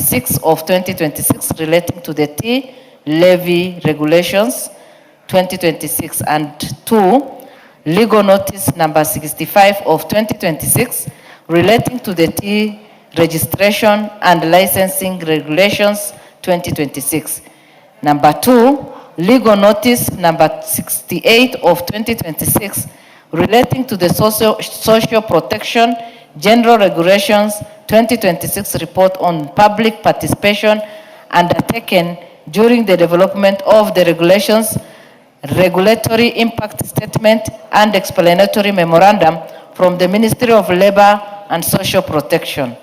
6 of 2026 relating to the tea levy regulations 2026, and 2, legal notice number 65 of 2026 relating to the tea registration and licensing regulations 2026. Number 2, legal notice number 68 of 2026 relating to the social protection general regulations 2026 report on public participation undertaken during the development of the regulations, regulatory impact statement, and explanatory memorandum from the Ministry of Labor and Social Protection.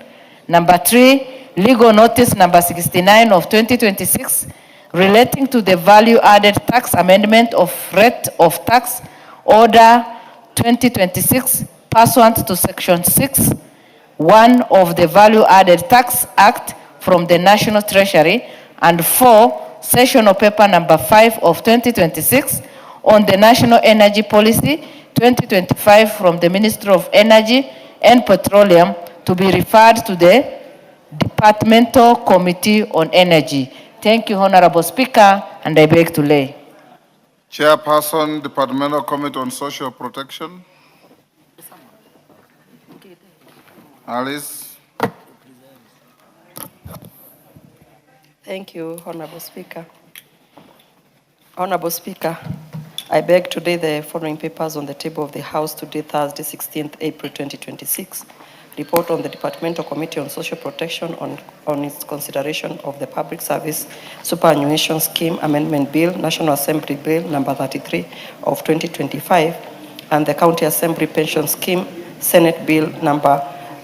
Number 3, legal notice number 69 of 2026 relating to the value-added tax amendment of rate of tax order 2026 pursuant to section 6(1) of the Value-Added Tax Act from the National Treasury, and 4, sessional paper number 5 of 2026 on the National Energy Policy 2025 from the Ministry of Energy and Petroleum to be referred to the Departmental Committee on Energy. Thank you, Honorable Speaker, and I beg to lay. Chairperson, Departmental Committee on Social Protection. Alice. Thank you, Honorable Speaker. Honorable Speaker, I beg to lay the following papers on the table of the House today, Thursday, 16th April 2026. Report on the Departmental Committee on Social Protection on its consideration of the Public Service Superannuation Scheme Amendment Bill, National Assembly Bill number 33 of 2025, and the County Assembly Pension Scheme, Senate Bill number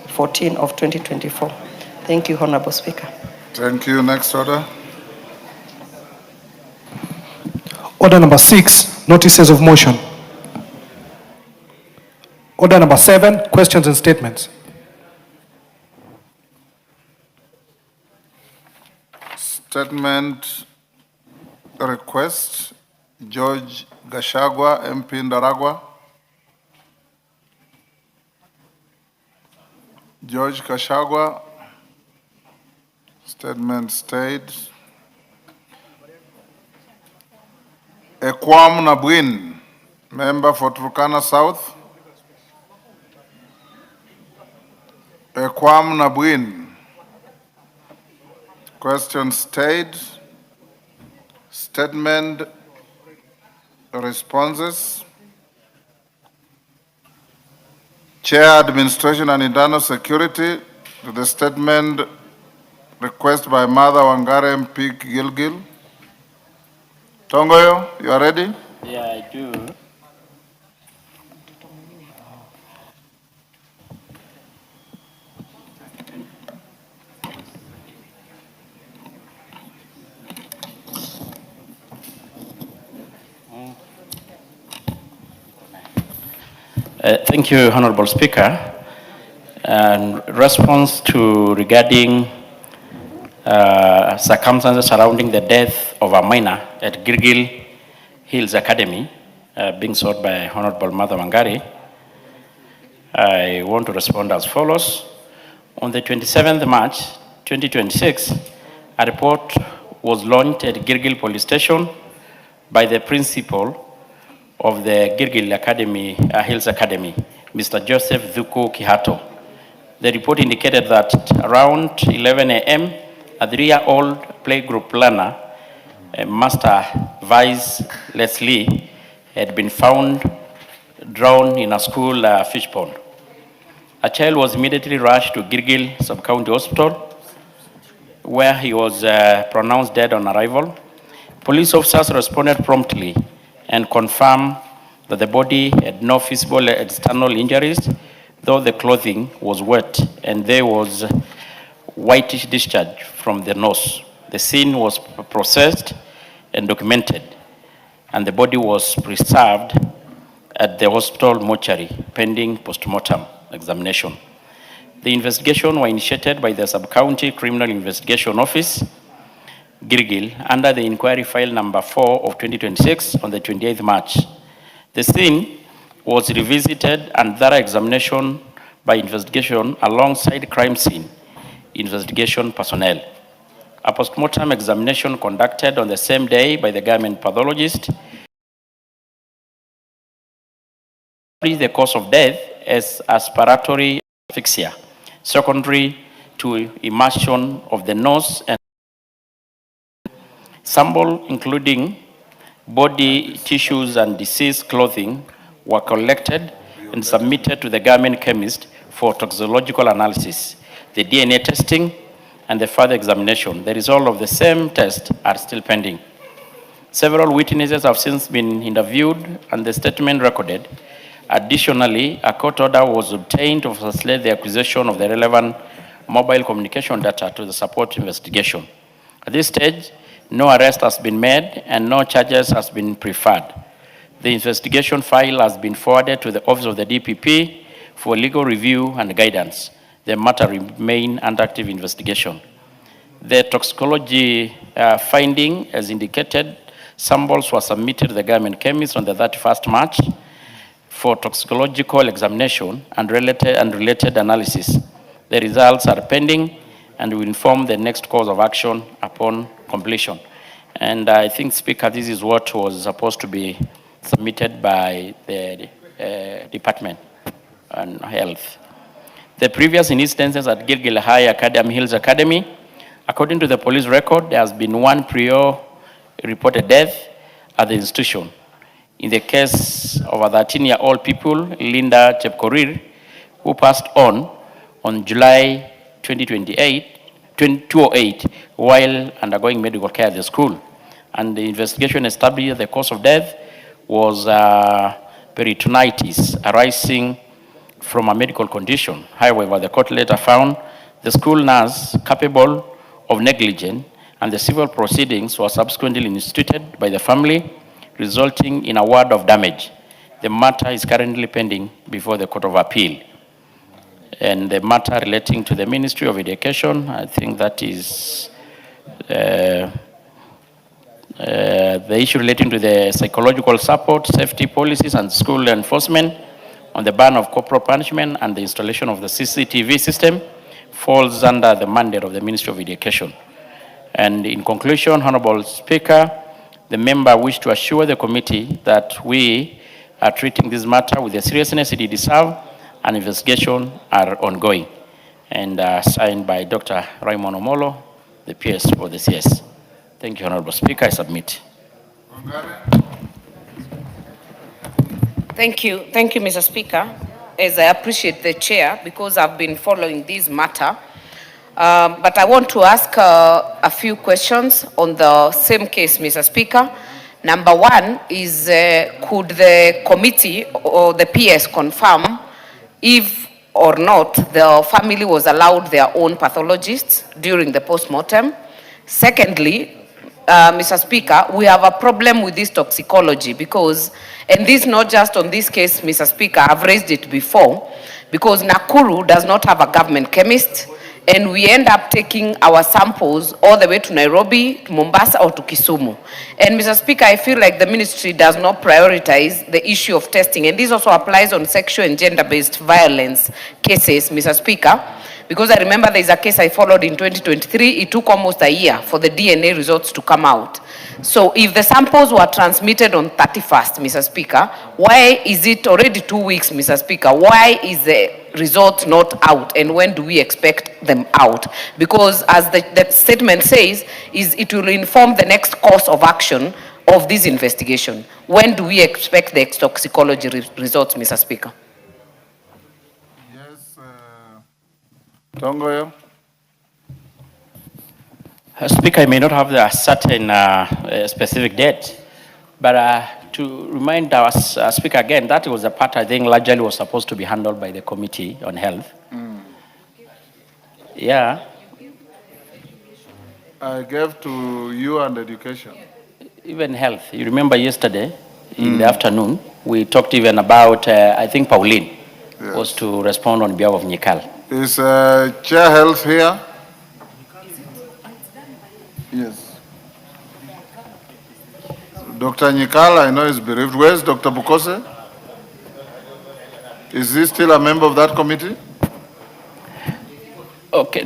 14 of 2024. Thank you, Honorable Speaker. Thank you. Next order. Order number 6, notices of motion. Order number 7, questions and statements. Statement request, George Gashagwa, MP Ndaragwa. George Gashagwa, statement stayed. Ekwam Nabwin, member for Turkana South. Ekwam Nabwin. Question stayed. Statement responses. Chair, Administration and Internal Security, to the statement request by Mother Wangare MP Gilgil. Tongoyo, you are ready? Yeah, I do. Thank you, Honorable Speaker. In response to regarding circumstances surrounding the death of a minor at Girgil Hills Academy being sought by Honorable Mother Wangari, I want to respond as follows. On the 27th March 2026, a report was launched at Girgil Police Station by the principal of the Girgil Academy, Hills Academy, Mr. Joseph Dhuko Kihato. The report indicated that around 11 a.m., a 3-year-old playgroup learner, Master Vice Leslie, had been found drowned in a school fish pond. A child was immediately rushed to Girgil Sub-County Hospital, where he was pronounced dead on arrival. Police officers responded promptly and confirmed that the body had no visible external injuries, though the clothing was wet and there was whitish discharge from the nose. The scene was processed and documented, and the body was preserved at the hospital mortuary pending post-mortem examination. The investigation was initiated by the Sub-County Criminal Investigation Office, Girgil, under the inquiry file number 4 of 2026 on the 28th March. The scene was revisited and thorough examination by investigation alongside crime scene investigation personnel. A postmortem examination conducted on the same day by the government pathologist the cause of death as aspiratory asphyxia, secondary to immersion of the nose, and sample including body tissues and deceased clothing were collected and submitted to the government chemist for toxicological analysis. The DNA testing and the further examination. The result of the same test are still pending. Several witnesses have since been interviewed and the statement recorded. Additionally, a court order was obtained to facilitate the acquisition of the relevant mobile communication data to the support investigation. At this stage, no arrest has been made and no charges has been preferred. The investigation file has been forwarded to the Office of the DPP for legal review and guidance. The matter remains under active investigation. The toxicology finding, as indicated, samples were submitted to the government chemist on the 31st March for toxicological examination and related analysis. The results are pending and will inform the next course of action upon completion. And I think, Speaker, this is what was supposed to be submitted by the Department on Health. The previous instances at Gilgil High Academy, Hills Academy, according to the police record, there has been one prior reported death at the institution. In the case of a 13-year-old pupil, Linda Chepkorir, who passed on July 2008 while undergoing medical care at the school. And the investigation established the cause of death was peritonitis arising from a medical condition. However, the court later found the school nurse capable of negligence, and the civil proceedings were subsequently instituted by the family, resulting in a award of damage. The matter is currently pending before the Court of Appeal. And the matter relating to the Ministry of Education, I think that is the issue relating to the psychological support, safety policies, and school enforcement on the ban of corporal punishment and the installation of the CCTV system falls under the mandate of the Ministry of Education. And in conclusion, Honorable Speaker, the member wish to assure the committee that we are treating this matter with the seriousness it deserves, and investigations are ongoing. And signed by Dr. Raymond Omolo, the PS for the CS. Thank you, Honorable Speaker. I submit. Thank you, Mr. Speaker. As I appreciate the chair because I've been following this matter, but I want to ask a few questions on the same case, Mr. Speaker. Number one is, could the committee or the PS confirm if or not the family was allowed their own pathologists during the post-mortem? Secondly, Mr. Speaker, we have a problem with this toxicology because, and this not just on this case, Mr. Speaker, I've raised it before, because Nakuru does not have a government chemist, and we end up taking our samples all the way to Nairobi, to Mombasa, or to Kisumu. And Mr. Speaker, I feel like the ministry does not prioritize the issue of testing, and this also applies on sexual and gender-based violence cases, Mr. Speaker. Because I remember there's a case I followed in 2023, it took almost a year for the DNA results to come out. So if the samples were transmitted on 31st, Mr. Speaker, why is it already 2 weeks, Mr. Speaker? Why is the result not out, and when do we expect them out? Because as the statement says, it will inform the next course of action of this investigation. When do we expect the toxicology results, Mr. Speaker? Tongoyo. Speaker, I may not have a certain specific date, but to remind our Speaker again, that was a part I think largely was supposed to be handled by the Committee on Health. Yeah. I gave to you and Education. Even Health. You remember yesterday in the afternoon, we talked even about, I think Pauline was to respond on behalf of Nyikal. Is Chair Health here? Yes. Dr. Nyikal, I know is bereaved. Where's Dr. Bukose? Is he still a member of that committee? Okay,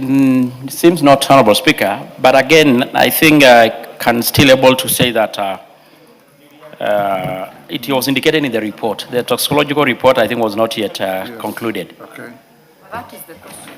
seems not, Honorable Speaker, but again, I think I can still able to say that it was indicated in the report. The toxicological report, I think, was not yet Yes. concluded. Okay. That is the question.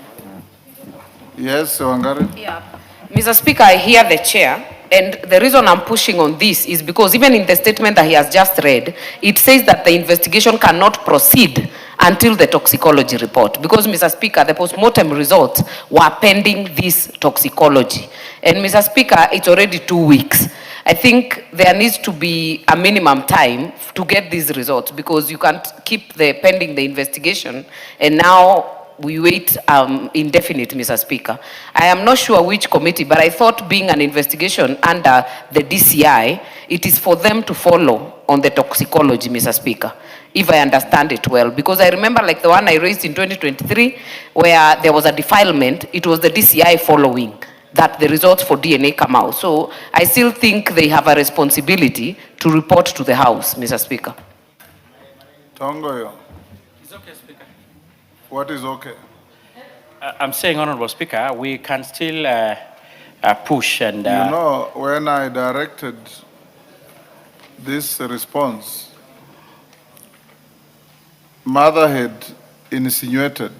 Yes, Wangari? Yeah. Mr. Speaker, I hear the chair, and the reason I'm pushing on this is because even in the statement that he has just read, it says that the investigation cannot proceed until the toxicology report. Because, Mr. Speaker, the post-mortem results were pending this toxicology. And, Mr. Speaker, it's already 2 weeks. I think there needs to be a minimum time to get these results, because you can't keep pending the investigation and now we wait indefinite, Mr. Speaker. I am not sure which committee, but I thought being an investigation under the DCI, it is for them to follow on the toxicology, Mr. Speaker, if I understand it well. Because I remember like the one I raised in 2023, where there was a defilement, it was the DCI following that the results for DNA come out. So I still think they have a responsibility to report to the House, Mr. Speaker. Tongoyo, It's okay, Speaker. what is okay? I'm saying, Honorable Speaker, we can still push and... You know, when I directed this response, Mother had insinuated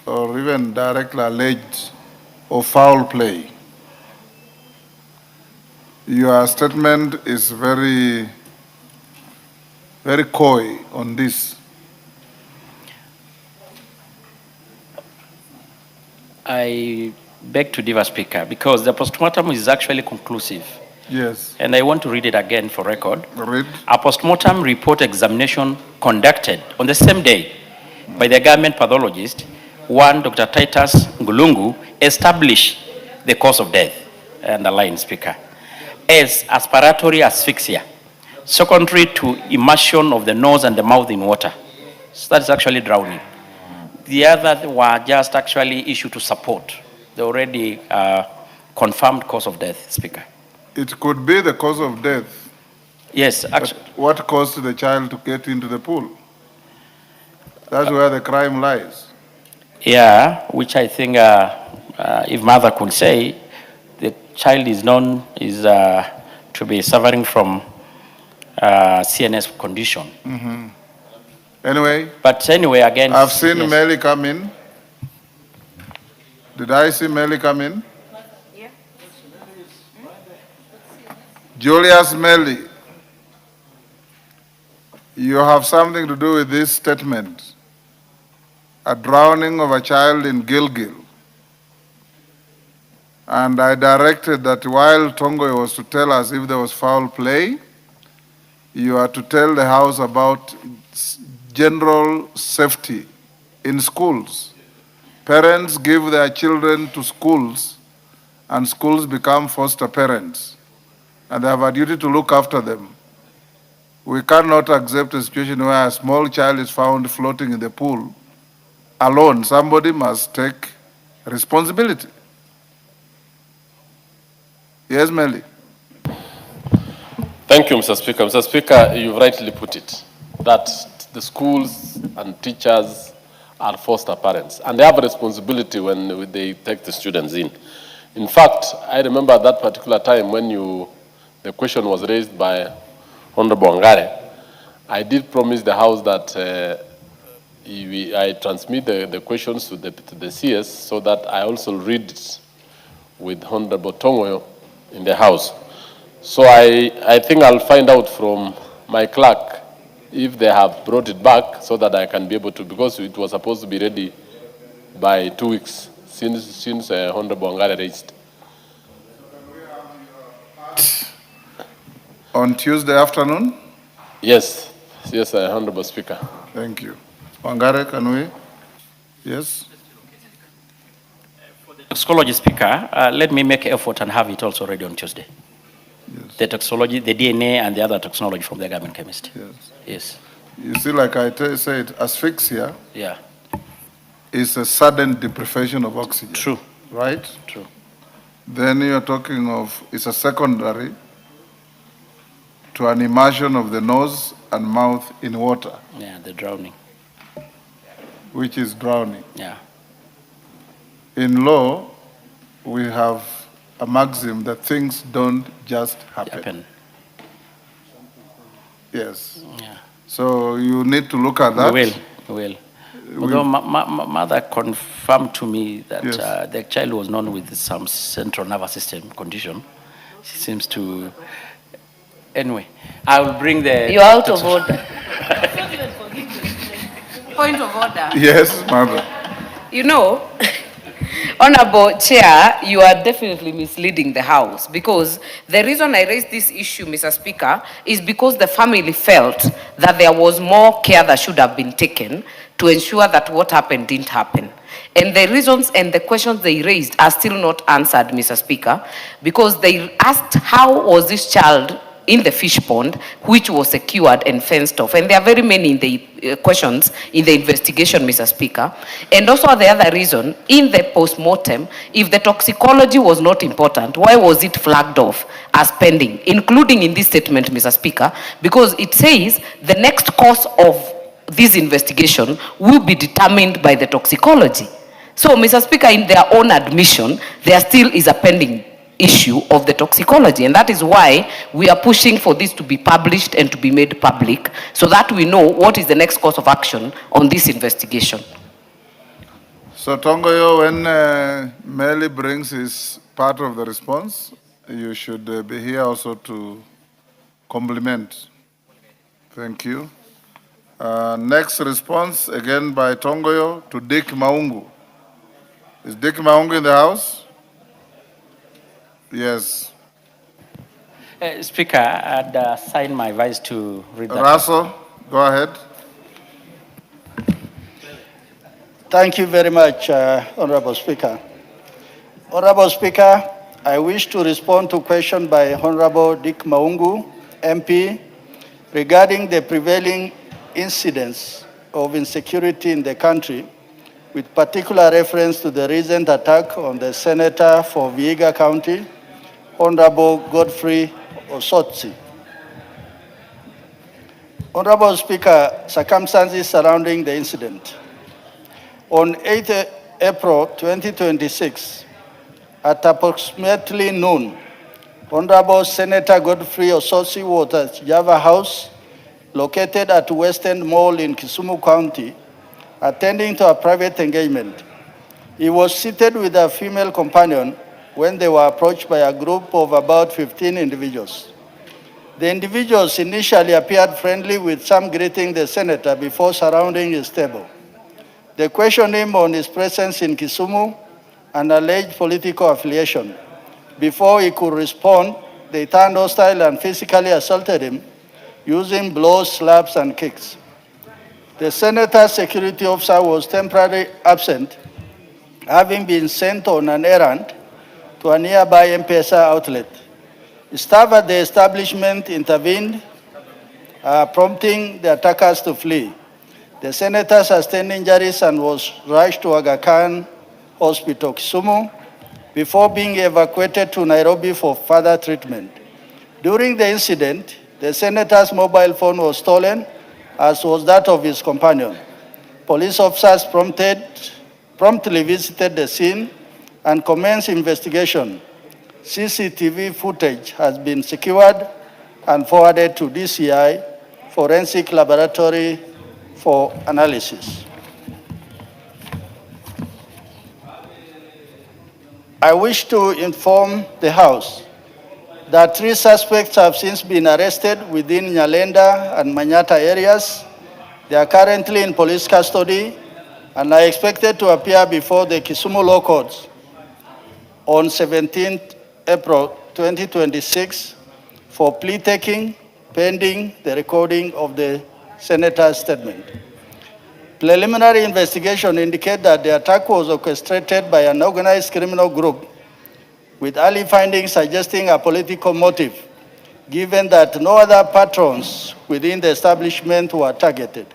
or even directly alleged of foul play. Your statement is very, very coy on this. I beg to differ, Speaker, because the postmortem is actually conclusive. Yes. And I want to read it again for record. Read. A postmortem report examination conducted on the same day by the government pathologist, one Dr. Titus Ngulungu, established the cause of death, underline, Speaker, as aspiratory asphyxia, secondary to immersion of the nose and the mouth in water. So that is actually drowning. The other were just actually issued to support the already confirmed cause of death, Speaker. It could be the cause of death. Yes, But actually. what caused the child to get into the pool? That's where the crime lies. Yeah, which I think, if mother could say, the child is known to be suffering from CNS condition. Mm-hmm. Anyway, But anyway, again, I've seen yes. Melly come in. Did I see Melly come in? Yeah. Julius Melly, you have something to do with this statement. A drowning of a child in Gilgil. And I directed that while Tongoy was to tell us if there was foul play, you are to tell the House about general safety in schools. Parents give their children to schools, and schools become foster parents, and they have a duty to look after them. We cannot accept a situation where a small child is found floating in the pool alone. Somebody must take responsibility. Yes, Melly. Thank you, Mr. Speaker. Mr. Speaker, you rightly put it, that the schools and teachers are foster parents, and they have a responsibility when they take the students in. In fact, I remember at that particular time when the question was raised by Honorable Wangare, I did promise the House that I transmit the questions to the CS so that I also read it with Honorable Tongoyo in the House. So I think I'll find out from my clerk if they have brought it back so that I can be able to, because it was supposed to be ready by 2 weeks since Honorable Wangare raised. On Tuesday afternoon? Yes, Honorable Speaker. Thank you. Wangare, can we? Yes? Toxicology, Speaker, let me make effort and have it also ready on Tuesday. Yes. The toxicology, the DNA, and the other toxicology from the government chemist. Yes. Yes. You see, like I said, asphyxia Yeah. is a sudden deprivation of oxygen. True. Right? True. Then you're talking of, it's a secondary to an immersion of the nose and mouth in water, Yeah, the drowning. which is drowning. Yeah. in law, we have a maxim that things don't just happen. Yes. Yeah. So you need to look at that. We will. Although mother confirmed to me that Yes. the child was known with some central nervous system condition. She seems to. Anyway, I will bring the. You're out of order. Point of order. Yes, mother. You know, Honorable Chair, you are definitely misleading the House, because the reason I raised this issue, Mr. Speaker, is because the family felt that there was more care that should have been taken to ensure that what happened didn't happen. And the reasons and the questions they raised are still not answered, Mr. Speaker, because they asked how was this child in the fish pond, which was secured and fenced off. And there are very many in the questions in the investigation, Mr. Speaker. And also the other reason, in the post-mortem, if the toxicology was not important, why was it flagged off as pending, including in this statement, Mr. Speaker? Because it says the next course of this investigation will be determined by the toxicology. So, Mr. Speaker, in their own admission, there still is a pending issue of the toxicology, and that is why we are pushing for this to be published and to be made public, so that we know what is the next course of action on this investigation. So Tongoyo, when Meli brings his part of the response, you should be here also to compliment. Thank you. Next response, again by Tongoyo, to Dick Maungu. Is Dick Maungu in the house? Yes. Speaker, I'd assign my vice to read that. Russell, go ahead. Thank you very much, Honorable Speaker. Honorable Speaker, I wish to respond to a question by Honorable Dick Maungu, MP, regarding the prevailing incidents of insecurity in the country, with particular reference to the recent attack on the Senator for Vihiga County, Honorable Godfrey Osotsi. Honorable Speaker, circumstances surrounding the incident. On 8 April 2026, at approximately noon, Honorable Senator Godfrey Osotsi was at Java House, located at Western Mall in Kisumu County, attending to a private engagement. He was seated with a female companion when they were approached by a group of about 15 individuals. The individuals initially appeared friendly, with some greeting the senator before surrounding his table. They questioned him on his presence in Kisumu and alleged political affiliation. Before he could respond, they turned hostile and physically assaulted him, using blows, slaps, and kicks. The senator's security officer was temporarily absent, having been sent on an errand to a nearby NTSA outlet. Staff at the establishment intervened, prompting the attackers to flee. The senator sustained injuries and was rushed to Aga Khan Hospital, Kisumu, before being evacuated to Nairobi for further treatment. During the incident, the senator's mobile phone was stolen, as was that of his companion. Police officers promptly visited the scene and commenced investigation. CCTV footage has been secured and forwarded to DCI Forensic Laboratory for analysis. I wish to inform the House that 3 suspects have since been arrested within Nyalenda and Manyata areas. They are currently in police custody and are expected to appear before the Kisumu Law Courts on 17th April 2026 for plea taking, pending the recording of the senator's statement. Preliminary investigation indicate that the attack was orchestrated by an organized criminal group, with early findings suggesting a political motive, given that no other patrons within the establishment were targeted.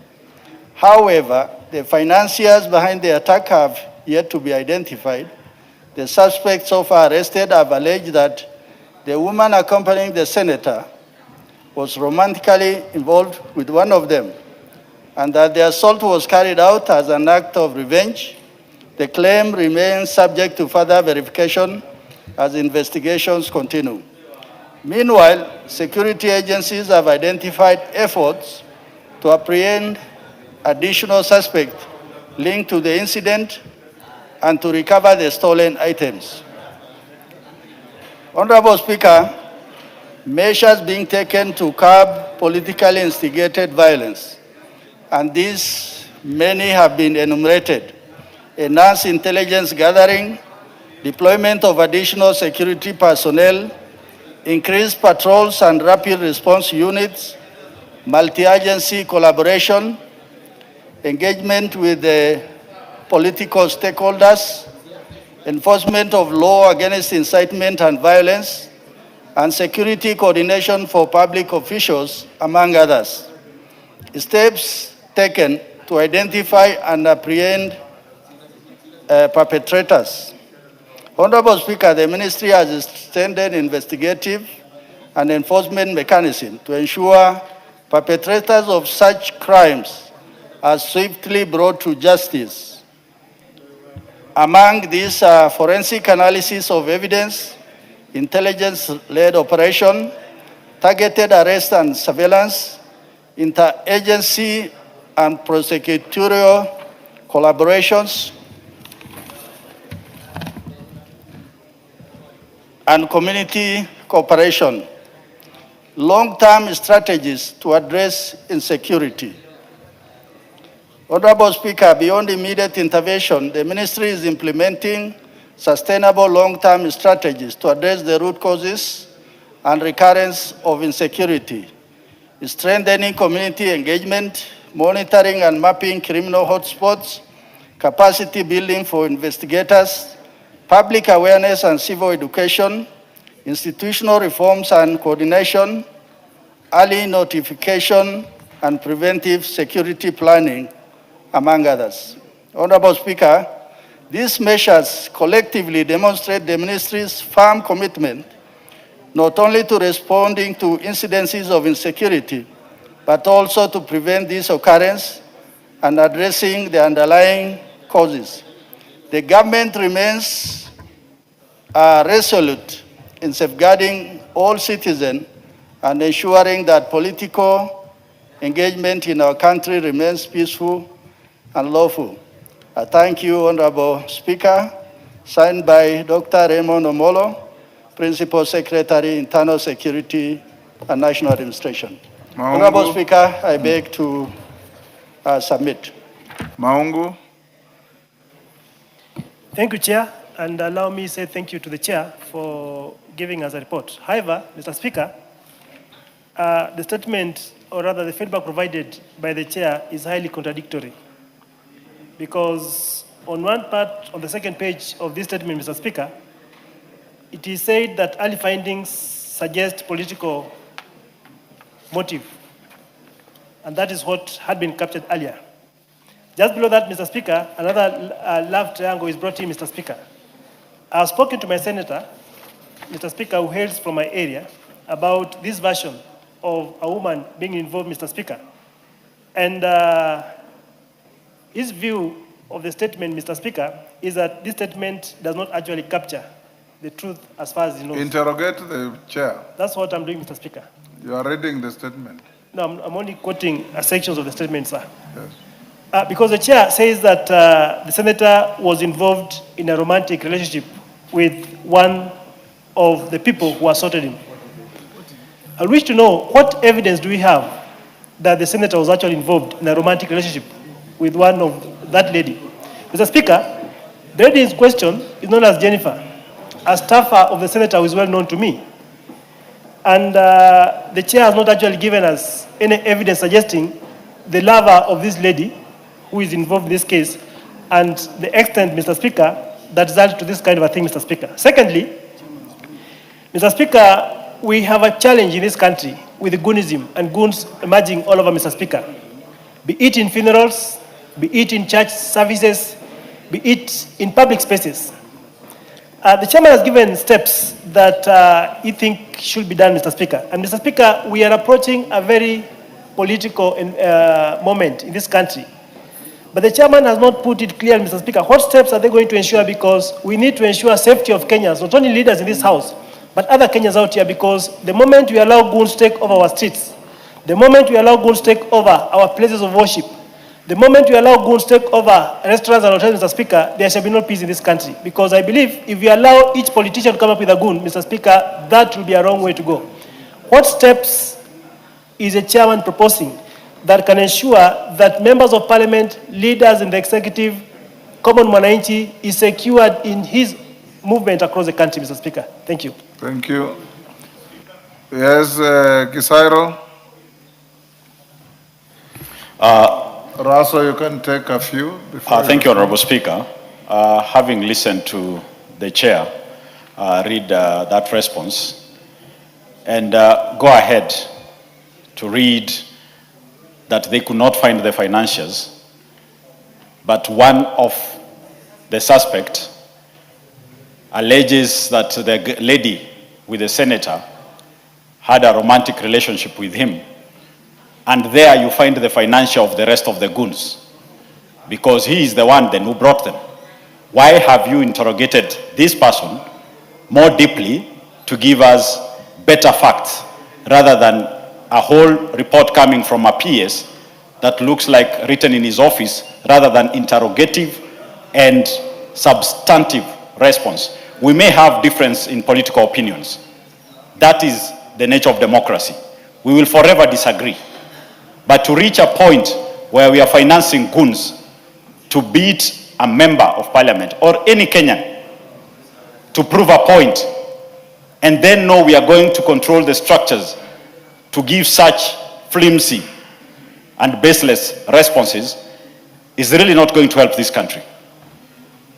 However, the financiers behind the attack have yet to be identified. The suspects so far arrested have alleged that the woman accompanying the senator was romantically involved with one of them, and that the assault was carried out as an act of revenge The claim remains subject to further verification as investigations continue. Meanwhile, security agencies have identified efforts to apprehend additional suspects linked to the incident and to recover the stolen items. Honorable Speaker, measures being taken to curb politically instigated violence, and these many have been enumerated. Enhanced intelligence gathering, deployment of additional security personnel, increased patrols and rapid response units, multi-agency collaboration, engagement with the political stakeholders, enforcement of law against incitement and violence, and security coordination for public officials, among others. Steps taken to identify and apprehend perpetrators. Honorable Speaker, the Ministry has extended investigative and enforcement mechanisms to ensure perpetrators of such crimes are swiftly brought to justice. Among these are forensic analysis of evidence, intelligence-led operation, targeted arrest and surveillance, interagency and prosecutorial collaborations, and community cooperation. Long-term strategies to address insecurity. Honorable Speaker, beyond immediate intervention, the Ministry is implementing sustainable long-term strategies to address the root causes and recurrence of insecurity, strengthening community engagement, monitoring and mapping criminal hotspots, capacity building for investigators, public awareness and civil education, institutional reforms and coordination, early notification and preventive security planning, among others. Honorable Speaker, these measures collectively demonstrate the Ministry's firm commitment not only to responding to incidences of insecurity, but also to prevent this occurrence and addressing the underlying causes. The government remains resolute in safeguarding all citizens and ensuring that political engagement in our country remains peaceful and lawful. I thank you, Honorable Speaker. Signed by Dr. Raymond Omolo, Principal Secretary, Internal Security and National Administration. Maungu. Honorable Speaker, I beg to submit. Maungu. Thank you, Chair, and allow me to say thank you to the Chair for giving us a report. However, Mr. Speaker, the statement, or rather the feedback provided by the Chair is highly contradictory. Because on one part, on the second page of this statement, Mr. Speaker, it is said that early findings suggest political motive. And that is what had been captured earlier. Just below that, Mr. Speaker, another love triangle is brought in, Mr. Speaker. I have spoken to my senator, Mr. Speaker, who hails from my area, about this version of a woman being involved, Mr. Speaker. And his view of the statement, Mr. Speaker, is that this statement does not actually capture the truth as far as he knows. Interrogate the chair. That's what I'm doing, Mr. Speaker. You are reading the statement. No, I'm only quoting sections of the statement, sir. Yes. Because the chair says that the senator was involved in a romantic relationship with one of the people who assaulted him. I wish to know what evidence do we have that the senator was actually involved in a romantic relationship with one of that lady. Mr. Speaker, the lady in question is known as Jennifer, a staffer of the senator who is well known to me. And the chair has not actually given us any evidence suggesting the lover of this lady who is involved in this case and the extent, Mr. Speaker, that resulted to this kind of a thing, Mr. Speaker. Secondly, Mr. Speaker, we have a challenge in this country with goonism and goons emerging all over, Mr. Speaker. Be it in funerals, be it in church services, be it in public spaces. The chairman has given steps that he thinks should be done, Mr. Speaker. And Mr. Speaker, we are approaching a very political moment in this country. But the chairman has not put it clear, Mr. Speaker. What steps are they going to ensure? Because we need to ensure safety of Kenyans, not only leaders in this house, but other Kenyans out here, because the moment we allow goons to take over our streets, the moment we allow goons to take over our places of worship, the moment we allow goons to take over restaurants and hotels, Mr. Speaker, there shall be no peace in this country. Because I believe if we allow each politician to come up with a goon, Mr. Speaker, that will be a wrong way to go. What steps is the chairman proposing that can ensure that members of parliament, leaders in the executive, common mwananchi is secured in his movement across the country, Mr. Speaker? Thank you. Thank you. Yes, Kisairo. Raso, you can take a few. Thank you, Honorable Speaker. Having listened to the chair read that response, and go ahead to read that they could not find the financials, but one of the suspect alleges that the lady with the senator had a romantic relationship with him. And there you find the financial of the rest of the goons, because he is the one then who brought them. Why have you interrogated this person more deeply to give us better facts rather than a whole report coming from a PS that looks like written in his office rather than interrogative and substantive response? We may have difference in political opinions. That is the nature of democracy. We will forever disagree. But to reach a point where we are financing goons to beat a member of parliament or any Kenyan to prove a point, and then know we are going to control the structures to give such flimsy and baseless responses, is really not going to help this country.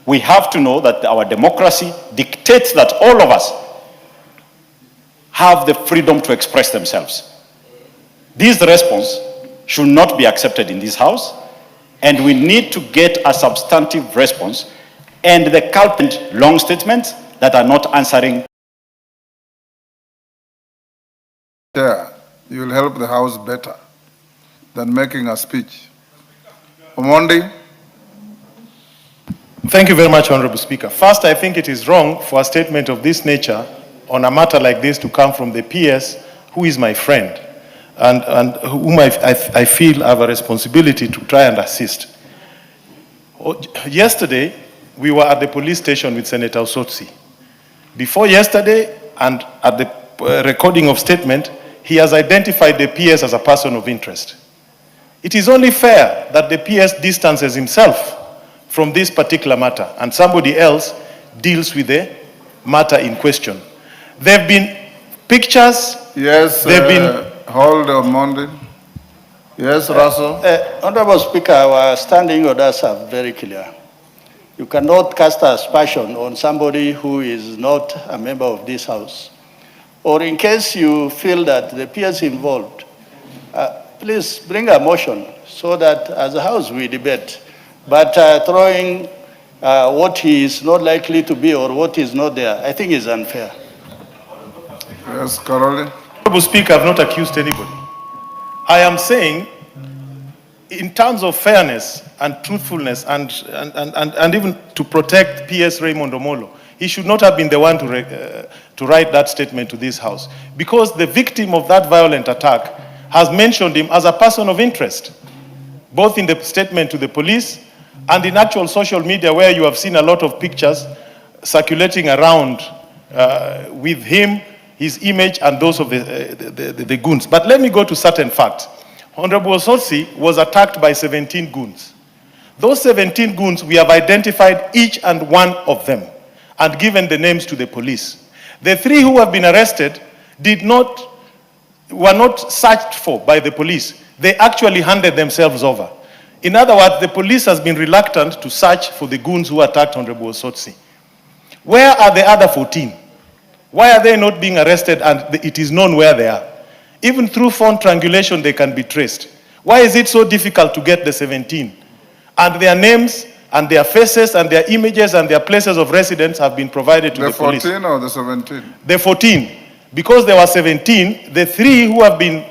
We have to know that our democracy dictates that all of us have the freedom to express themselves. This response should not be accepted in this house, and we need to get a substantive response, and the culprit long statements that are not answering. Chair, you will help the house better than making a speech. Omondi. Thank you very much, Honorable Speaker. First, I think it is wrong for a statement of this nature on a matter like this to come from the PS, who is my friend, and whom I feel have a responsibility to try and assist. Yesterday, we were at the police station with Senator Osotsi. Before yesterday, and at the recording of statement, he has identified the PS as a person of interest. It is only fair that the PS distances himself from this particular matter and somebody else deals with the matter in question. There have been pictures. Yes, hold on Monday. Yes, Russell. Honorable Speaker, our standing orders are very clear. You cannot cast aspersion on somebody who is not a member of this house. Or in case you feel that the peers involved, please bring a motion so that as a house we debate. But throwing what he is not likely to be or what is not there, I think is unfair. Yes, Caroline. Honorable Speaker, I have not accused anybody. I am saying, in terms of fairness and truthfulness and even to protect PS Raymond Omolo, he should not have been the one to write that statement to this house, because the victim of that violent attack has mentioned him as a person of interest, both in the statement to the police and in actual social media, where you have seen a lot of pictures circulating around with him, his image, and those of the goons. But let me go to certain facts. Honorable Osotsi was attacked by 17 goons. Those 17 goons, we have identified each and one of them and given the names to the police. The 3 who have been arrested were not searched for by the police. They actually handed themselves over. In other words, the police has been reluctant to search for the goons who attacked Honorable Osotsi. Where are the other 14? Why are they not being arrested and it is known where they are? Even through phone triangulation, they can be traced. Why is it so difficult to get the 17? And their names and their faces and their images and their places of residence have been provided to the police. The 14 or the 17? The 14. Because there were 17, the 3 who have been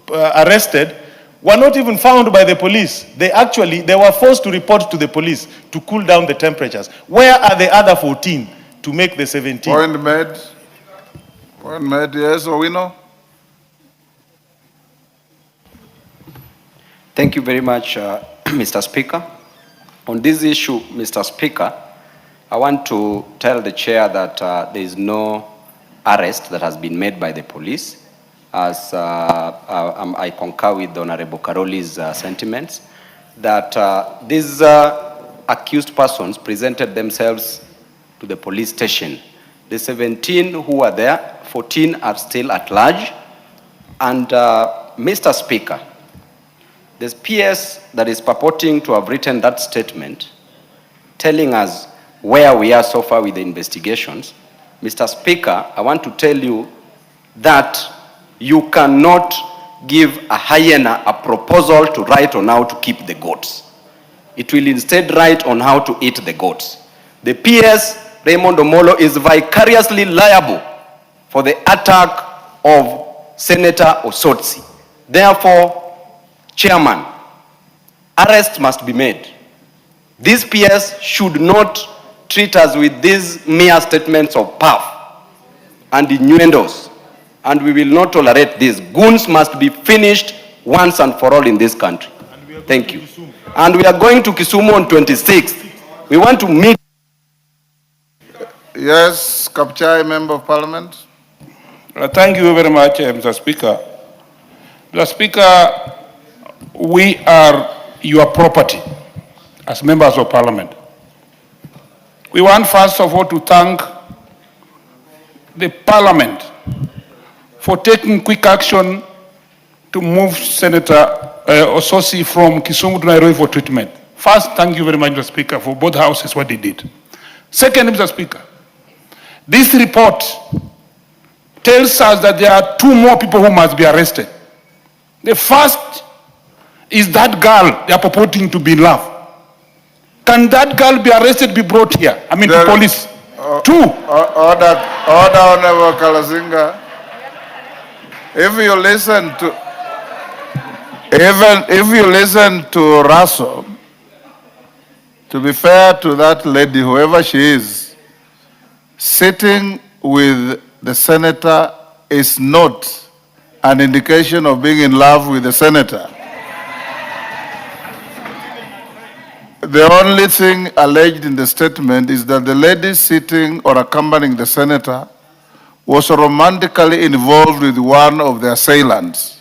arrested were not even found by the police. They were forced to report to the police to cool down the temperatures. Where are the other 14 to make the 17? Point made. Point made, yes, Owino? Thank you very much, Mr. Speaker. On this issue, Mr. Speaker, I want to tell the chair that there is no arrest that has been made by the police, as I concur with Honorable Karoli's sentiments, that these accused persons presented themselves to the police station. The 17 who were there, 14 are still at large. And Mr. Speaker, the PS that is purporting to have written that statement, telling us where we are so far with the investigations, Mr. Speaker, I want to tell you that you cannot give a hyena a proposal to write on how to keep the goats. It will instead write on how to eat the goats. The PS, Raymond Omolo, is vicariously liable for the attack of Senator Osotsi. Therefore, Chairman, arrest must be made. This PS should not treat us with these mere statements of puff and innuendos, and we will not tolerate this. Goons must be finished once and for all in this country. Thank you. And we are going to Kisumu on 26th. We want to meet. Yes, Kapchai, Member of Parliament. Thank you very much, Mr. Speaker. Mr. Speaker, we are your property as members of Parliament. We want first of all to thank the Parliament for taking quick action to move Senator Osotsi from Kisumu to Nairobi for treatment. First, thank you very much, Mr. Speaker, for both houses what they did. Second, Mr. Speaker, this report tells us that there are 2 more people who must be arrested. The first is that girl they are purporting to be in love. Can that girl be arrested, be brought here? I mean, to police. 2. Order, Honorable Kalasinga. If you listen to Russell, to be fair to that lady, whoever she is, sitting with the senator is not an indication of being in love with the senator. The only thing alleged in the statement is that the lady sitting or accompanying the senator was romantically involved with one of the assailants.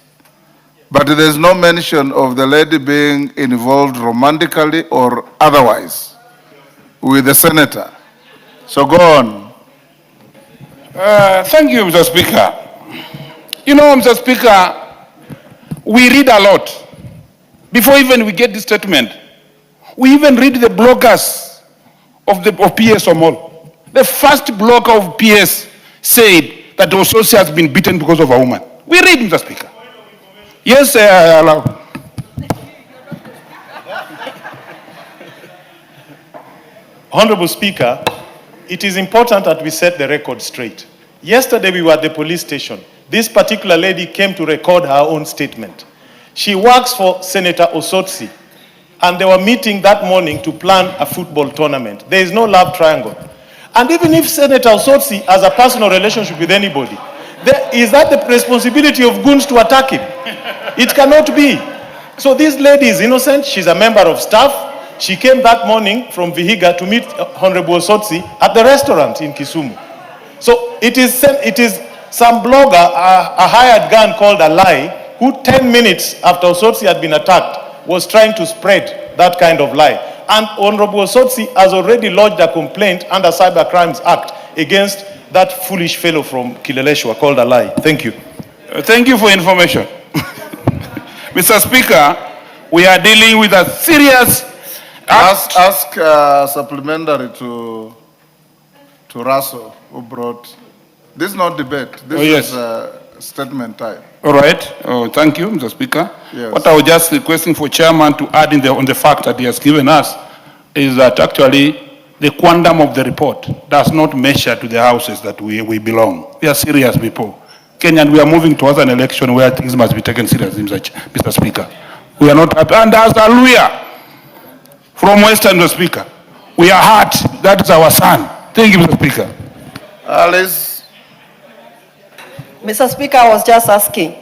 But there's no mention of the lady being involved romantically or otherwise with the senator. So go on. Thank you, Mr. Speaker. You know, Mr. Speaker, we read a lot. Before even we get this statement, we even read the bloggers of PS Omolo. The first blogger of PS said that Osotsi has been beaten because of a woman. We read, Mr. Speaker. Yes, I allow. Honorable Speaker, it is important that we set the record straight. Yesterday we were at the police station. This particular lady came to record her own statement. She works for Senator Osotsi, and they were meeting that morning to plan a football tournament. There is no love triangle. And even if Senator Osotsi has a personal relationship with anybody, is that the responsibility of goons to attack him? It cannot be. So this lady is innocent. She's a member of staff. She came that morning from Vihiga to meet Honorable Osotsi at the restaurant in Kisumu. So it is some blogger, a hired gun called a lie, who 10 minutes after Osotsi had been attacked was trying to spread that kind of lie. And Honorable Osotsi has already lodged a complaint under Cyber Crimes Act against that foolish fellow from Kileleshwa called a lie. Thank you. Thank you for information. Mr. Speaker, we are dealing with a serious Ask supplementary to Russell, who brought. This is not debate. This is statement time. All right. Thank you, Mr. Speaker. Yes. What I was just requesting for Chairman to add on the fact that he has given us is that actually the quantum of the report does not measure to the houses that we belong. We are serious people. Kenyan, we are moving towards an election where things must be taken seriously, Mr. Speaker. We are not happy. And as a lawyer from Western, Mr. Speaker, we are hurt. That is our son. Thank you, Mr. Speaker. Alice, Mr. Speaker, I was just asking,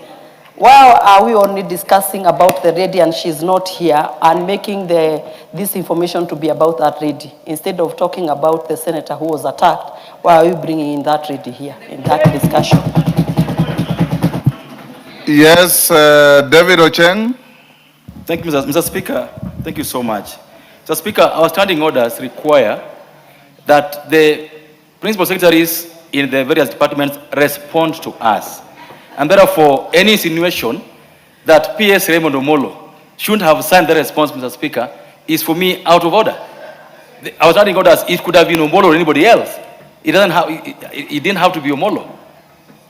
why are we only discussing about the lady and she's not here and making this information to be about that lady instead of talking about the senator who was attacked? Why are we bringing in that lady here in that discussion? yes, David Ocheng. Thank you, Mr. Speaker. Thank you so much. Mr. Speaker, our standing orders require that the principal secretaries in the various departments respond to us. And therefore, any insinuation that PS Raymond Omolo shouldn't have signed the response, Mr. Speaker, is for me out of order. Our standing orders, it could have been Omolo or anybody else. It didn't have to be Omolo.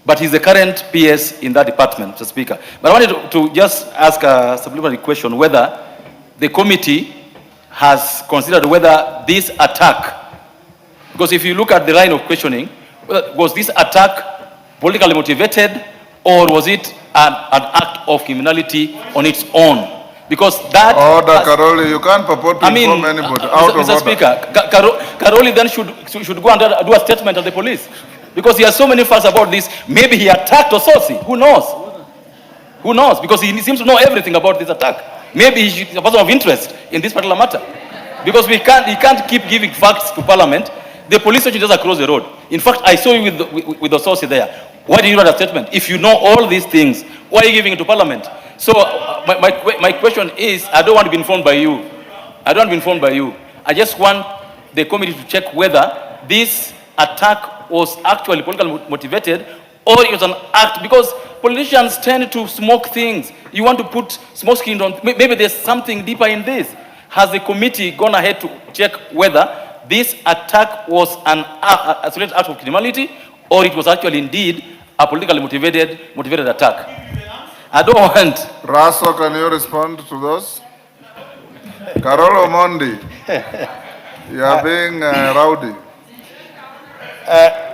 But he's the current PS in that department, Mr. Speaker. But I wanted to just ask a supplementary question whether the committee has considered whether this attack, because if you look at the line of questioning, was this attack politically motivated or was it an act of criminality on its own? Because that... Order, Karoli, you can't purport to inform anybody. Out Mr. of Speaker, Karoli then should go and do a statement of the police. Because he has so many facts about this. Maybe he attacked Ososi. Who knows? Who knows? Because he seems to know everything about this attack. Maybe he's a person of interest in this particular matter. Because he can't keep giving facts to Parliament. The police station just across the road. In fact, I saw you with Ososi there. Why did you write a statement? If you know all these things, why are you giving it to Parliament? So my question is, I don't want to be informed by you. I don't want to be informed by you. I just want the committee to check whether this attack was actually politically motivated or it was an act, because politicians tend to smoke things. You want to put smoke screen on, maybe there's something deeper in this. Has the committee gone ahead to check whether this attack was an isolated act of criminality or it was actually indeed a politically motivated attack? I don't want... Raso, can you respond to those? Carol Omondi, you are being rowdy.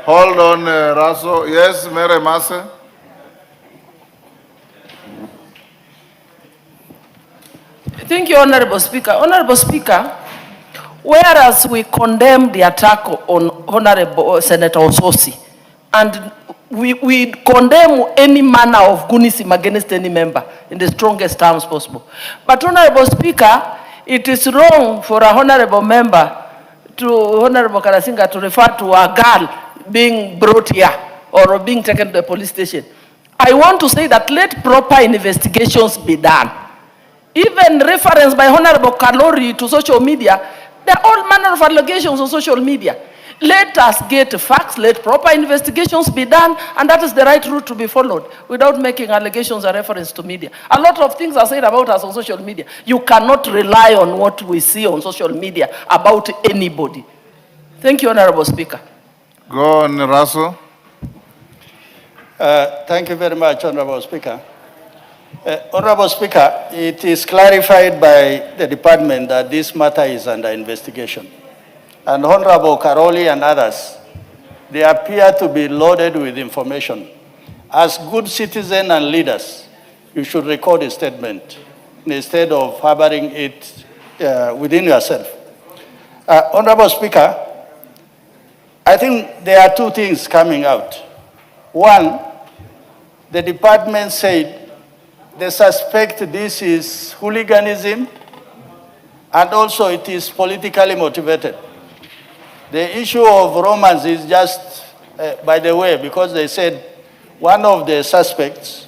Hold on, Raso. Yes, Mere Mase. Thank you, Honorable Speaker. Honorable Speaker, whereas we condemn the attack on Honorable Senator Ososi, and we condemn any manner of goonism against any member in the strongest terms possible. But, Honorable Speaker, it is wrong for a honorable member Honorable Karasinga to refer to a girl being brought here or being taken to the police station. I want to say that let proper investigations be done. Even reference by Honorable Kalori to social media, there are all manner of allegations on social media. Let us get facts, let proper investigations be done, and that is the right route to be followed, without making allegations a reference to media. A lot of things are said about us on social media. You cannot rely on what we see on social media about anybody. Thank you, Honorable Speaker. Go on, Raso. Thank you very much, Honorable Speaker. Honorable Speaker, it is clarified by the department that this matter is under investigation. And Honorable Karoli and others, they appear to be loaded with information. As good citizens and leaders, you should record a statement instead of harboring it within yourself. Honorable Speaker, I think there are two things coming out. One, the department said they suspect this is hooliganism and also it is politically motivated. The issue of romance is just, by the way, because they said one of the suspects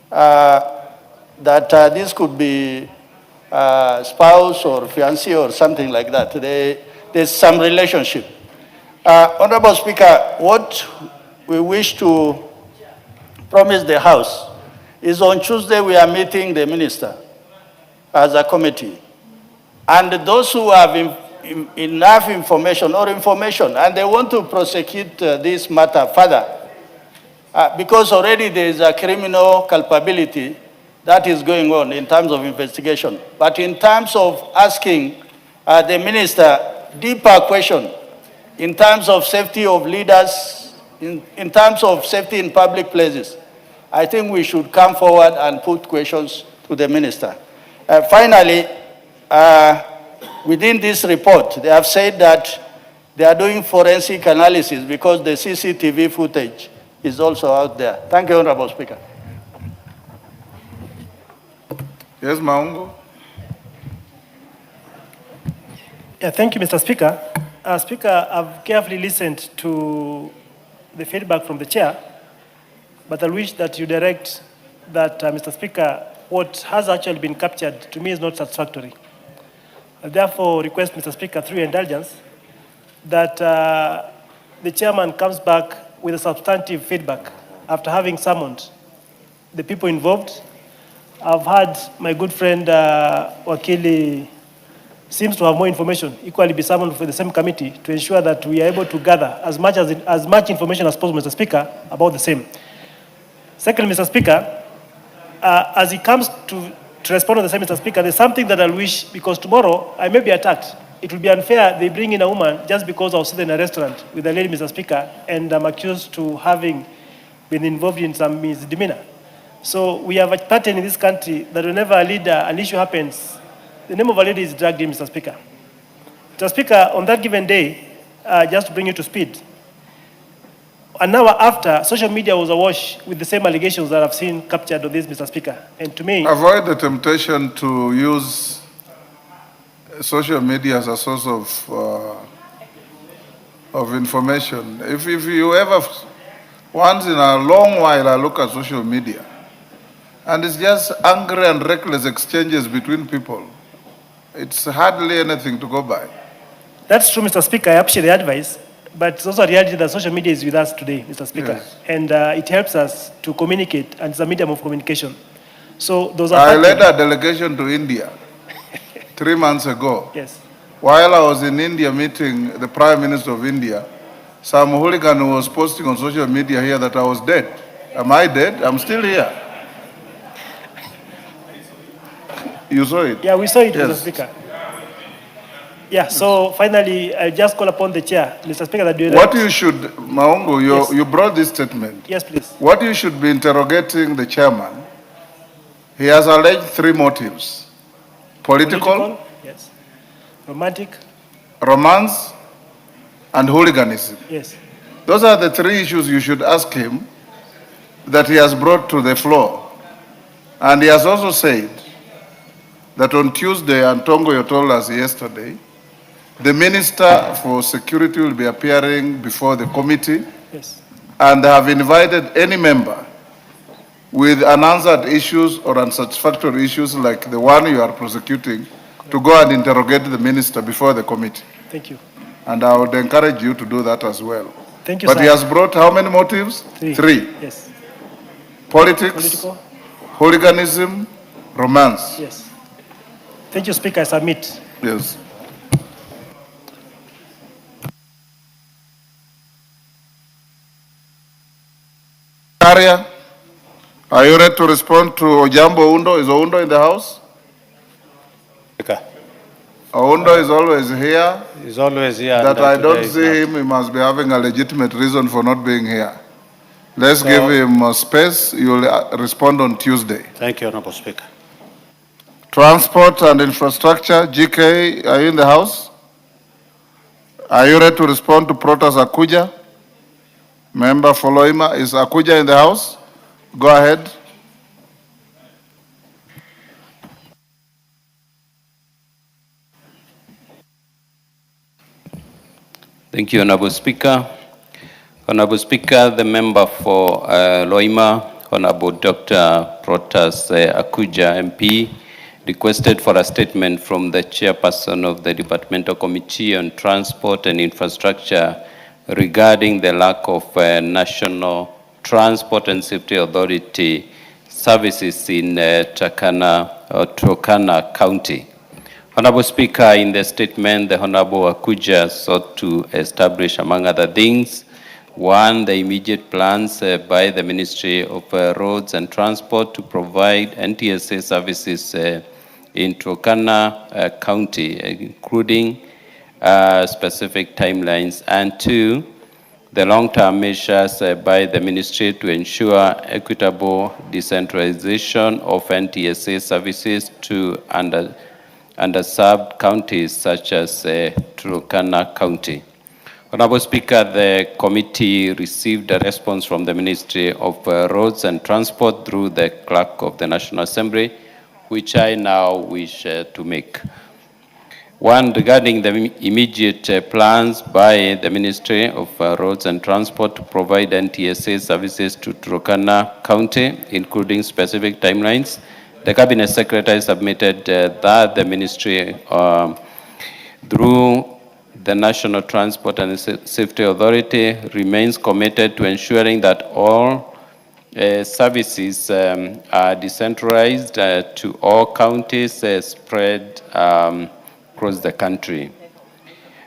that this could be spouse or fiancé or something like that. There's some relationship. Honorable Speaker, what we wish to promise the House is on Tuesday we are meeting the minister as a committee. And those who have enough information and they want to prosecute this matter further because already there is a criminal culpability that is going on in terms of investigation. But in terms of asking the minister deeper question in terms of safety of leaders, in terms of safety in public places, I think we should come forward and put questions to the minister. Finally, within this report, they have said that they are doing forensic analysis because the CCTV footage is also out there. Thank you, Honorable Speaker. Yes, Maungo. Yeah, thank you, Mr. Speaker. Speaker, I've carefully listened to the feedback from the chair, but I wish that you direct that, Mr. Speaker, what has actually been captured to me is not satisfactory. I therefore request, Mr. Speaker, through your indulgence, that the chairman comes back with a substantive feedback after having summoned the people involved. I've had my good friend Wakili seems to have more information, equally be summoned for the same committee to ensure that we are able to gather as much information as possible, Mr. Speaker, about the same. Secondly, Mr. Speaker, as it comes to respond to the same, Mr. Speaker, there's something that I'll wish, because tomorrow I may be attacked. It will be unfair they bring in a woman just because I was sitting in a restaurant with a lady, Mr. Speaker, and I'm accused to having been involved in some misdemeanor. So we have a pattern in this country that whenever a leader, an issue happens, the name of a leader is dragged in, Mr. Speaker. Mr. Speaker, on that given day, just to bring you to speed, an hour after, social media was awash with the same allegations that I've seen captured on this, Mr. Speaker. And to me... Avoid the temptation to use social media as a source of information. If you ever, once in a long while, I look at social media, and it's just angry and reckless exchanges between people. It's hardly anything to go by. That's true, Mr. Speaker. I appreciate the advice, but it's also a reality that social media is with us today, Mr. Speaker. Yes. And it helps us to communicate, and it's a medium of communication. So those are... I led a delegation to India 3 months ago. Yes. While I was in India meeting the Prime Minister of India, some hooligan was posting on social media here that I was dead. Am I dead? I'm still here. You saw it? Yeah, we saw it, Yes. Mr. Speaker. Yeah, so finally, I just call upon the chair, Mr. Speaker, that you... What you should, Maungo, Yes. you brought this statement. Yes, please. What you should be interrogating the chairman, he has alleged 3 motives. Political, yes. Romantic, romance, and hooliganism. yes. Those are the 3 issues you should ask him that he has brought to the floor. And he has also said that on Tuesday, and Tongoyo told us yesterday, the Minister for Security will be appearing before the committee, Yes. and they have invited any member with unanswered issues or unsatisfactory issues like the one you are prosecuting to go and interrogate the minister before the committee. Thank you. And I would encourage you to do that as well. Thank you, But sir. he has brought how many motives? 3. Yes. Politics, Political, hooliganism, romance. yes. Thank you, Speaker. I submit. Yes. Area, are you ready to respond to Ojambo Undo? Is Undo in the house? Undo is always here. He's always here. That and I today don't is see not. him, he must be having a legitimate reason for not being here. Let's So- give him space. You will respond on Tuesday. Thank you, Honorable Speaker. Transport and infrastructure, GK, are you in the house? Are you ready to respond to Protas Akuja? Member for Loima, is Akuja in the house? Go ahead. Thank you, Honorable Speaker. Honorable Speaker, the member for Loima, Honorable Dr. Protas Akuja MP, requested for a statement from the chairperson of the Departmental Committee on Transport and Infrastructure regarding the lack of National Transport and Safety Authority services in Turkana County. Honorable Speaker, in the statement, the Honorable Akuja sought to establish, among other things, 1, the immediate plans by the Ministry of Roads and Transport to provide NTSA services in Turkana County, including specific timelines, and 2, the long-term measures by the ministry to ensure equitable decentralization of NTSA services to underserved counties such as Turkana County. Honorable Speaker, the committee received a response from the Ministry of Roads and Transport through the Clerk of the National Assembly, which I now wish to make. One, regarding the immediate plans by the Ministry of Roads and Transport to provide NTSA services to Turkana County, including specific timelines. The Cabinet Secretary submitted that the Ministry, through the National Transport and Safety Authority, remains committed to ensuring that all services are decentralized to all counties spread across the country.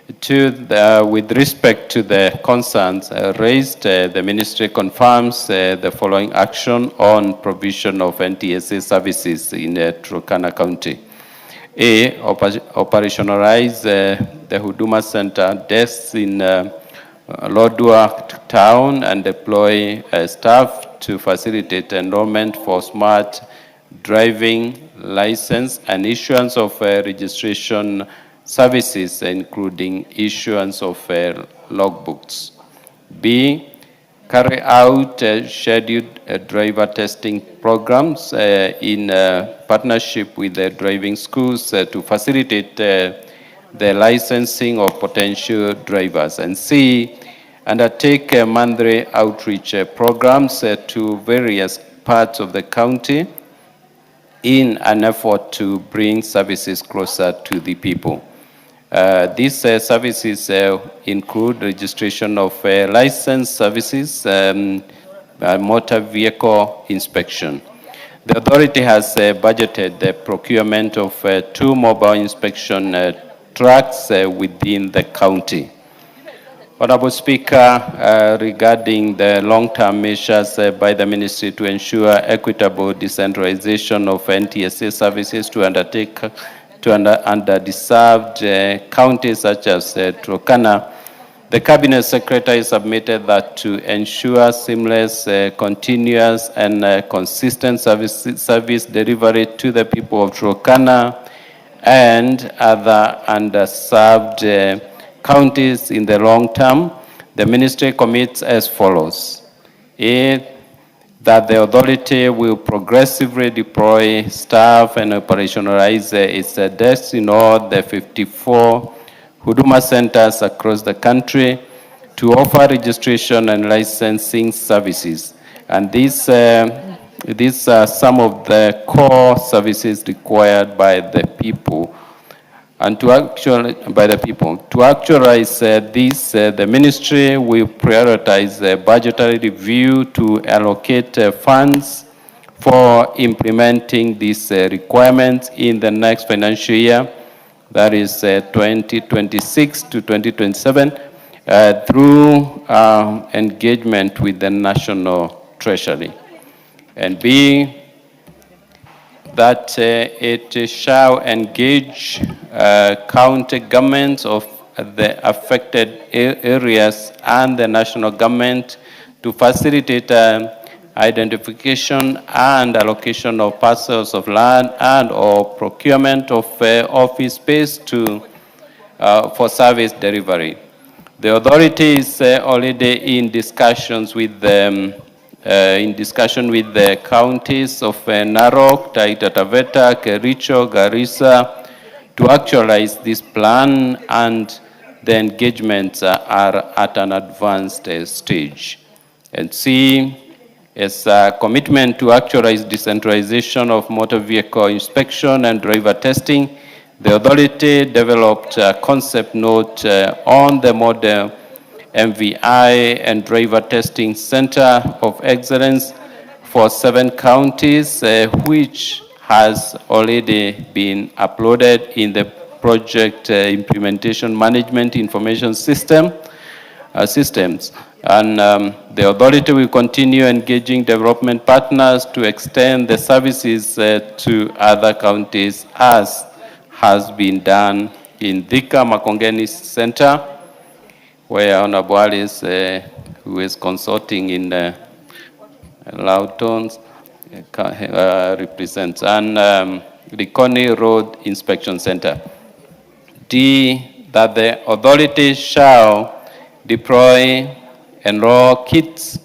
With respect to the concerns raised, the Ministry confirms the following action on provision of NTSA services in Turkana County. A, operationalize the Huduma Center desks in Lodwar town and deploy staff to facilitate enrollment for smart driving license and issuance of registration services, including issuance of logbooks. B, carry out scheduled driver testing programs in partnership with the driving schools to facilitate the licensing of potential drivers. And C, undertake monthly outreach programs to various parts of the county in an effort to bring services closer to the people. These services include registration of license services, motor vehicle inspection. The authority has budgeted the procurement of 2 mobile inspection trucks within the county. Honorable Speaker, regarding the long-term measures by the ministry to ensure equitable decentralization of NTSA services to undertake to underserved counties such as Turkana, the Cabinet Secretary submitted that to ensure seamless, continuous, and consistent service delivery to the people of Turkana and other underserved counties in the long term, the ministry commits as follows. A, that the authority will progressively deploy staff and operationalize its desks in all the 54 Huduma centers across the country to offer registration and licensing services. And these are some of the core services required by the people. And to actualize this, the ministry will prioritize the budgetary review to allocate funds for implementing these requirements in the next financial year, that is 2026 to 2027, through engagement with the National Treasury. And B, that it shall engage county governments of the affected areas and the national government to facilitate identification and allocation of parcels of land and or procurement of office space for service delivery. The authority is already in discussions with the counties of Narok, Taita Taveta, Kericho, Garissa to actualize this plan, and the engagements are at an advanced stage. And C is a commitment to actualize decentralization of motor vehicle inspection and driver testing. The authority developed a concept note on the model MVI and Driver Testing Center of Excellence for 7 counties, which has already been uploaded in the Project Implementation Management Information systems. And the authority will continue engaging development partners to extend the services to other counties, as has been done in Thika Makongeni Center, where Honorable Alice, who is consulting in loud tones, represents, and the Coney Road Inspection Center. D, that the authority shall deploy enroll kits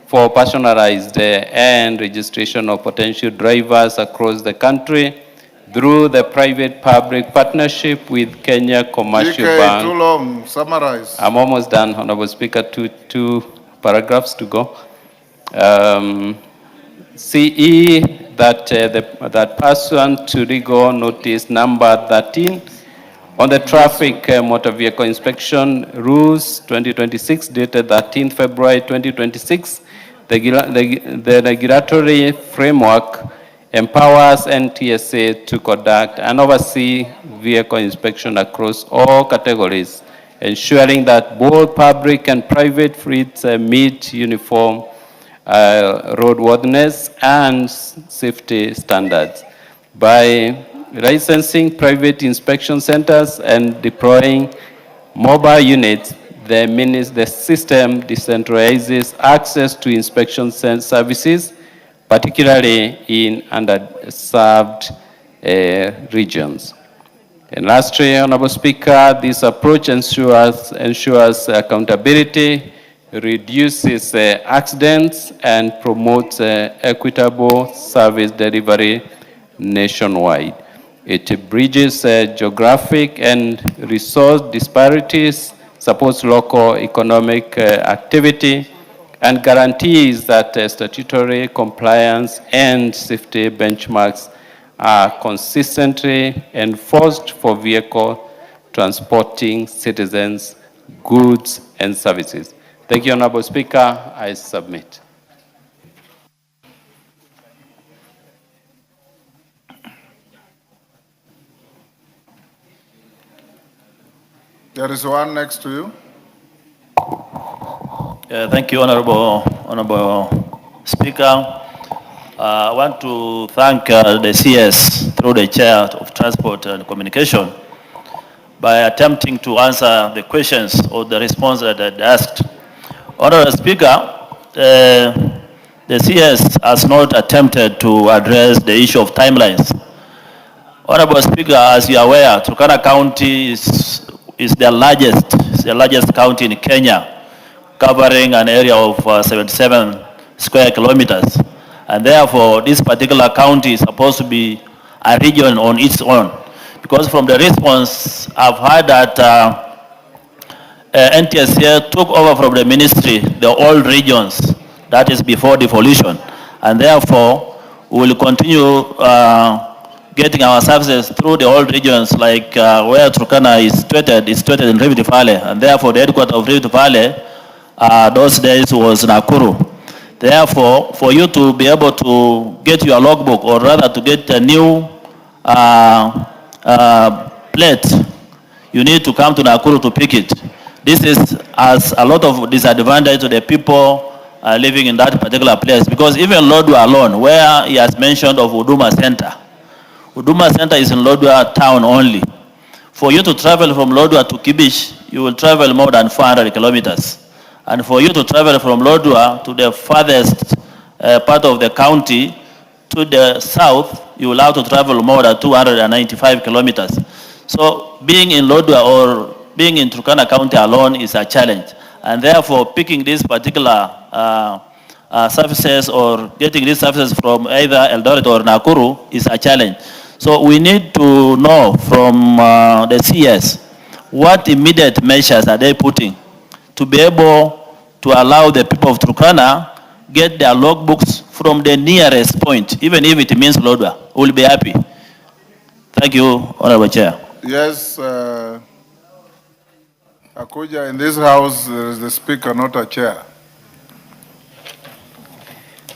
for personalized and registration of potential drivers across the country through the private-public partnership with Kenya Commercial DK, Bank. too long, summarize. I'm almost done, Honorable Speaker, two paragraphs to go. CE, that pursuant to legal notice number 13 on the traffic motor vehicle inspection rules 2026 dated 13th February 2026, the regulatory framework empowers NTSA to conduct and oversee vehicle inspection across all categories, ensuring that both public and private fleets meet uniform roadworthiness and safety standards. By licensing private inspection centers and deploying mobile units, the system decentralizes access to inspection services, particularly in underserved regions. And lastly, Honorable Speaker, this approach ensures accountability, reduces accidents, and promotes equitable service delivery nationwide. It bridges geographic and resource disparities, supports local economic activity, and guarantees that statutory compliance and safety benchmarks are consistently enforced for vehicles transporting citizens, goods, and services. Thank you, Honorable Speaker. I submit. There is one next to you. Thank you, Honorable Speaker. I want to thank the CS through the Chair of Transport and Communication by attempting to answer the questions or the response that I asked. Honorable Speaker, the CS has not attempted to address the issue of timelines. Honorable Speaker, as you are aware, Turkana County is the largest county in Kenya, covering an area of 77 square kilometers. And therefore, this particular county is supposed to be a region on its own. Because from the response, I've heard that NTSA took over from the ministry the old regions, that is before devolution. And therefore, we will continue getting our services through the old regions, like where Turkana is situated in Rift Valley. And therefore, the headquarters of Rift Valley those days was Nakuru. Therefore, for you to be able to get your logbook, or rather to get a new plate, you need to come to Nakuru to pick it. This has a lot of disadvantage to the people living in that particular place, because even Lodwar alone, where he has mentioned of Huduma Center, Huduma Center is in Lodwar town only. For you to travel from Lodwar to Kibish, you will travel more than 400 kilometers. And for you to travel from Lodwar to the farthest part of the county to the south, you will have to travel more than 295 kilometers. So being in Lodwar or being in Turkana County alone is a challenge. And therefore, picking these particular services or getting these services from either Eldoret or Nakuru is a challenge. So we need to know from the CS, what immediate measures are they putting to be able to allow the people of Turkana get their logbooks from the nearest point, even if it means Lodwar. We'll be happy. Thank you, Honorable Chair. Yes, Akuja, in this house, there is the speaker, not a chair.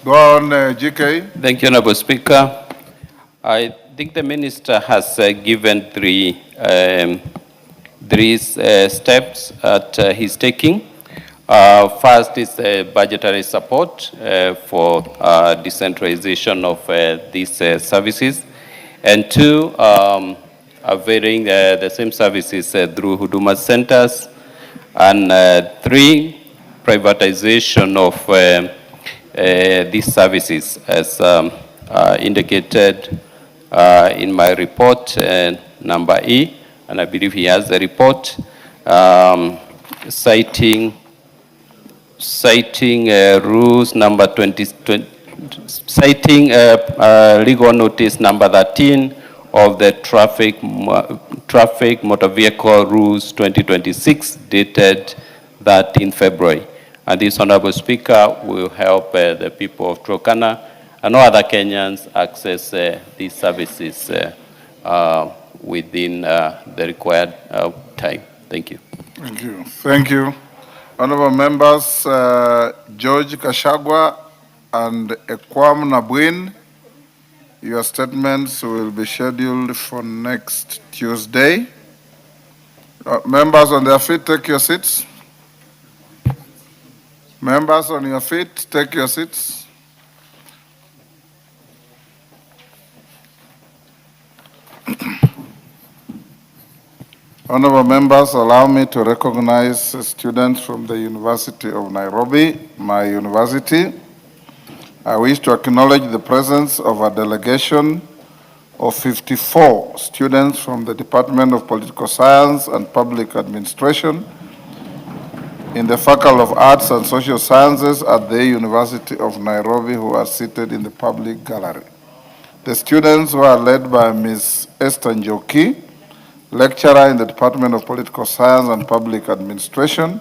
Go on, GK. Thank you, Honorable Speaker. I think the minister has given three steps that he's taking. First is budgetary support for decentralization of these services. And two, availing the same services through Huduma centers And 3, privatization of these services, as indicated in my report, number E, and I believe he has the report, citing rules number citing legal notice number 13 of the traffic motor vehicle rules 2026 dated 13 February. And this Honorable Speaker will help the people of Turkana and all other Kenyans access these services within the required time. Thank you. Thank you. Thank you. Honorable members, George Kashagwa and Ekwam Nabwin, your statements will be scheduled for next Tuesday. Members on their feet, take your seats. Members on your feet, take your seats. Honorable members, allow me to recognize students from the University of Nairobi, my university. I wish to acknowledge the presence of a delegation of 54 students from the Department of Political Science and Public Administration in the Faculty of Arts and Social Sciences at the University of Nairobi who are seated in the public gallery. The students who are led by Ms. Esther Njoki, lecturer in the Department of Political Science and Public Administration,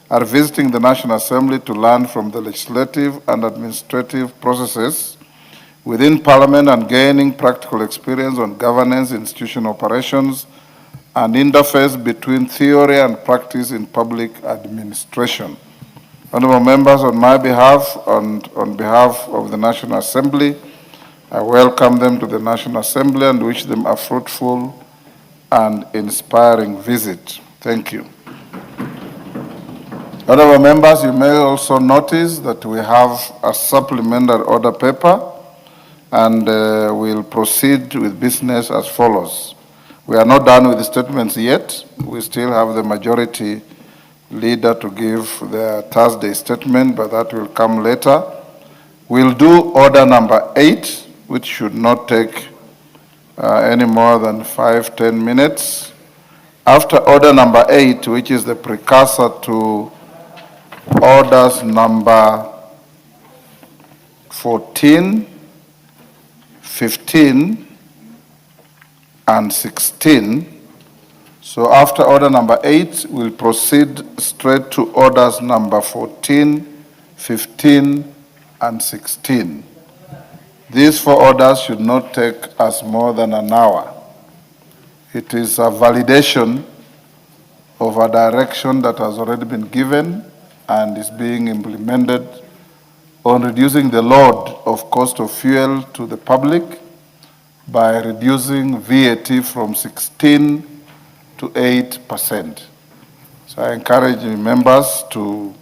are visiting the National Assembly to learn from the legislative and administrative processes within Parliament and gaining practical experience on governance, institutional operations, and interface between theory and practice in public administration. Honorable members, on my behalf and on behalf of the National Assembly, I welcome them to the National Assembly and wish them a fruitful and inspiring visit. Thank you. Honorable members, you may also notice that we have a supplementary order paper and we'll proceed with business as follows. We are not done with the statements yet. We still have the majority leader to give their Thursday statement, but that will come later. We'll do order number 8, which should not take any more than 5-10 minutes. After order number 8, which is the precursor to orders number 14, 15, and 16. So after order number 8, we'll proceed straight to orders number 14, 15, and 16. These 4 orders should not take us more than an hour. It is a validation of a direction that has already been given and is being implemented on reducing the load of cost of fuel to the public by reducing VAT from 16 to 8%. So I encourage members to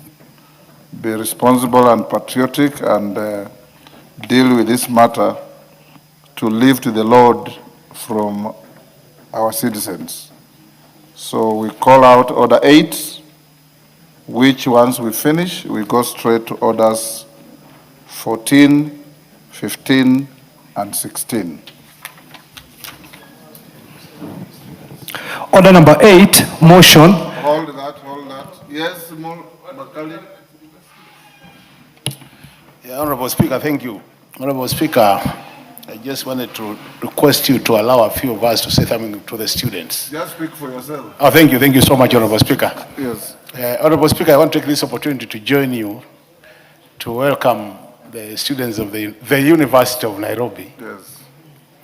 be responsible and patriotic and deal with this matter to lift the load from our citizens. So we call out order 8, which once we finish, we go straight to orders 14, 15, and 16. Order number 8, motion. Hold that. Yes, Bakali. Yeah, Honorable Speaker, thank you. Honorable Speaker, I just wanted to request you to allow a few of us to say something to the students. Just speak for yourself. Oh, thank you so much, Honorable Speaker. Yes. Honorable Speaker, I want to take this opportunity to join you to welcome the students of the University of Nairobi. Yes.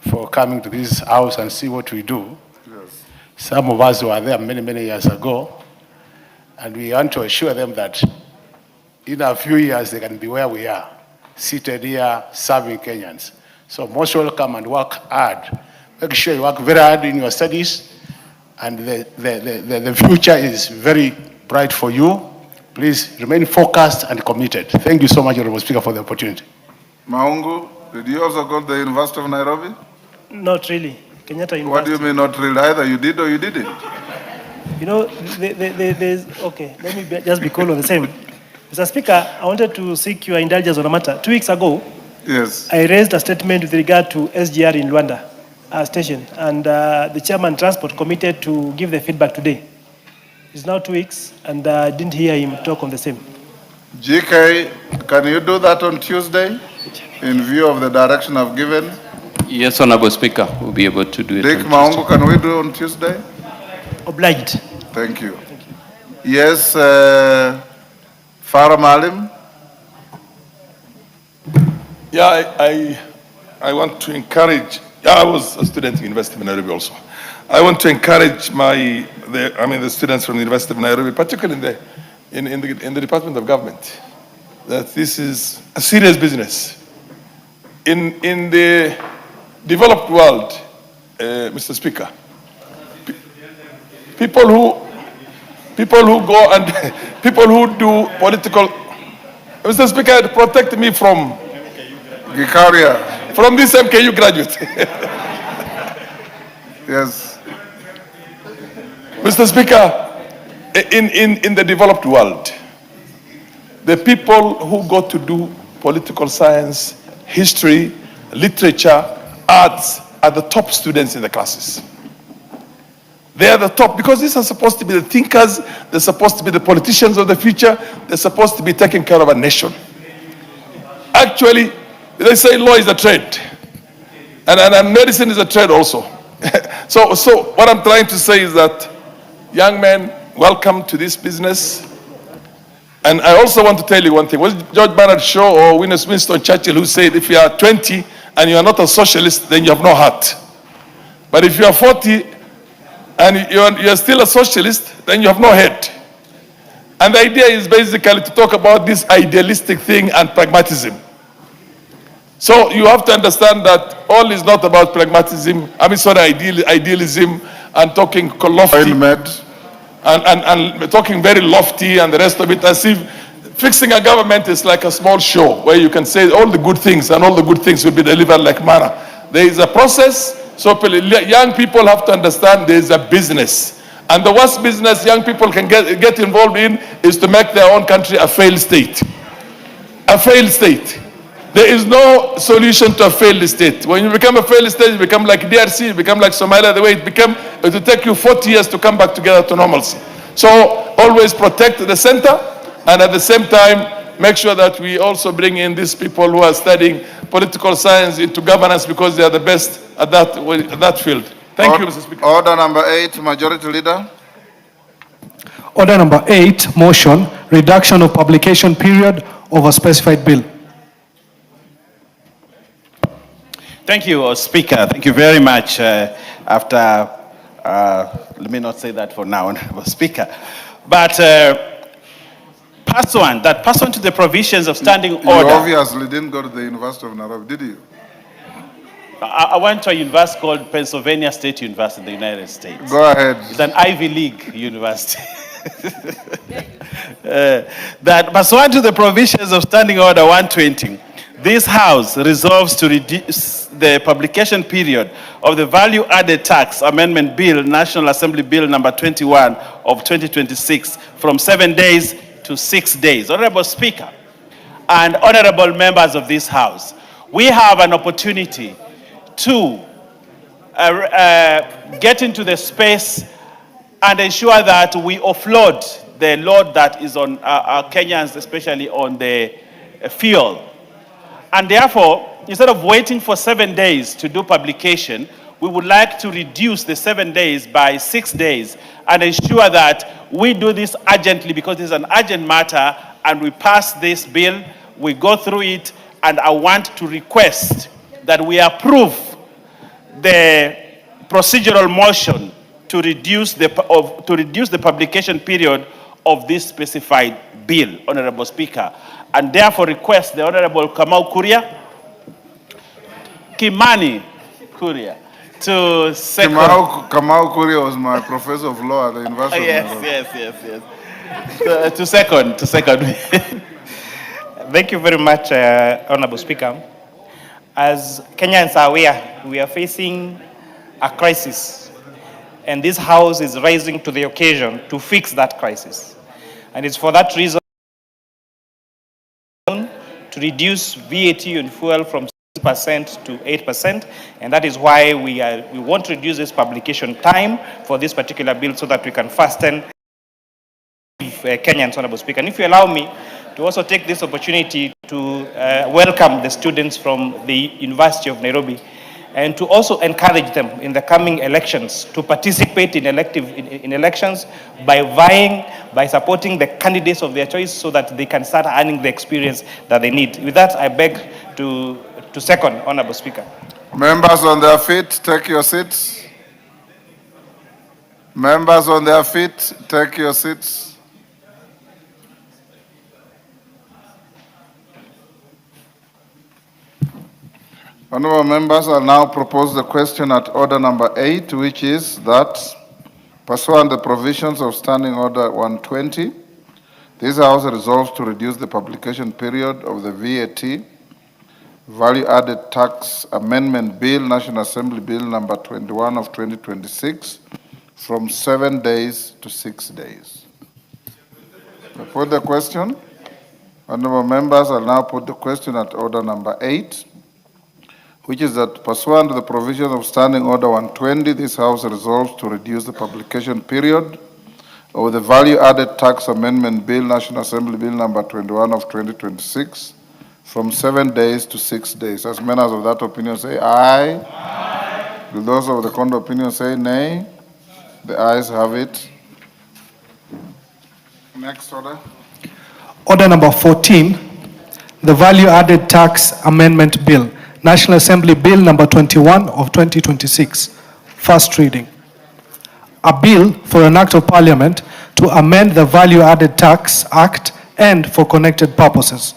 For coming to this house and see what we do. Yes. Some of us were there many years ago, and we want to assure them that in a few years they can be where we are, seated here serving Kenyans. So most welcome and work hard. Make sure you work very hard in your studies, and the future is very bright for you. Please remain focused and committed. Thank you so much, Honorable Speaker, for the opportunity. Maungu, did you also go to the University of Nairobi? Not really. Kenyatta University. What do you mean not really? Either you did or you didn't? You know, there's, okay, let me just be cool on the same. Mr. Speaker, I wanted to seek your indulgence on a matter. 2 weeks ago, Yes. I raised a statement with regard to SGR in Luanda station, and the chairman transport committed to give the feedback today. It's now 2 weeks, and I didn't hear him talk on the same. GK, can you do that on Tuesday in view of the direction I've given? Yes, Honorable Speaker, we'll be able to do it. Dick Maungu, can we do on Tuesday? Obliged. Thank you. Yes, Farah Malim. Yeah, I want to encourage, I was a student in University of Nairobi also. I want to encourage the students from the University of Nairobi, particularly in the Department of Government, that this is a serious business. In the developed world, Mr. Speaker, people who go and people who do political, Mr. Speaker, protect me from Gikaria. From this MKU graduate. Yes. Mr. Speaker, in the developed world, the people who go to do political science, history, literature, arts are the top students in the classes. They are the top because these are supposed to be the thinkers, they're supposed to be the politicians of the future, they're supposed to be taking care of a nation. Actually, they say law is a trade, and medicine is a trade also. So what I'm trying to say is that, young men, welcome to this business. And I also want to tell you one thing. Was George Bernard Shaw or Winston Churchill who said, if you are 20 and you are not a socialist, then you have no heart. But if you are 40 and you are still a socialist, then you have no head. And the idea is basically to talk about this idealistic thing and pragmatism. So you have to understand that all is not about pragmatism, idealism and talking lofty and talking very lofty and the rest of it, as if fixing a government is like a small show where you can say all the good things and all the good things will be delivered like manna. There is a process, so young people have to understand there is a business. And the worst business young people can get involved in is to make their own country a failed state. A failed state. There is no solution to a failed state. When you become a failed state, you become like DRC, you become like Somalia, the way it will take you 40 years to come back together to normalcy. So always protect the center, and at the same time, make sure that we also bring in these people who are studying political science into governance because they are the best at that field. Thank you, Mr. Speaker. Order number 8, Majority Leader. Order number 8, motion, reduction of publication period of a specified bill. Thank you, Speaker. Thank you very much. Let me not say that for now, Speaker. But pursuant to the provisions of standing order. You obviously didn't go to the University of Nairobi, did you? I went to a university called Pennsylvania State University in the United States. Go ahead. It's an Ivy League university. That pursuant to the provisions of Standing Order 120, this House resolves to reduce the publication period of the Value Added Tax Amendment Bill, National Assembly Bill number 21 of 2026, from 7 days to 6 days. Honorable Speaker and honorable members of this House, we have an opportunity to get into the space and ensure that we offload the load that is on our Kenyans, especially on the fuel. And therefore, instead of waiting for 7 days to do publication, we would like to reduce the 7 days by 6 days and ensure that we do this urgently because it's an urgent matter, and we pass this bill, we go through it, and I want to request that we approve the procedural motion to reduce the publication period of this specified bill, Honorable Speaker, and therefore request the Honorable Kimani Kuria to second. Kamau Kuria was my professor of law at the University of Nairobi. Yes. To second. Thank you very much, Honorable Speaker. As Kenyans are aware, we are facing a crisis And this House is rising to the occasion to fix that crisis. And it's for that reason to reduce VAT on fuel from 6% to 8%, and that is why we want to reduce this publication time for this particular bill so that we can fasten Kenyans, Honorable Speaker. And if you allow me to also take this opportunity to welcome the students from the University of Nairobi and to also encourage them in the coming elections to participate in elections by vying, by supporting the candidates of their choice so that they can start earning the experience that they need. With that, I beg to second, Honorable Speaker. Members on their feet, take your seats. Members on their feet, take your seats. Honourable members, I'll now propose the question at order number 8, which is that, pursuant to the provisions of Standing Order 120, this House resolves to reduce the publication period of the VAT Value-Added Tax Amendment Bill, National Assembly Bill number 21 of 2026, from 7 days to 6 days. I put the question. Honourable members, I'll now put the question at order number 8, which is that pursuant to the provisions of Standing Order 120, this House resolves to reduce the publication period of the Value-Added Tax Amendment Bill, National Assembly Bill number 21 of 2026, from 7 days to 6 days. As members of that opinion say aye. Aye. Do those of the contrary opinion say nay? The ayes have it. Next order. Order number 14, the Value-Added Tax Amendment Bill, National Assembly Bill number 21 of 2026, first reading. A bill for an act of parliament to amend the Value-Added Tax Act and for connected purposes.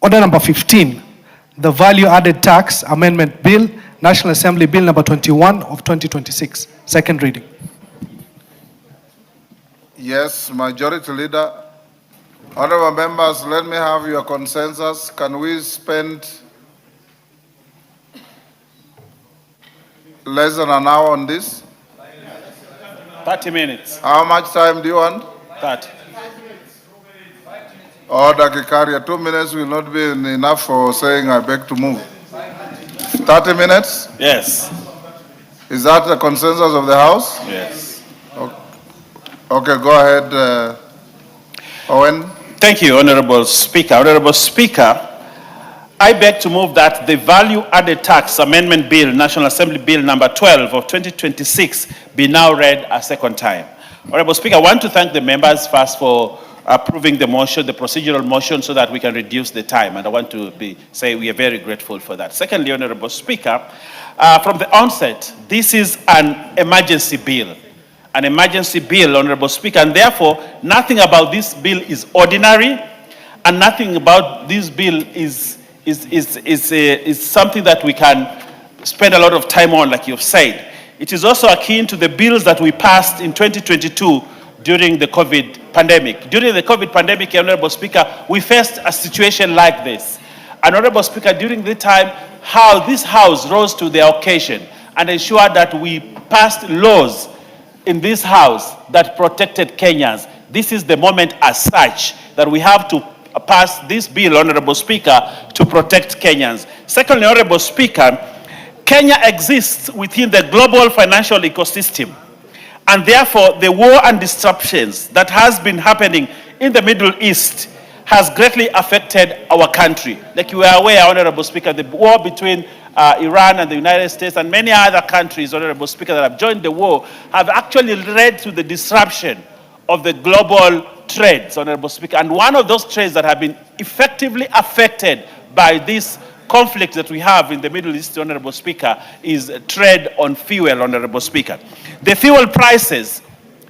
Order number 15, the Value-Added Tax Amendment Bill, National Assembly Bill number 21 of 2026, second reading. Yes, Majority Leader. Honourable members, let me have your consensus. Can we spend less than an hour on this? 30 minutes. How much time do you want? 30. Order, Kikaria, 2 minutes will not be enough for saying I beg to move. 30 minutes? Yes. Is that the consensus of the House? Yes. Okay, go ahead, Owen. Thank you, Honorable Speaker. Honorable Speaker, I beg to move that the Value-Added Tax Amendment Bill, National Assembly Bill number 12 of 2026, be now read a second time. Honorable Speaker, I want to thank the members first for approving the motion, the procedural motion, so that we can reduce the time. And I want to say we are very grateful for that. Secondly, Honorable Speaker, from the onset, this is an emergency bill. An emergency bill, Honorable Speaker, and therefore nothing about this bill is ordinary, and nothing about this bill is something that we can spend a lot of time on, like you've said. It is also akin to the bills that we passed in 2022 during the COVID pandemic. During the COVID pandemic, Honorable Speaker, we faced a situation like this. And Honorable Speaker, during the time, how this House rose to the occasion and ensured that we passed laws in this House that protected Kenyans. This is the moment as such that we have to pass this bill, Honorable Speaker, to protect Kenyans. Secondly, Honorable Speaker, Kenya exists within the global financial ecosystem, and therefore the war and disruptions that has been happening in the Middle East has greatly affected our country. Like you are aware, Honorable Speaker, the war between Iran and the United States and many other countries, Honorable Speaker, that have joined the war have actually led to the disruption of the global trades, Honorable Speaker. And one of those trades that have been effectively affected by this conflict that we have in the Middle East, Honorable Speaker, is trade on fuel, Honorable Speaker. The fuel prices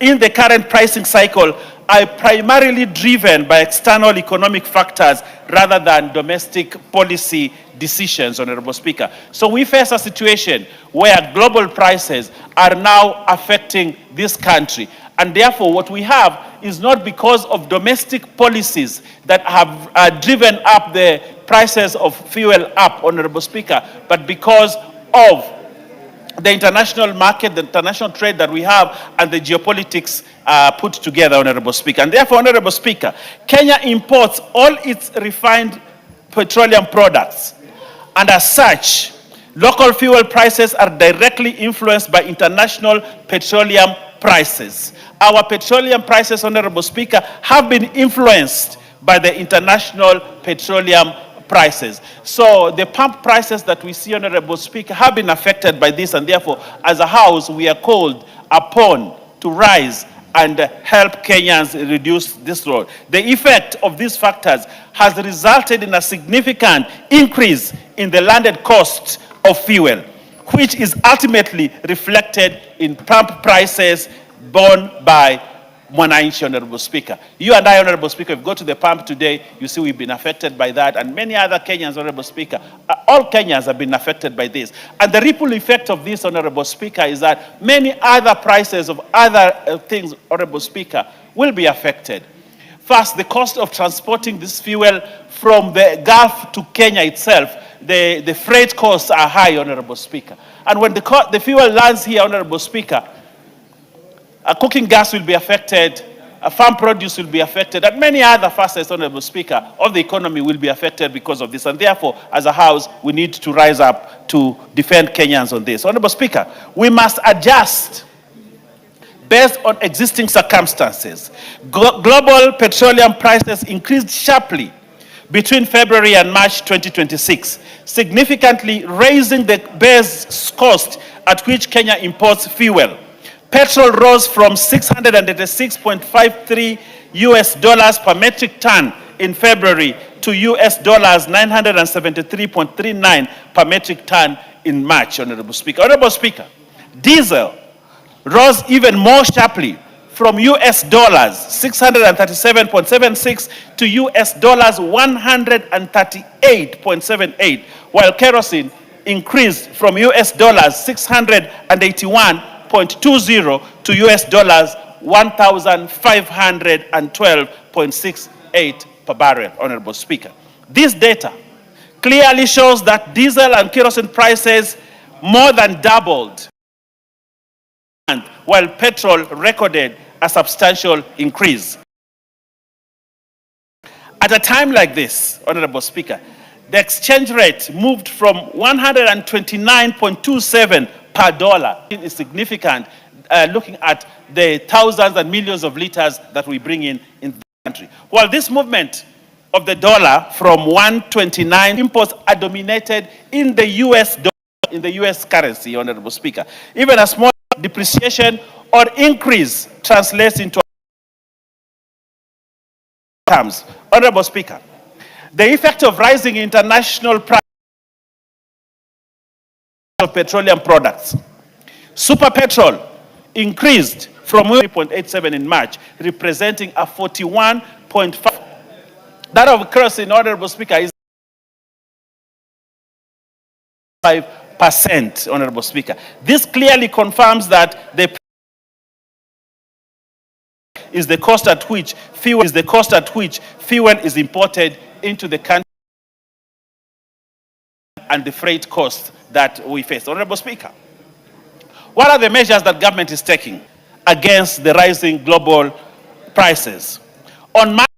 in the current pricing cycle are primarily driven by external economic factors rather than domestic policy decisions, Honorable Speaker. So we face a situation where global prices are now affecting this country. And therefore, what we have is not because of domestic policies that have driven up the prices of fuel up, Honorable Speaker, but because of the international market, the international trade that we have, and the geopolitics put together, Honorable Speaker. And therefore, Honorable Speaker, Kenya imports all its refined petroleum products. And as such, local fuel prices are directly influenced by international petroleum prices. Our petroleum prices, Honorable Speaker, have been influenced by the international petroleum prices. So the pump prices that we see, Honorable Speaker, have been affected by this, and therefore, as a House, we are called upon to rise and help Kenyans reduce this load. The effect of these factors has resulted in a significant increase in the landed cost of fuel, which is ultimately reflected in pump prices borne by Mwananchi, Honorable Speaker. You and I, Honorable Speaker, if you go to the pump today, you see we've been affected by that, and many other Kenyans, Honorable Speaker, all Kenyans have been affected by this. And the ripple effect of this, Honorable Speaker, is that many other prices of other things, Honorable Speaker, will be affected. First, the cost of transporting this fuel from the Gulf to Kenya itself, the freight costs are high, Honorable Speaker. And when the fuel lands here, Honorable Speaker, cooking gas will be affected, farm produce will be affected, and many other facets, Honorable Speaker, of the economy will be affected because of this. And therefore, as a House, we need to rise up to defend Kenyans on this. Honorable Speaker, we must adjust based on existing circumstances. Global petroleum prices increased sharply between February and March 2026, significantly raising the base cost at which Kenya imports fuel. Petrol rose from $686.53 US per metric ton in February to US $973.39 per metric ton in March, Honorable Speaker. Honorable Speaker, diesel rose even more sharply from US $637.76 to US $138.78, while kerosene increased from US $681.20 to US $1,512.68 per barrel, Honorable Speaker. This data clearly shows that diesel and kerosene prices more than doubled, while petrol recorded a substantial increase. At a time like this, Honorable Speaker, the exchange rate moved from 129.27 per dollar. It is significant looking at the thousands and millions of liters that we bring in the country. While this movement of the dollar from 129, imports are dominated in the US dollar, in the US currency, Honorable Speaker. Even a small depreciation or increase translates into terms. Honorable Speaker, the effect of rising international prices of petroleum products. Super petrol increased from 3.87 in March, representing a 41.5. That of kerosene, Honorable Speaker, is 5%, Honorable Speaker. This clearly confirms that the is the cost at which fuel is imported into the country and the freight cost that we face. Honorable Speaker, what are the measures that government is taking against the rising global prices? On March,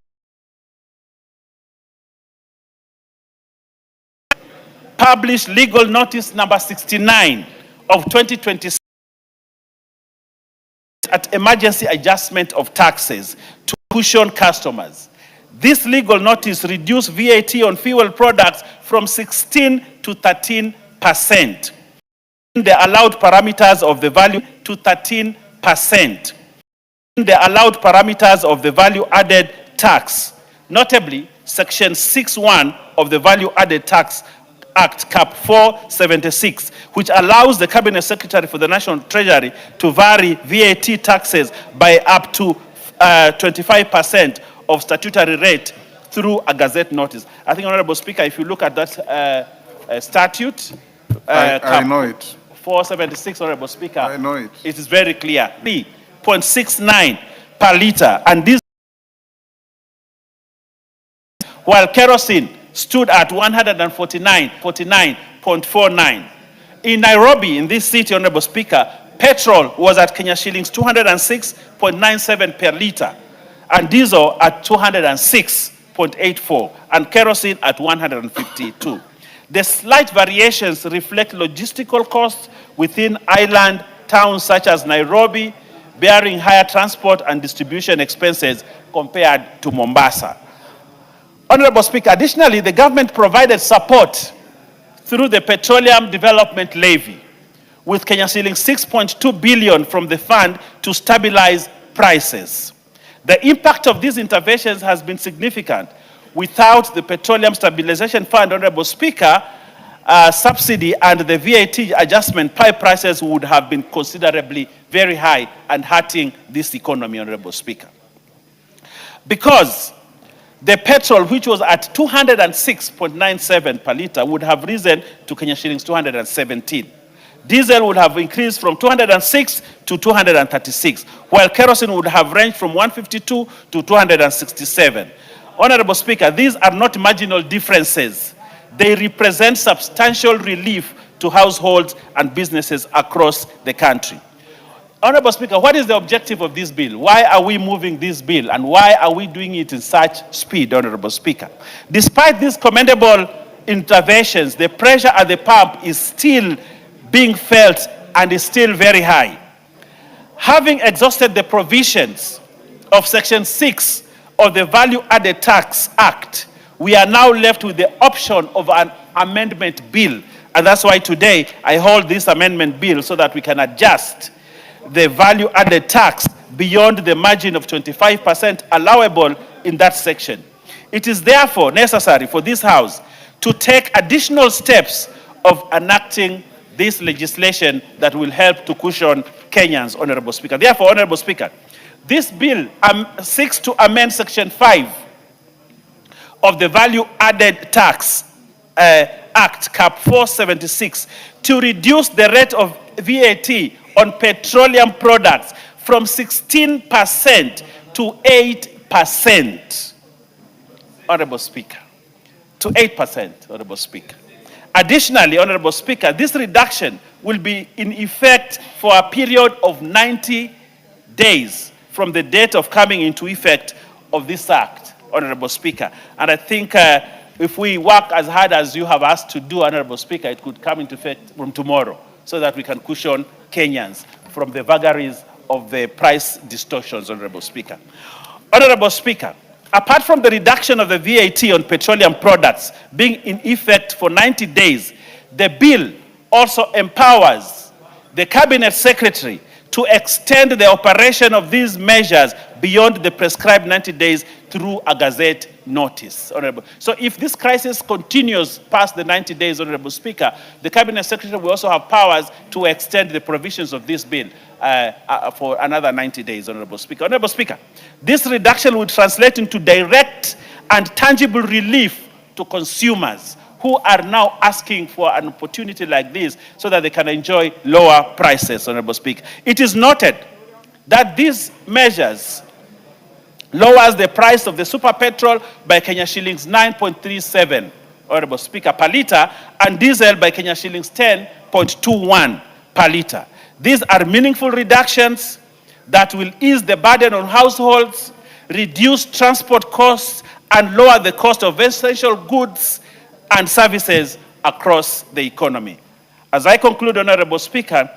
published legal notice number 69 of 2026 at emergency adjustment of taxes to cushion customers. This legal notice reduced VAT on fuel products from 16 to 13%. The allowed parameters of the value to 13%. The allowed parameters of the value added tax. Notably, Section 6(1) of the Value Added Tax Act, Cap 476, which allows the Cabinet Secretary for the National Treasury to vary VAT taxes by up to 25% of statutory rate through a Gazette notice. I think, Honorable Speaker, if you look at that statute, I know it. 476, Honorable Speaker, I know it. It is very clear. 3.69 per litre, and this, while kerosene stood at 149.49. In Nairobi, in this city, Honorable Speaker, petrol was at Kenya shillings 206.97 per litre, and diesel at 206.84, and kerosene at 152. The slight variations reflect logistical costs within island towns such as Nairobi, bearing higher transport and distribution expenses compared to Mombasa. Honorable Speaker, additionally, the government provided support through the Petroleum Development Levy, with Kenya shillings 6.2 billion from the fund to stabilize prices. The impact of these interventions has been significant. Without the Petroleum Stabilization Fund, Honorable Speaker, subsidy and the VAT adjustment, pipe prices would have been considerably very high and hurting this economy, Honorable Speaker. Because the petrol, which was at 206.97 per litre, would have risen to Kenya shillings 217. Diesel would have increased from 206 to 236, while kerosene would have ranged from 152 to 267. Honorable Speaker, these are not marginal differences. They represent substantial relief to households and businesses across the country. Honorable Speaker, what is the objective of this bill? Why are we moving this bill, and why are we doing it in such speed, Honorable Speaker? Despite these commendable interventions, the pressure at the pump is still being felt and is still very high. Having exhausted the provisions of Section 6 of the Value Added Tax Act, we are now left with the option of an amendment bill. And that's why today I hold this amendment bill so that we can adjust the value added tax beyond the margin of 25% allowable in that section. It is therefore necessary for this House to take additional steps of enacting this legislation that will help to cushion Kenyans, Honorable Speaker. Therefore, Honorable Speaker, this bill seeks to amend Section 5 of the Value Added Tax Act, Cap 476, to reduce the rate of VAT on petroleum products from 16% to 8%. Honorable Speaker, to 8%, Honorable Speaker. Additionally, Honorable Speaker, this reduction will be in effect for a period of 90 days from the date of coming into effect of this act, Honorable Speaker. And I think if we work as hard as you have asked to do, Honorable Speaker, it could come into effect from tomorrow, so that we can cushion Kenyans from the vagaries of the price distortions, Honorable Speaker. Honorable Speaker, apart from the reduction of the VAT on petroleum products being in effect for 90 days, the bill also empowers the Cabinet Secretary to extend the operation of these measures beyond the prescribed 90 days through a Gazette notice, Honorable. So if this crisis continues past the 90 days, Honorable Speaker, the Cabinet Secretary will also have powers to extend the provisions of this bill for another 90 days, Honorable Speaker. Honorable Speaker, this reduction would translate into direct and tangible relief to consumers who are now asking for an opportunity like this so that they can enjoy lower prices, Honorable Speaker. It is noted that these measures lowers the price of the super petrol by Kenya shillings 9.37, Honorable Speaker, per litre, and diesel by Kenya shillings 10.21 per litre. These are meaningful reductions that will ease the burden on households, reduce transport costs, and lower the cost of essential goods and services across the economy. As I conclude, Honorable Speaker,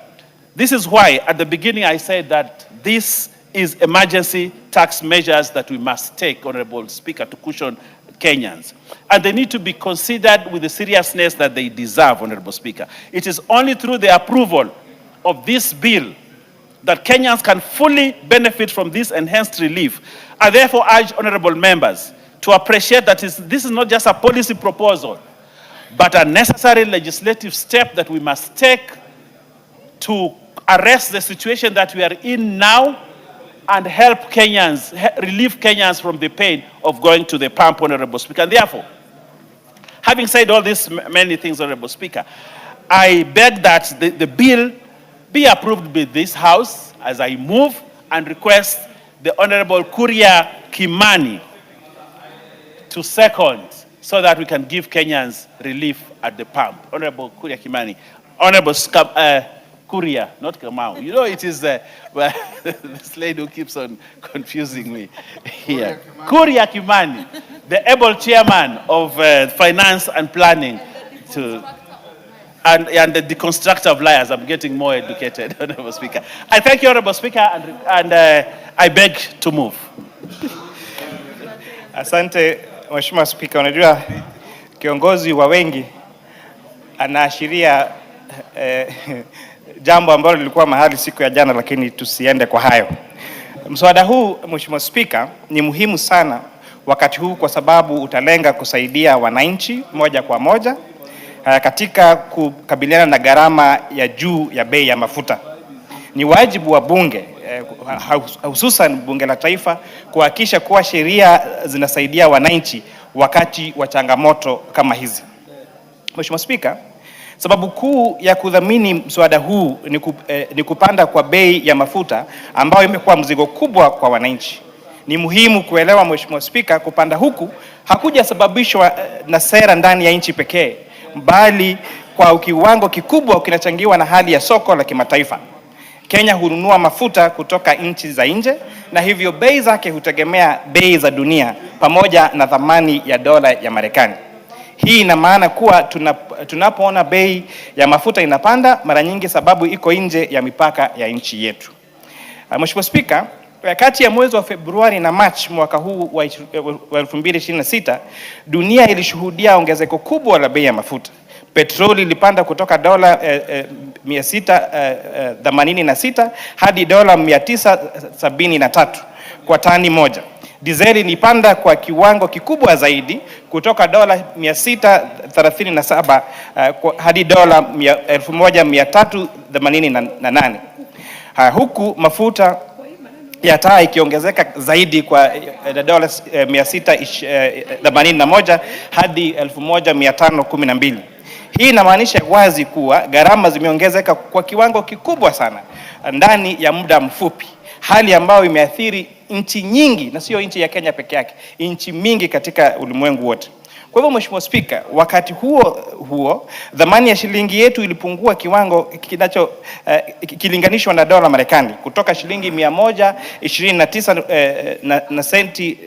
this is why at the beginning I said that this is emergency tax measures that we must take, Honorable Speaker, to cushion Kenyans. And they need to be considered with the seriousness that they deserve, Honorable Speaker. It is only through the approval of this bill that Kenyans can fully benefit from this enhanced relief. I therefore urge honorable members to appreciate that this is not just a policy proposal, but a necessary legislative step that we must take to arrest the situation that we are in now and help Kenyans, relieve Kenyans from the pain of going to the pump, Honorable Speaker. And therefore, having said all these many things, Honorable Speaker, I beg that the bill be approved by this House as I move and request the Honorable Kuria Kimani to second so that we can give Kenyans relief at the pump. Honorable Kuria Kimani. Honorable Kuria, not Kamau. You know, it is this lady who keeps on confusing me here. Kuria Kimani, the able chairman of Finance and Planning, and the deconstructor of liars. I'm getting more educated, Honorable Speaker. I thank you, Honorable Speaker, and I beg to move. Asante, Mheshimiwa Spika. Unajua kiongozi wa wengi anaashiria jambo ambalo lilikuwa mahali siku ya jana, lakini tusiende kwa hayo. Mswada huu, Mheshimiwa Spika, ni muhimu sana wakati huu kwa sababu utalenga kusaidia wananchi moja kwa moja katika kukabiliana na gharama ya juu ya bei ya mafuta. Ni wajibu wa bunge, hususan bunge la taifa, kuhakikisha kuwa sheria zinasaidia wananchi wakati wa changamoto kama hizi. Mheshimiwa Spika, sababu kuu ya kudhamini mswada huu ni kupanda kwa bei ya mafuta ambayo imekuwa mzigo kubwa kwa wananchi. Ni muhimu kuelewa, Mheshimiwa Spika, kupanda huku hakujasababishwa na sera ndani ya nchi pekee, bali kwa kiwango kikubwa kinachangiwa na hali ya soko la kimataifa. Kenya hununua mafuta kutoka nchi za nje na hivyo bei zake hutegemea bei za dunia pamoja na thamani ya dola ya Marekani. Hii ina maana kuwa tunapoona bei ya mafuta inapanda, mara nyingi sababu iko nje ya mipaka ya nchi yetu. Mheshimiwa Spika, kati ya mwezi wa Februari na Machi mwaka huu wa 2026, dunia ilishuhudia ongezeko kubwa la bei ya mafuta. Petroli ilipanda kutoka dola 686 hadi dola 973 kwa tani moja. Dizeli ilipanda kwa kiwango kikubwa zaidi kutoka dola 637 hadi dola 1388. Huku mafuta ya taa ikiongezeka zaidi kwa dola 681 hadi 1512. Hii inamaanisha wazi kuwa gharama zimeongezeka kwa kiwango kikubwa sana ndani ya muda mfupi, hali ambayo imeathiri nchi nyingi na sio nchi ya Kenya peke yake, nchi mingi katika ulimwengu wote. Kwa hivyo, Mheshimiwa Spika, wakati huo dhamani ya shilingi yetu ilipungua kiwango kilinganishwa na dola Marekani kutoka shilingi 129 na senti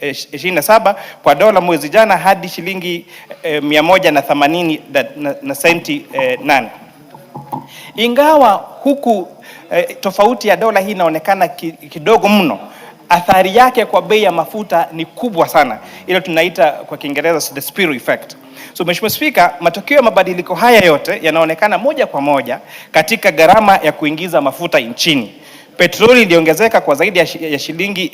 27 kwa dola mwezi jana hadi shilingi 180 na senti 8. Ingawa huku tofauti ya dola hii inaonekana kidogo mno, athari yake kwa bei ya mafuta ni kubwa sana, ile tunaita kwa Kiingereza the spill effect. So Mheshimiwa Spika, matokeo ya mabadiliko haya yote yanaonekana moja kwa moja katika gharama ya kuingiza mafuta nchini. Petroli iliongezeka kwa zaidi ya shilingi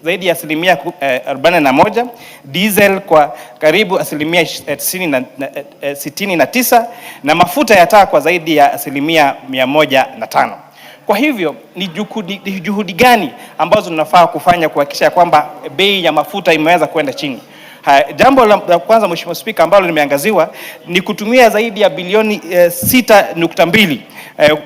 zaidi ya asilimia 41, diesel kwa karibu asilimia 69 na mafuta ya taa kwa zaidi ya asilimia 105. Kwa hivyo ni juhudi gani ambazo tunafaa kufanya kuhakikisha kwamba bei ya mafuta imeweza kwenda chini? Jambo la kwanza, Mheshimiwa Spika, ambalo limeangaziwa ni kutumia zaidi ya bilioni 6.2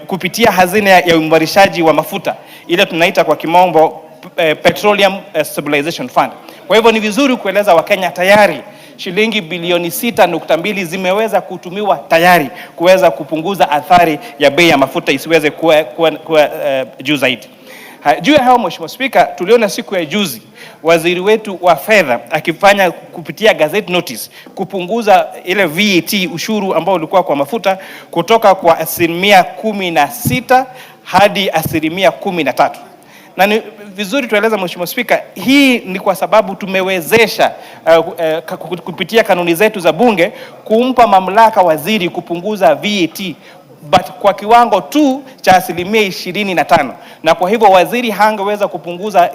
kupitia hazina ya uimarishaji wa mafuta, ile tunaita kwa kimombo Petroleum Stabilization Fund. Kwa hivyo ni vizuri kueleza Wakenya tayari shilingi bilioni 6.2 zimeweza kutumiwa tayari kuweza kupunguza athari ya bei ya mafuta isiweze kuwa juu zaidi. Juu ya hao, Mheshimiwa Spika, tuliona siku ya juzi waziri wetu wa fedha akifanya kupitia gazette notice kupunguza ile VAT ushuru ambao ulikuwa kwa mafuta kutoka kwa 16% hadi 13%. Na ni vizuri tueleza, Mheshimiwa Spika, hii ni kwa sababu tumewezesha kupitia kanuni zetu za bunge kumpa mamlaka waziri kupunguza VAT but kwa kiwango tu cha 25%, na kwa hivyo waziri hangeweza kupunguza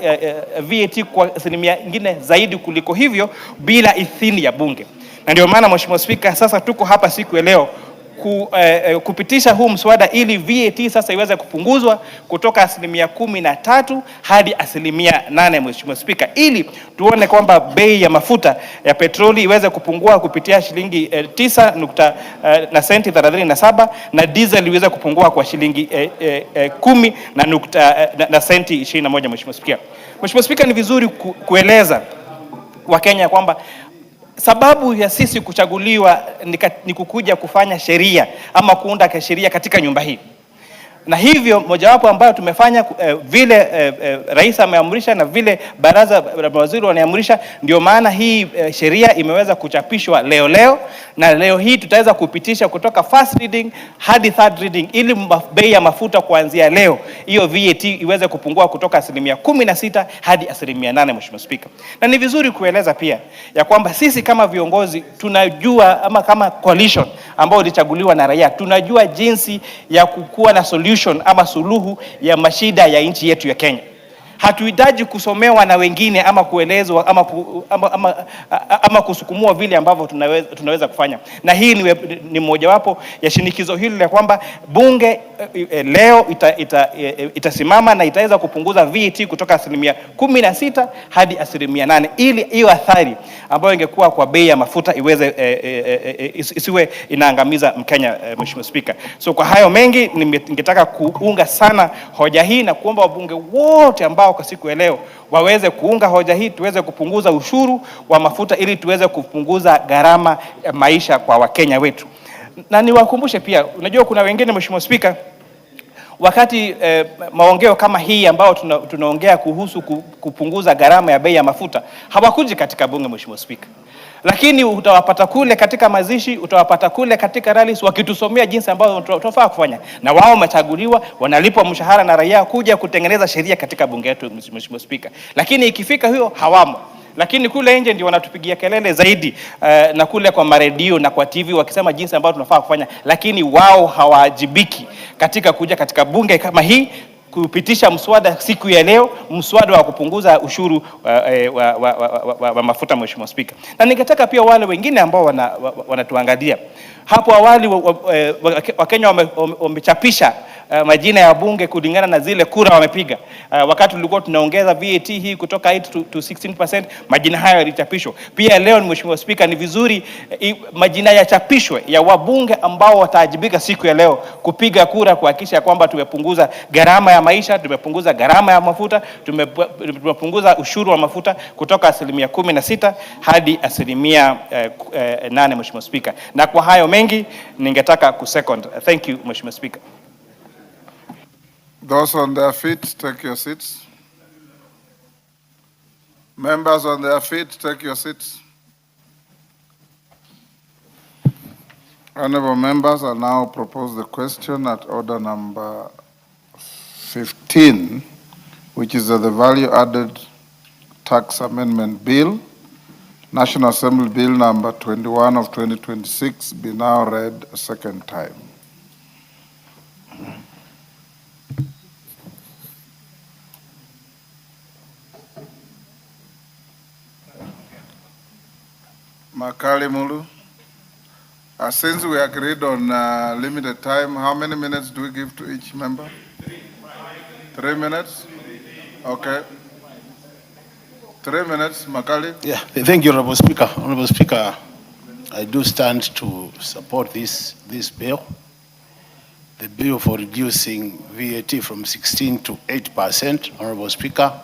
VAT kwa asilimia nyingine zaidi kuliko hivyo bila idhini ya bunge. Na ndio maana, Mheshimiwa Spika, sasa tuko hapa siku ya leo kupitisha huu mswada ili VAT sasa iweze kupunguzwa kutoka 13% hadi 8%, Mheshimiwa Spika, ili tuone kwamba bei ya mafuta ya petroli iweze kupungua kupitia shilingi 9 na senti 37 na diesel iweze kupungua kwa shilingi 10 na senti 21, Mheshimiwa Spika. Mheshimiwa Spika, ni vizuri kueleza Wakenya kwamba sababu ya sisi kuchaguliwa ni kukuja kufanya sheria ama kuunda sheria katika nyumba hii. Na hivyo mojawapo ambayo tumefanya vile rais ameamrisha na vile baraza la mawaziri wanaamrisha, ndio maana hii sheria imeweza kuchapishwa leo, na leo hii tutaweza kupitisha kutoka first reading hadi third reading, ili bei ya mafuta kuanzia leo hiyo VAT iweze kupungua kutoka 16% hadi 8%, Mheshimiwa Spika. Na ni vizuri kueleza pia ya kwamba sisi kama viongozi tunajua, ama kama coalition ambao ilichaguliwa na raia, tunajua jinsi ya kukua na solution ama suluhu ya mashida ya nchi yetu ya Kenya. Hatuhitaji kusomewa na wengine ama kuelezwa ama kusukumua vile ambavyo tunaweza kufanya. Na hii ni mojawapo ya shinikizo hili la kwamba bunge leo itasimama na itaweza kupunguza VAT kutoka 16% hadi 8%, ili hiyo athari ambayo ingekuwa kwa bei ya mafuta isiwe inaangamiza Mkenya, Mheshimiwa Spika. So kwa hayo mengi ningetaka kuunga sana hoja hii na kuomba wabunge wote ambao kwa siku ya leo waweze kuunga hoja hii, tuweze kupunguza ushuru wa mafuta ili tuweze kupunguza gharama ya maisha kwa Wakenya wetu. Na niwakumbushe pia, unajua kuna wengine, Mheshimiwa Spika, wakati maongeo kama hii ambao tunaongea kuhusu kupunguza gharama ya bei ya mafuta, hawakuji katika bunge, Mheshimiwa Spika. Lakini utawapata kule katika mazishi, utawapata kule katika rallies wakitusomea jinsi ambavyo tunafaa kufanya. Na wao wamechaguliwa, wanalipwa mshahara na raia kuja kutengeneza sheria katika bunge letu, Mheshimiwa Spika. Lakini ikifika hiyo hawamo. Lakini kule nje ndio wanatupigia kelele zaidi, na kule kwa maredio na kwa TV wakisema jinsi ambavyo tunafaa kufanya, lakini wao hawajibiki katika kuja katika bunge kama hii kupitisha mswada siku ya leo, mswada wa kupunguza ushuru wa mafuta, Mheshimiwa Spika. Na ningetaka pia wale wengine ambao wanatuangalia hapo awali, Wakenya wamechapisha majina ya bunge kulingana na zile kura wamepiga. Wakati tulikuwa tunaongeza VAT hii kutoka 8 to 16%, majina hayo yalichapishwa. Pia leo, Mheshimiwa Spika, ni vizuri majina yachapishwe ya wabunge ambao wataajibika siku ya leo kupiga kura kuhakikisha kwamba tumepunguza gharama ya maisha, tumepunguza gharama ya mafuta, tumepunguza ushuru wa mafuta kutoka 16% hadi 8%, Mheshimiwa Spika. Na kwa hayo mengi ningetaka kusecond. Thank you, Mheshimiwa Spika. Those on their feet, take your seats. Members on their feet, take your seats. Honorable members, I now propose the question at order number 15, which is the Value-Added Tax Amendment Bill, National Assembly Bill number 21 of 2026, be now read a second time. Makali Mulu. Since we agreed on limited time, how many minutes do we give to each member? 3 minutes? Okay. 3 minutes, Makali. Yeah, thank you, Honorable Speaker. Honorable Speaker, I do stand to support this bill, the bill for reducing VAT from 16 to 8%, Honorable Speaker.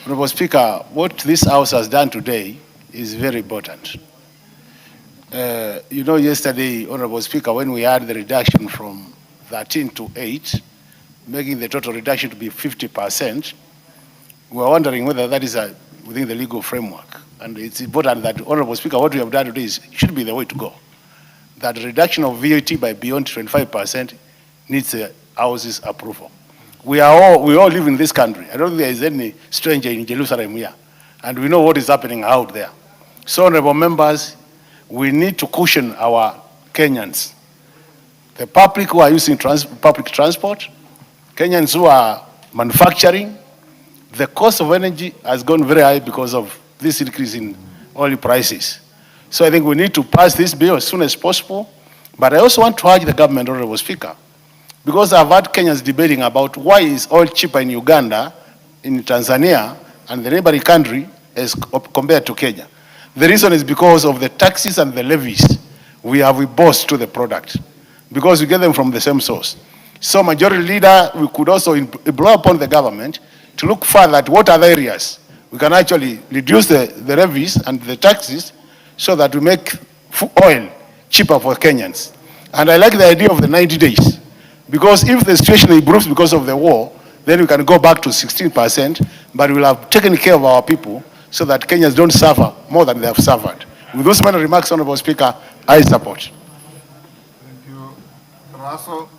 Honorable Speaker, what this House has done today is very important. You know, yesterday, Honorable Speaker, when we had the reduction from 13 to 8, making the total reduction to be 50%, we were wondering whether that is within the legal framework. And it's important that, Honorable Speaker, what we have done today should be the way to go. That the reduction of VAT by beyond 25% needs the House's approval. We all live in this country. I don't think there is any stranger in Jerusalem here. And we know what is happening out there. So, honorable members, we need to cushion our Kenyans. The public who are using public transport, Kenyans who are manufacturing, the cost of energy has gone very high because of this increase in oil prices. So I think we need to pass this bill as soon as possible. But I also want to urge the government, Honorable Speaker, because I've had Kenyans debating about why is oil cheaper in Uganda, in Tanzania, and the neighboring country as compared to Kenya. The reason is because of the taxes and the levies we boast to the product, because we get them from the same source. So, Majority Leader, we could also blow upon the government to look further at what other areas we can actually reduce the levies and the taxes so that we make oil cheaper for Kenyans. And I like the idea of the 90 days, because if the situation improves because of the war, then we can go back to 16%, but we'll have taken care of our people so that Kenyans don't suffer more than they have suffered. With those minor remarks, Honorable Speaker, I support. Thank you. Russell?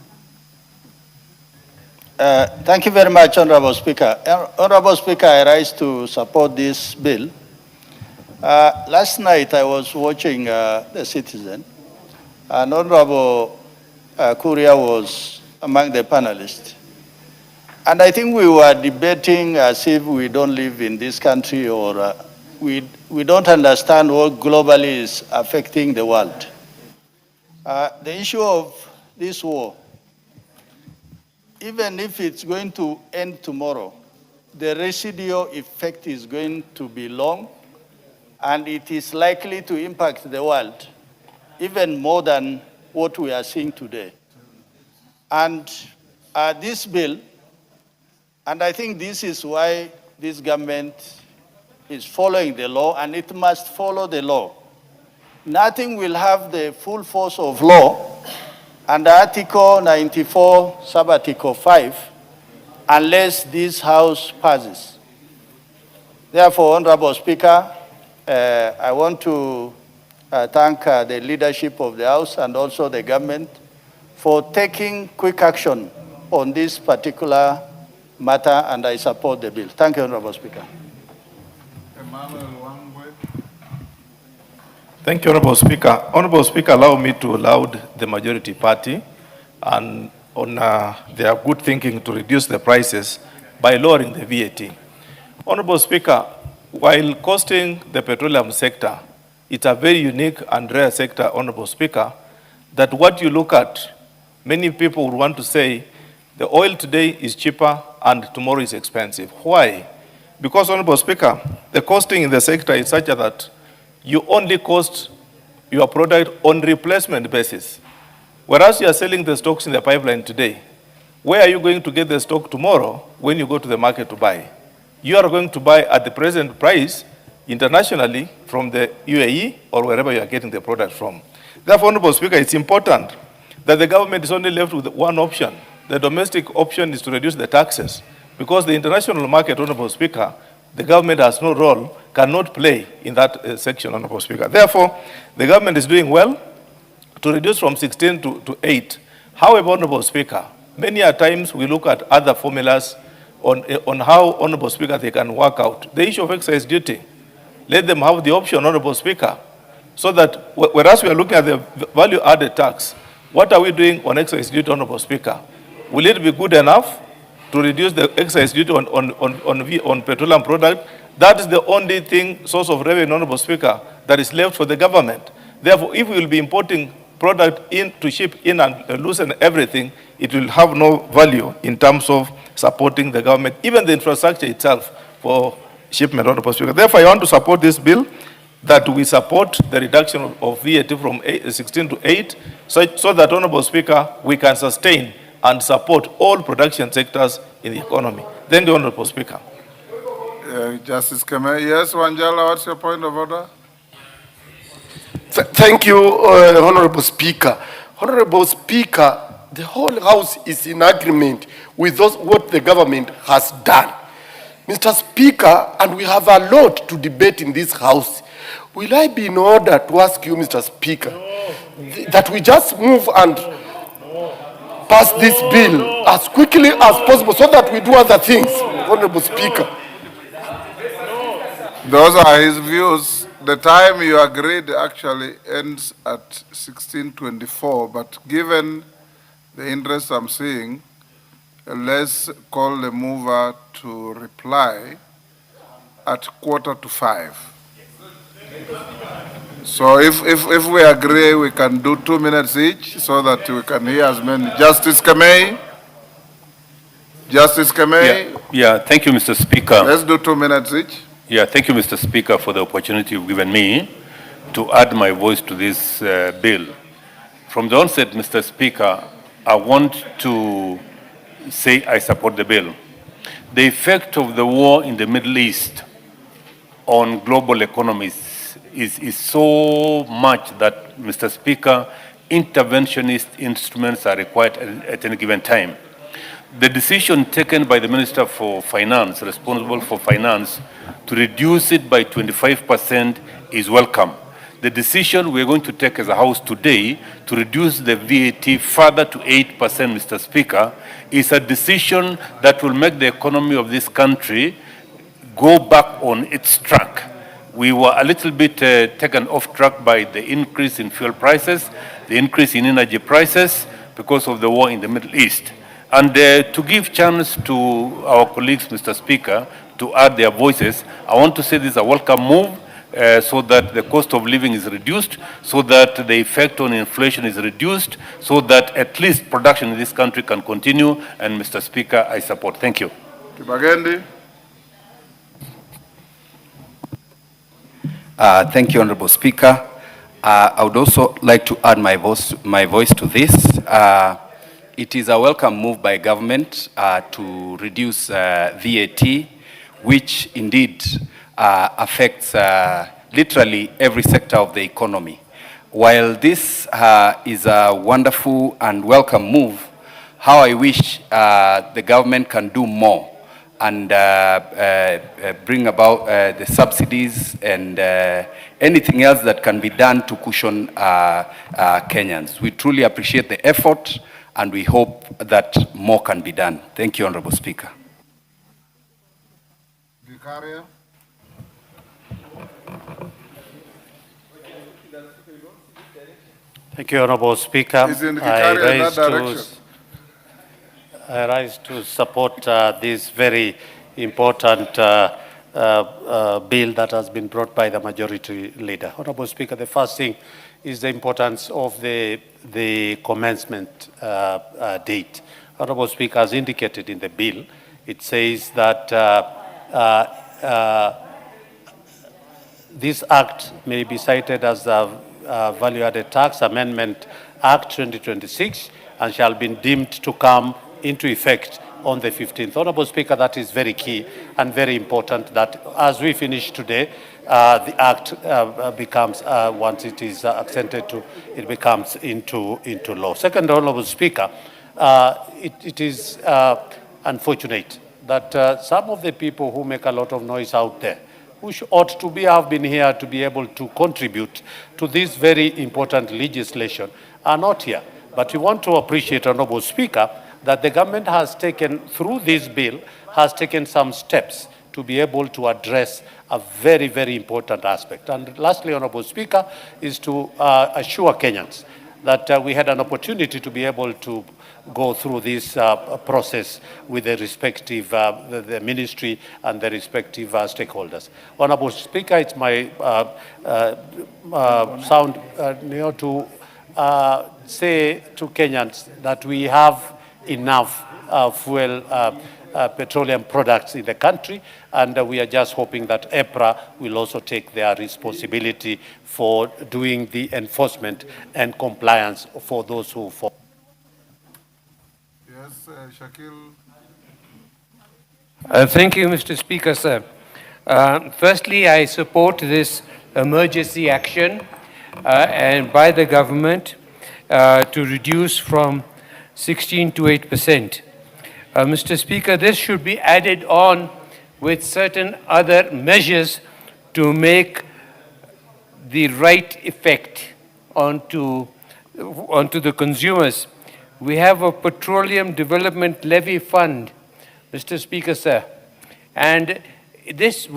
Thank you very much, Honorable Speaker. Honorable Speaker, I rise to support this bill. Last night I was watching The Citizen, and Honorable Kuria was among the panelists. And I think we were debating as if we don't live in this country, or we don't understand what globally is affecting the world. The issue of this war, even if it's going to end tomorrow, the residual effect is going to be long, and it is likely to impact the world even more than what we are seeing today. And this bill, and I think this is why this government is following the law, and it must follow the law. Nothing will have the full force of law under Article 94, Sub-Article 5, unless this House passes. Therefore, Honorable Speaker, I want to thank the leadership of the House and also the government for taking quick action on this particular matter, and I support the bill. Thank you, Honorable Speaker. Thank you, Honorable Speaker. Honorable Speaker, allow me to laud the majority party and on their good thinking to reduce the prices by lowering the VAT. Honorable Speaker, while costing the petroleum sector, it's a very unique and rare sector, Honorable Speaker, that what you look at, many people would want to say the oil today is cheaper and tomorrow is expensive. Why? Because, Honorable Speaker, the costing in the sector is such that you only cost your product on replacement basis. Whereas you are selling the stocks in the pipeline today, where are you going to get the stock tomorrow when you go to the market to buy? You are going to buy at the present price internationally from the UAE or wherever you are getting the product from. Therefore, Honorable Speaker, it's important that the government is only left with one option. The domestic option is to reduce the taxes, because the international market, Honorable Speaker, the government has no role, cannot play in that section, Honorable Speaker. Therefore, the government is doing well to reduce from 16 to 8. However, Honorable Speaker, many a times we look at other formulas on how, Honorable Speaker, they can work out. The issue of excise duty, let them have the option, Honorable Speaker, so that whereas we are looking at the value-added tax, what are we doing on excise duty, Honorable Speaker? Will it be good enough to reduce the excise duty on petroleum product? That is the only source of revenue, Honorable Speaker, that is left for the government. Therefore, if we will be importing product in to ship in and loosen everything, it will have no value in terms of supporting the government, even the infrastructure itself for shipment, Honorable Speaker. Therefore, I want to support this bill, that we support the reduction of VAT from 16 to 8, so that, Honorable Speaker, we can sustain and support all production sectors in the economy. Thank you, Honorable Speaker. Justice Keme. Yes, Wanjala, what's your point of order? Thank you, Honorable Speaker. Honorable Speaker, the whole House is in agreement with what the government has done. Mr. Speaker, and we have a lot to debate in this House. Will I be in order to ask you, Mr. Speaker, that we just move and pass this bill as quickly as possible so that we do other things, Honorable Speaker? Those are his views. The time you agreed actually ends at 16:24, but given the interest I'm seeing, let's call the mover to reply at 4:45. So if we agree, we can do 2 minutes each so that we can hear as many. Justice Kamei? Justice Kamei? Yeah, thank you, Mr. Speaker. Let's do 2 minutes each. Yeah, thank you, Mr. Speaker, for the opportunity you've given me to add my voice to this bill. From the onset, Mr. Speaker, I want to say I support the bill. The effect of the war in the Middle East on global economies is so much that, Mr. Speaker, interventionist instruments are required at any given time. The decision taken by the Minister for Finance, responsible for finance, to reduce it by 25% is welcome. The decision we're going to take as a House today to reduce the VAT further to 8%, Mr. Speaker, is a decision that will make the economy of this country go back on its track. We were a little bit taken off track by the increase in fuel prices, the increase in energy prices because of the war in the Middle East. And to give chance to our colleagues, Mr. Speaker, to add their voices, I want to say this is a welcome move so that the cost of living is reduced, so that the effect on inflation is reduced, so that at least production in this country can continue. And Mr. Speaker, I support. Thank you. Kibagendi. Thank you, Honorable Speaker. I would also like to add my voice to this. It is a welcome move by government to reduce VAT, which indeed affects literally every sector of the economy. While this is a wonderful and welcome move, how I wish the government can do more and bring about the subsidies and anything else that can be done to cushion Kenyans. We truly appreciate the effort and we hope that more can be done. Thank you, Honorable Speaker. Vicaria. Thank you, Honorable Speaker. Is in Vicaria in that direction? I rise to support this very important bill that has been brought by the majority leader. Honorable Speaker, the first thing is the importance of the commencement date. Honorable Speaker, as indicated in the bill, it says that this act may be cited as the Value-Added Tax Amendment Act 2026 and shall be deemed to come into effect on the 15th. Honorable Speaker, that is very key and very important that as we finish today, the act becomes, once it is accented to, it becomes into law. Second, Honorable Speaker, it is unfortunate that some of the people who make a lot of noise out there, who ought to have been here to be able to contribute to this very important legislation, are not here. But we want to appreciate, Honorable Speaker, that the government has taken, through this bill, has taken some steps to be able to address a very, very important aspect. And lastly, Honorable Speaker, is to assure Kenyans that we had an opportunity to be able to go through this process with the respective the ministry and the respective stakeholders. Honorable Speaker, it's my to say to Kenyans that we have enough fuel, petroleum products in the country, and we are just hoping that EPRA will also take their responsibility for doing the enforcement and compliance for those who fall. Yes, Shakil. Thank you, Mr. Speaker, sir. Firstly, I support this emergency action and by the government to reduce from 16 to 8%. Mr. Speaker, this should be added on with certain other measures to make the right effect onto the consumers. We have a Petroleum Development Levy Fund, Mr. Speaker, sir, and this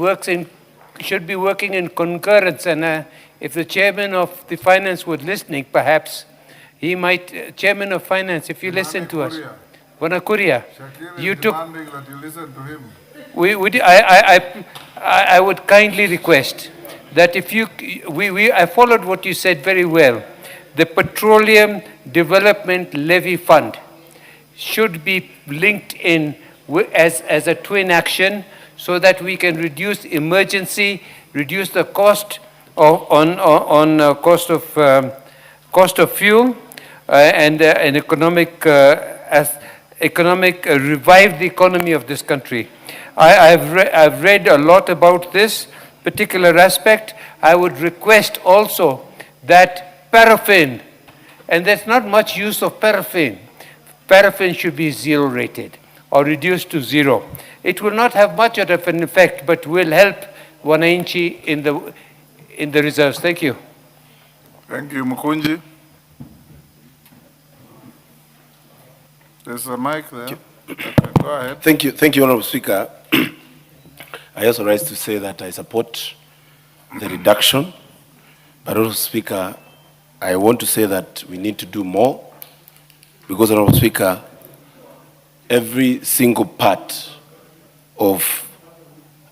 should be working in concurrence, and if the chairman of the finance was listening, perhaps he might, Chairman of Finance, if you listen to us. Wanakuria, you took. Demanding that you listen to him. I would kindly request that if you, I followed what you said very well. The Petroleum Development Levy Fund should be linked in as a twin action so that we can reduce emergency, reduce the cost of cost of fuel, and an economic revive the economy of this country. I've read a lot about this. particular aspect, I would request also that paraffin, and there's not much use of paraffin, paraffin should be zero rated or reduced to zero. It will not have much of an effect, but will help wananchi in the reserves. Thank you. Thank you, Mukunji. There's a mic there. Okay, go ahead. Thank you, Honorable Speaker. I also rise to say that I support the reduction, but Honorable Speaker, I want to say that we need to do more, because Honorable Speaker, every single part of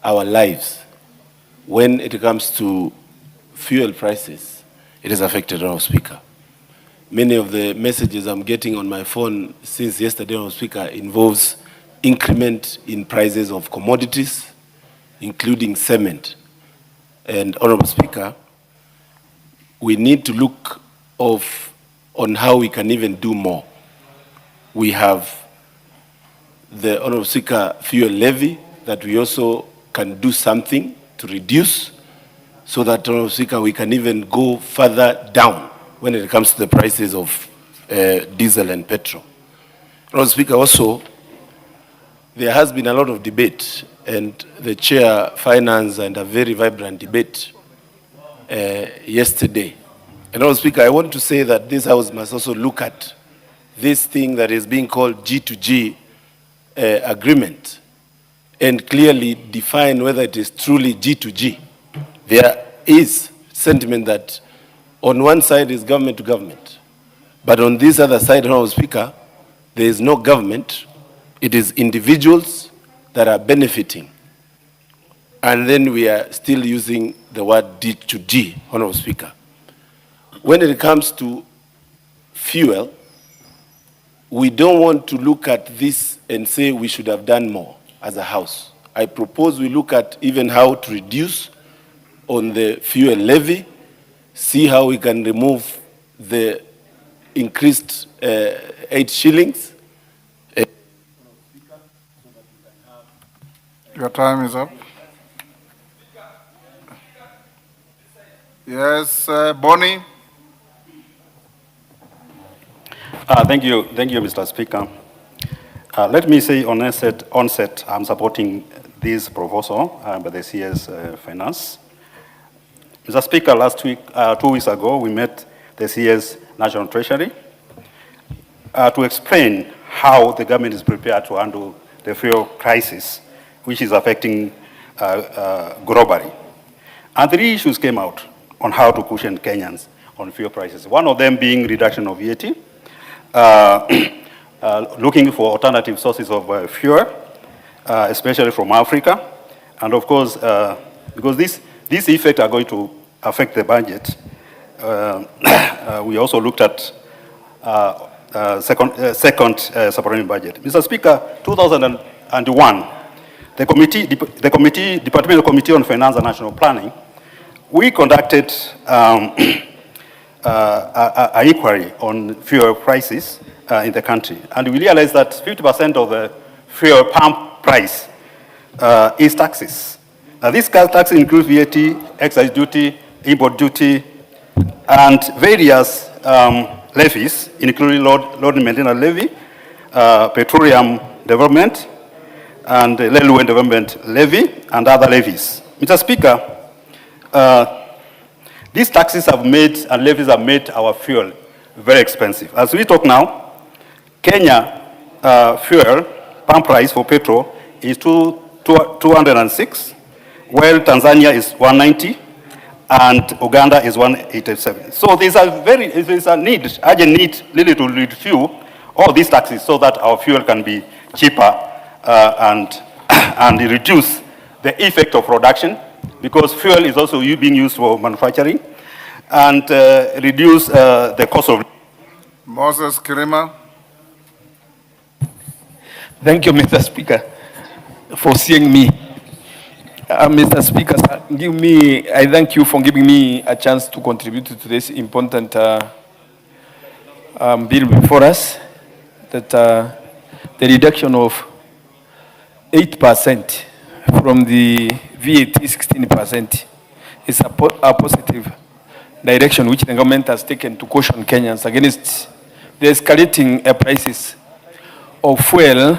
our lives, when it comes to fuel prices, it is affected, Honorable Speaker. Many of the messages I'm getting on my phone since yesterday, Honorable Speaker, involves increment in prices of commodities, including cement. And Honorable Speaker, we need to look on how we can even do more. We have the Honorable Speaker fuel levy that we also can do something to reduce, so that Honorable Speaker, we can even go further down when it comes to the prices of diesel and petrol. Honorable Speaker, also, there has been a lot of debate, and the chair financed and a very vibrant debate yesterday. And Honorable Speaker, I want to say that this House must also look at this thing that is being called G2G agreement, and clearly define whether it is truly G2G. There is sentiment that on one side is government to government, but on this other side, Honorable Speaker, there is no government. It is individuals that are benefiting. And then we are still using the word D2G, Honorable Speaker. When it comes to fuel, we don't want to look at this and say we should have done more as a House. I propose we look at even how to reduce on the fuel levy, see how we can remove the increased 8 shillings. Your time is up. Yes, Bonnie. Thank you, Mr. Speaker. Let me say on onset, I'm supporting this proposal by the CS Finance. Mr. Speaker, last week, 2 weeks ago, we met the CS National Treasury to explain how the government is prepared to handle the fuel crisis, which is affecting globally. And 3 issues came out on how to cushion Kenyans on fuel prices. One of them being reduction of VAT, looking for alternative sources of fuel, especially from Africa. And of course, because these effects are going to affect the budget, we also looked at second supplementary budget. Mr. Speaker, 2001, the Departmental Committee on Finance and National Planning, we conducted an inquiry on fuel prices in the country, and we realized that 50% of the fuel pump price is taxes. These taxes include VAT, excise duty, import duty, and various levies, including load and maintenance levy, petroleum development, and railway development levy, and other levies. Mr. Speaker, these taxes have made, and levies have made our fuel very expensive. As we talk now, Kenya fuel pump price for petrol is 206, while Tanzania is 190, and Uganda is 187. So there's a need, urgent need, really to review all these taxes so that our fuel can be cheaper and reduce the effect of production, because fuel is also being used for manufacturing, and reduce the cost of. Moses Kirima. Thank you, Mr. Speaker, for seeing me. Mr. Speaker, I thank you for giving me a chance to contribute to this important bill before us, that the reduction of 8% from the VAT 16% is a positive direction which the government has taken to caution Kenyans against the escalating prices of fuel,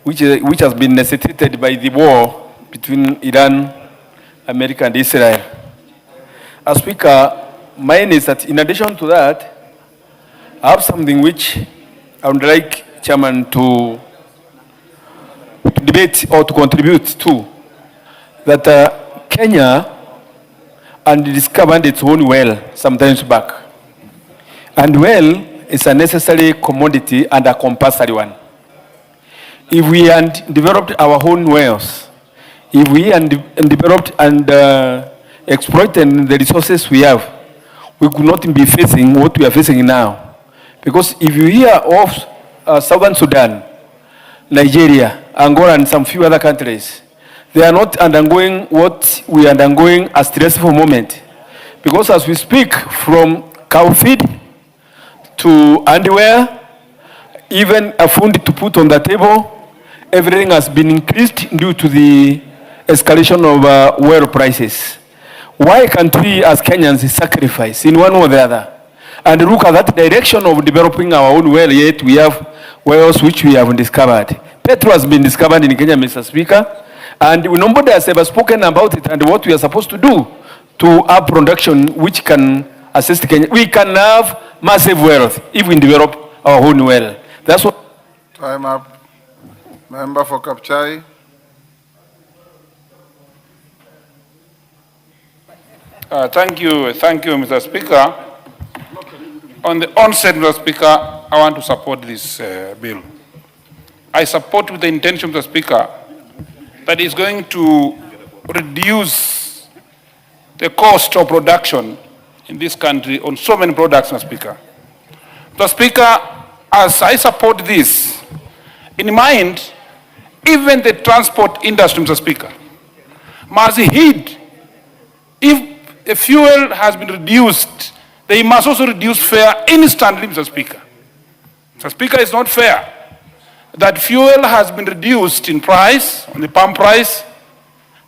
which has been necessitated by the war between Iran, America, and Israel. As Speaker, mine is that in addition to that, I have something which I would like Chairman to debate or to contribute to, that Kenya and discovered its own well sometimes back. And well is a necessary commodity and a compulsory one. If we had developed our own wells, if we had developed and exploited the resources we have, we could not be facing what we are facing now. Because if you hear of Southern Sudan, Nigeria, Angola, and some few other countries, they are not undergoing what we are undergoing a stressful moment. Because as we speak, from cow feed to underwear, even a food to put on the table, everything has been increased due to the escalation of oil prices. Why can't we as Kenyans sacrifice in one or the other and look at that direction of developing our own well, yet we have wells which we haven't discovered? Petrol has been discovered in Kenya, Mr. Speaker, and nobody has ever spoken about it and what we are supposed to do to have production which can assist Kenya. We can have massive wealth if we develop our own well. That's what. Time up. Member for Kapchai. Thank you, Mr. Speaker. On the onset, Mr. Speaker, I want to support this bill. I support with the intention, Mr. Speaker, that is going to reduce the cost of production in this country on so many products, Mr. Speaker. Mr. Speaker, as I support this, in mind, even the transport industry, Mr. Speaker, must heed. If the fuel has been reduced, they must also reduce fare instantly, Mr. Speaker. Mr. Speaker, it's not fair that fuel has been reduced in price, on the pump price,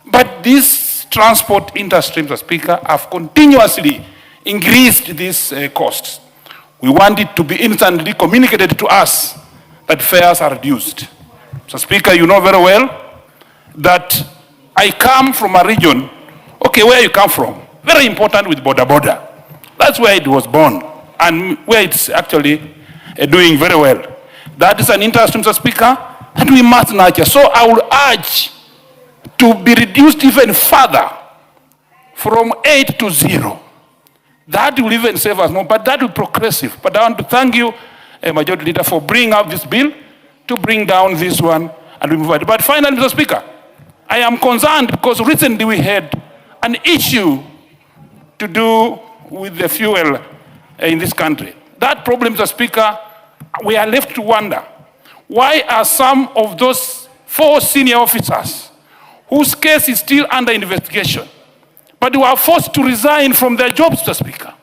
but this transport industry, Mr. Speaker, have continuously increased these costs. We want it to be instantly communicated to us that fares are reduced. Mr. Speaker, you know very well that I come from a region, okay, where you come from, very important with border. That's where it was born and where it's actually doing very well. That is an interest, Mr. Speaker, and we must nurture. So I would urge to be reduced even further from 8 to 0. That will even save us more, but that will be progressive. But I want to thank you, Majority Leader, for bringing up this bill to bring down this one and remove it. But finally, Mr. Speaker, I am concerned because recently we had an issue to do with the fuel in this country. That problem, Mr. Speaker, we are left to wonder, why are some of those 4 senior officers whose case is still under investigation, but who are forced to resign from their jobs, Mr. Speaker?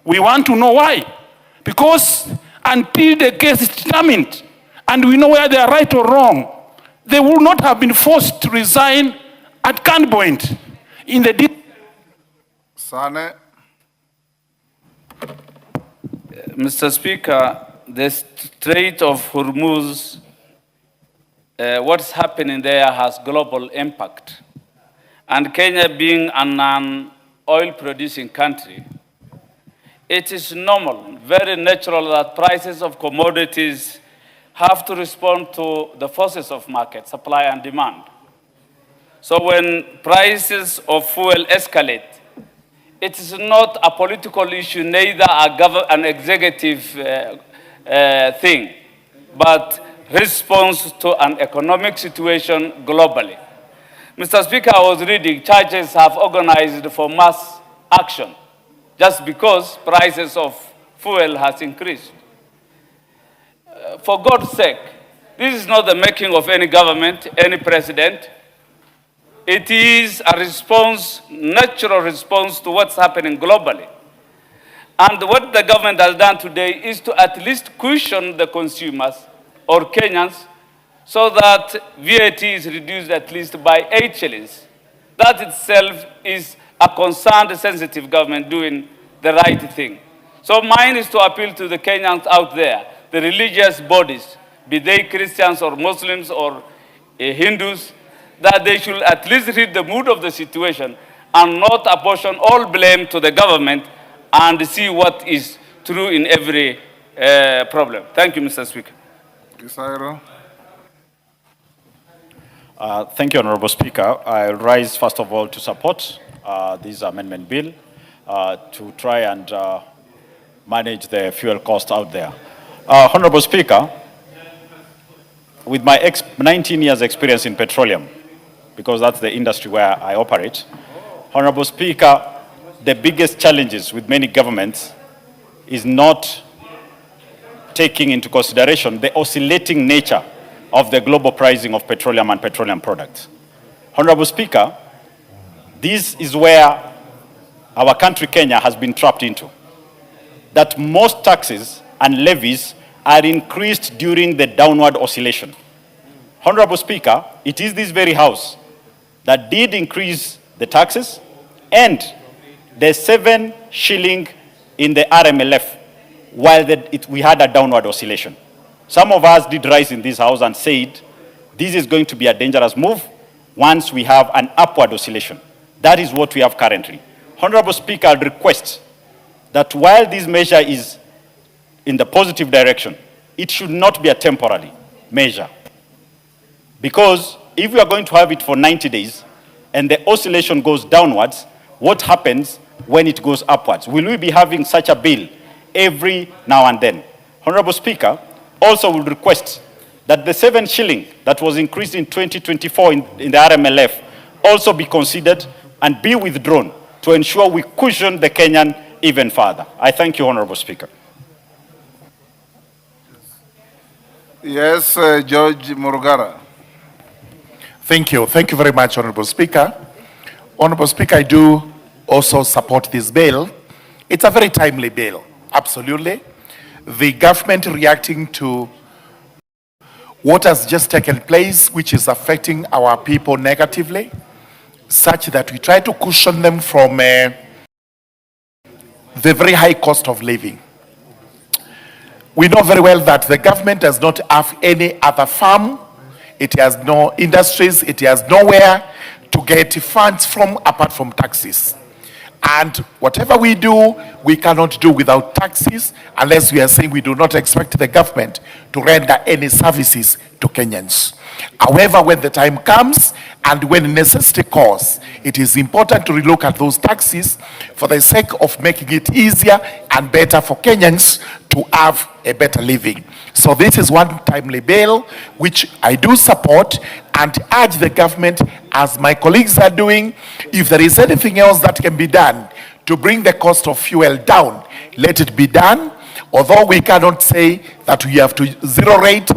We want to know why. Because until the case is determined and we know whether they are right or wrong, they will not have been forced to resign at gunpoint in the... Sane. Mr. Speaker, the Strait of Hormuz, what's happening there has global impact. And Kenya being an oil-producing country, it is normal, very natural that prices of commodities have to respond to the forces of market, supply and demand. So when prices of fuel escalate, it is not a political issue, neither an executive thing, but response to an economic situation globally. Mr. Speaker, I was reading churches have organized for mass action just because prices of fuel has increased. For God's sake, this is not the making of any government, any president. It is a response, natural response to what's happening globally. And what the government has done today is to at least cushion the consumers or Kenyans so that VAT is reduced at least by 8 shillings. That itself is a concerned, sensitive government doing the right thing. So mine is to appeal to the Kenyans out there, the religious bodies, be they Christians or Muslims or Hindus, that they should at least read the mood of the situation and not apportion all blame to the government and see what is true in every problem. Thank you, Mr. Speaker. Thank you, Honorable Speaker. I rise, first of all, to support this amendment bill to try and manage the fuel cost out there. Honorable Speaker, with my 19 years experience in petroleum, because that's the industry where I operate, Honorable Speaker, the biggest challenges with many governments is not taking into consideration the oscillating nature of the global pricing of petroleum and petroleum products. Honorable Speaker, this is where our country, Kenya, has been trapped into. That most taxes and levies are increased during the downward oscillation. Honorable Speaker, it is this very House that did increase the taxes and the 7 shilling in the RMLF while we had a downward oscillation. Some of us did rise in this House and said, this is going to be a dangerous move once we have an upward oscillation. That is what we have currently. Honorable Speaker, I request that while this measure is in the positive direction, it should not be a temporary measure. Because if we are going to have it for 90 days and the oscillation goes downwards, what happens when it goes upwards? Will we be having such a bill every now and then? Honorable Speaker, also will request that the 7 shilling that was increased in 2024 in the RMLF also be considered and be withdrawn to ensure we cushion the Kenyan even further. I thank you, Honorable Speaker. Yes, George Murugara. Thank you. Thank you very much, Honorable Speaker. Honorable Speaker, I do also support this bill. It's a very timely bill, absolutely. The government reacting to what has just taken place, which is affecting our people negatively, such that we try to cushion them from the very high cost of living. We know very well that the government does not have any other farm. It has no industries. It has nowhere to get funds from apart from taxes. And whatever we do, we cannot do without taxes unless we are saying we do not expect the government to render any services to Kenyans. However, when the time comes and when necessity calls, it is important to relook at those taxes for the sake of making it easier and better for Kenyans to have a better living. So this is one timely bill which I do support and urge the government, as my colleagues are doing, if there is anything else that can be done to bring the cost of fuel down, let it be done. Although we cannot say that we have to zero rate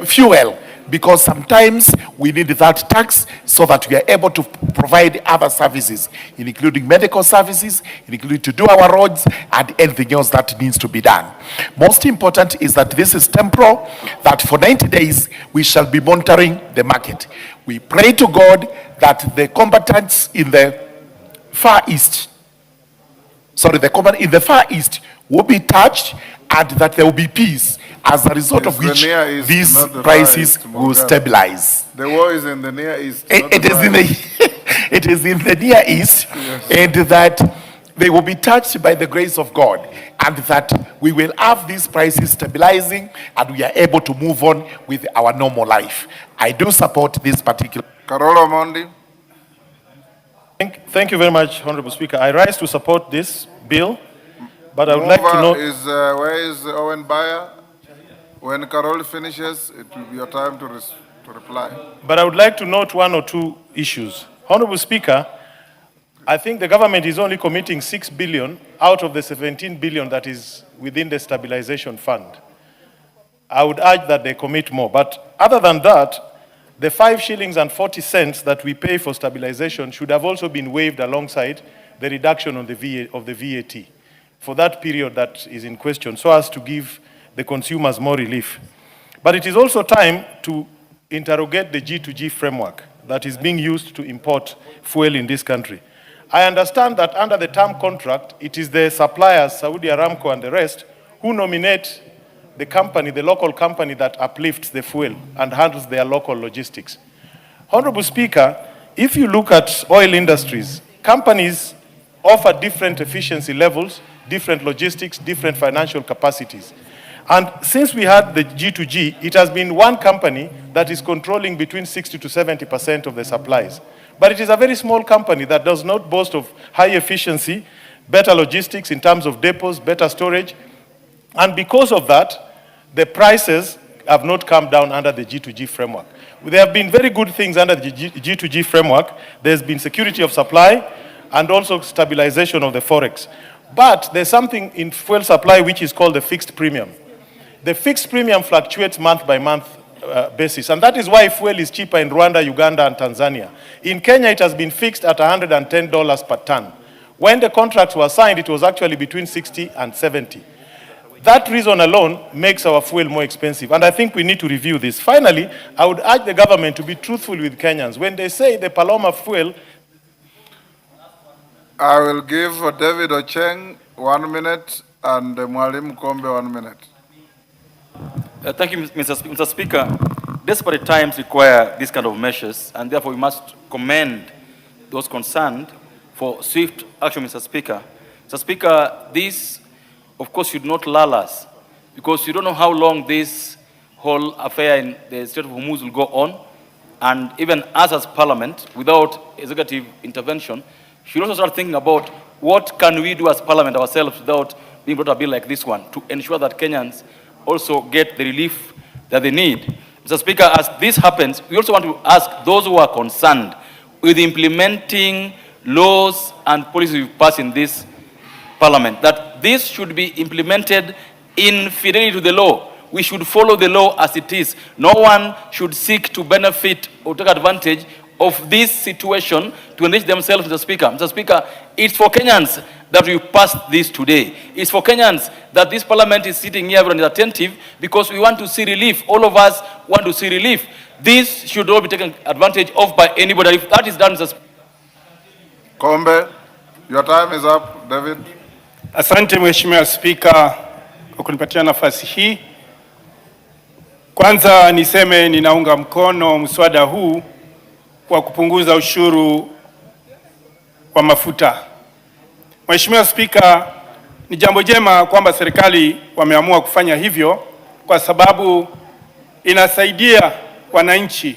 fuel, because sometimes we need that tax so that we are able to provide other services, including medical services, including to do our roads and anything else that needs to be done. Most important is that this is temporal, that for 90 days we shall be monitoring the market. We pray to God that the combatants in the Far East, in the Far East will be touched and that there will be peace, as a result of which these prices will stabilize. The war is in the Near East. It is in the Near East, yes. And that they will be touched by the grace of God, and that we will have these prices stabilizing and we are able to move on with our normal life. I do support this particular. Carola Mondi. Thank you very much, Honorable Speaker. I rise to support this bill, but I would like to know... Where is Owen Bayer? When Carol finishes, it will be your time to reply. But I would like to note one or two issues. Honorable Speaker, I think the government is only committing 6 billion out of the 17 billion that is within the stabilization fund. I would urge that they commit more. But other than that, the 5 shillings and 40 cents that we pay for stabilization should have also been waived alongside the reduction on the VAT for that period that is in question, so as to give the consumers more relief. But it is also time to interrogate the G2G framework that is being used to import fuel in this country. I understand that under the term contract, it is the suppliers, Saudi Aramco and the rest, who nominate the company, the local company that uplifts the fuel and handles their local logistics. Honorable Speaker, if you look at oil industries, companies offer different efficiency levels, different logistics, different financial capacities. And since we had the G2G, it has been one company that is controlling between 60 to 70% of the supplies. But it is a very small company that does not boast of high efficiency, better logistics in terms of depots, better storage. And because of that, the prices have not come down under the G2G framework. There have been very good things under the G2G framework. There's been security of supply and also stabilization of the forex. But there's something in fuel supply which is called the fixed premium. The fixed premium fluctuates month by month basis, and that is why fuel is cheaper in Rwanda, Uganda, and Tanzania. In Kenya, it has been fixed at $110 per ton. When the contracts were signed, it was actually between 60 and 70. That reason alone makes our fuel more expensive, and I think we need to review this. Finally, I would urge the government to be truthful with Kenyans. When they say the Paloma fuel... I will give David Ocheng 1 minute and Mwalimu Kombe 1 minute. Thank you, Mr. Speaker. Desperate times require this kind of measures, and therefore we must commend those concerned for swift action, Mr. Speaker. Mr. Speaker, this, of course, should not lull us, because you don't know how long this whole affair in the Strait of Hormuz will go on, and even us as Parliament, without executive intervention, should also start thinking about what can we do as Parliament ourselves without being brought a bill like this one to ensure that Kenyans also get the relief that they need. Mr. Speaker, as this happens, we also want to ask those who are concerned with implementing laws and policies we pass in this Parliament, that this should be implemented in fidelity to the law. We should follow the law as it is. No one should seek to benefit or take advantage of this situation to enrich themselves, Mr. Speaker. Mr. Speaker, it's for Kenyans that we passed this today. It's for Kenyans that this Parliament is sitting here and is attentive, because we want to see relief. All of us want to see relief. This should not be taken advantage of by anybody. If that is done, Mr. Speaker. Kombe, your time is up. David. Asante Mheshimiwa Spika kwa kunipatia nafasi hii. Kwanza niseme ninaunga mkono mswada huu wa kupunguza ushuru wa mafuta. Mheshimiwa Spika, ni jambo jema kwamba serikali wameamua kufanya hivyo, kwa sababu inasaidia wananchi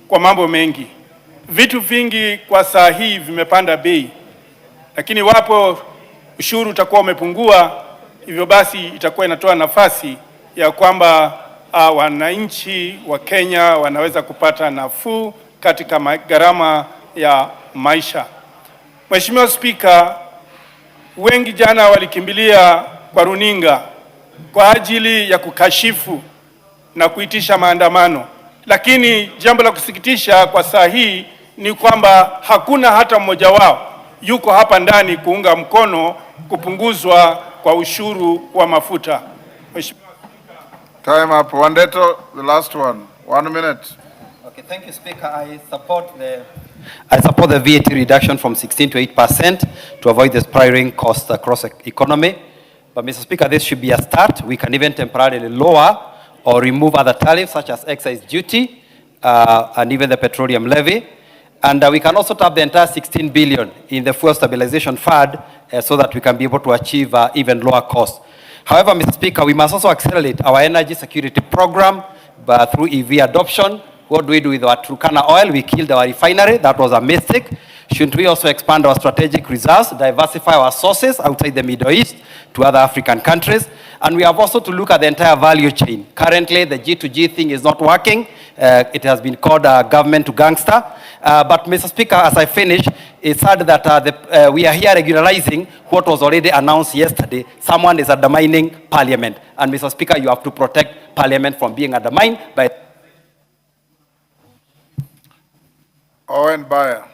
kwa mambo mengi. Vitu vingi kwa saa hii vimepanda bei, lakini wapo ushuru utakuwa umepungua, hivyo basi itakuwa inatoa nafasi ya kwamba wananchi wa Kenya wanaweza kupata nafuu katika gharama ya maisha. Mheshimiwa Spika, wengi jana walikimbilia kwa runinga kwa ajili ya kukashifu na kuitisha maandamano, lakini jambo la kusikitisha kwa saa hii ni kwamba hakuna hata mmoja wao yuko hapa ndani kuunga mkono kupunguzwa kwa ushuru wa mafuta. Mheshimiwa Time up. Wandeto, the last one. 1 minute. Okay, thank you, Speaker. I support the VAT reduction from 16 to 8% to avoid the spiraling costs across the economy. But, Mr. Speaker, this should be a start. We can even temporarily lower or remove other tariffs such as excise duty and even the petroleum levy. And we can also tap the entire 16 billion in the fuel stabilization fund so that we can be able to achieve even lower costs. However, Mr. Speaker, we must also accelerate our energy security program through EV adoption. What do we do with our Turkana oil? We killed our refinery. That was a mistake. Shouldn't we also expand our strategic reserves, diversify our sources outside the Middle East to other African countries? And we have also to look at the entire value chain. Currently, the G2G thing is not working. It has been called government to gangster. But, Mr. Speaker, as I finish, it's sad that we are here regularizing what was already announced yesterday. Someone is undermining Parliament. And, Mr. Speaker, you have to protect Parliament from being undermined by... Owen Bayer.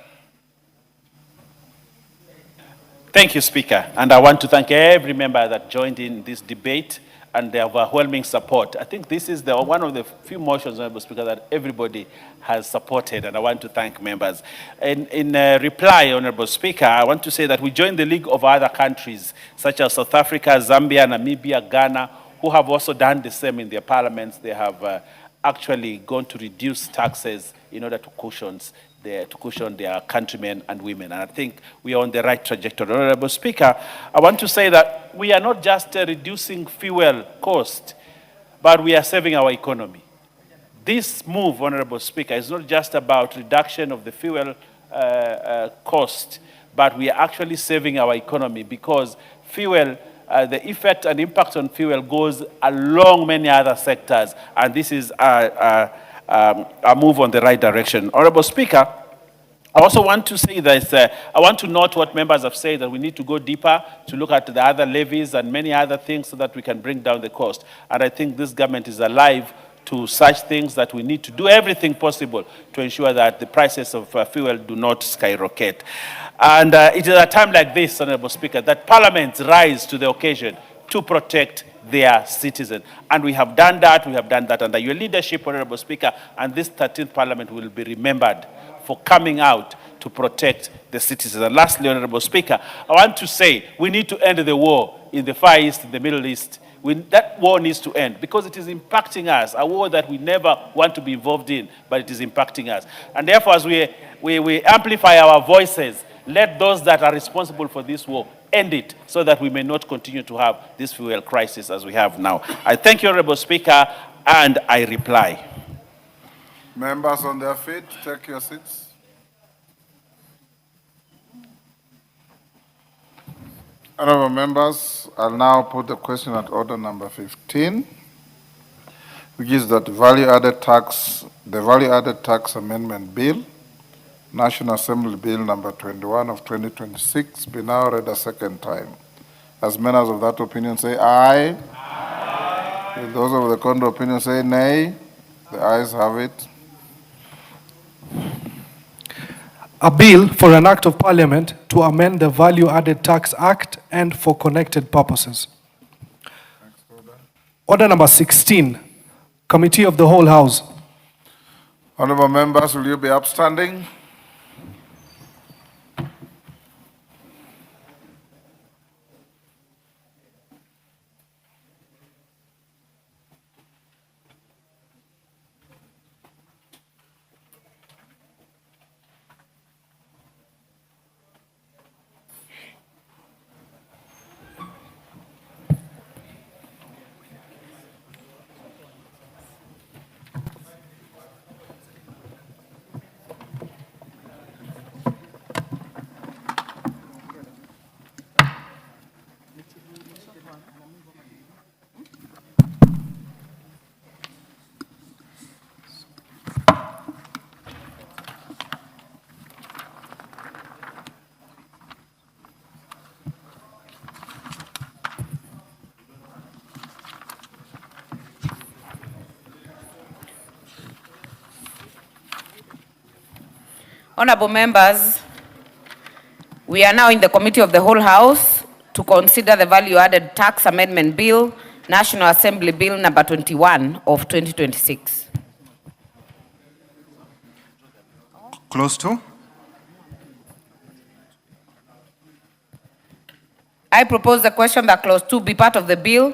Thank you, Speaker. And I want to thank every member that joined in this debate and their overwhelming support. I think this is one of the few motions, Honorable Speaker, that everybody has supported, and I want to thank members. In reply, Honorable Speaker, I want to say that we joined the league of other countries, such as South Africa, Zambia, Namibia, Ghana, who have also done the same in their parliaments. They have actually gone to reduce taxes in order to cushion their countrymen and women. And I think we are on the right trajectory. Honorable Speaker, I want to say that we are not just reducing fuel cost, but we are saving our economy. This move, Honorable Speaker, is not just about reduction of the fuel cost, but we are actually saving our economy because fuel, the effect and impact on fuel goes along many other sectors, and this is a move on the right direction. Honorable Speaker, I also want to say that I want to note what members have said, that we need to go deeper to look at the other levies and many other things so that we can bring down the cost. And I think this government is alive to such things, that we need to do everything possible to ensure that the prices of fuel do not skyrocket. And it is at a time like this, Honorable Speaker, that parliaments rise to the occasion to protect their citizens. And we have done that, under your leadership, Honorable Speaker, and this 13th Parliament will be remembered for coming out to protect the citizens. And lastly, Honorable Speaker, I want to say we need to end the war in the Far East, in the Middle East. That war needs to end because it is impacting us, a war that we never want to be involved in, but it is impacting us. And therefore, as we amplify our voices, let those that are responsible for this war end it so that we may not continue to have this fuel crisis as we have now. I thank you, Honorable Speaker, and I reply. Members on their feet, take your seats. Honorable members, I'll now put the question at order number 15, which is that the value-added tax amendment bill, National Assembly Bill number 21 of 2026, be now read a second time. As members of that opinion say aye. Aye. Will those of the contrary opinion say nay? The ayes have it. A bill for an act of parliament to amend the Value Added Tax Act and for connected purposes. Order number 16, Committee of the Whole House. Honorable members, will you be upstanding? Honorable members, we are now in the Committee of the Whole House to consider the Value Added Tax Amendment Bill, National Assembly Bill number 21 of 2026. Clause 2. I propose the question that Clause 2 be part of the bill.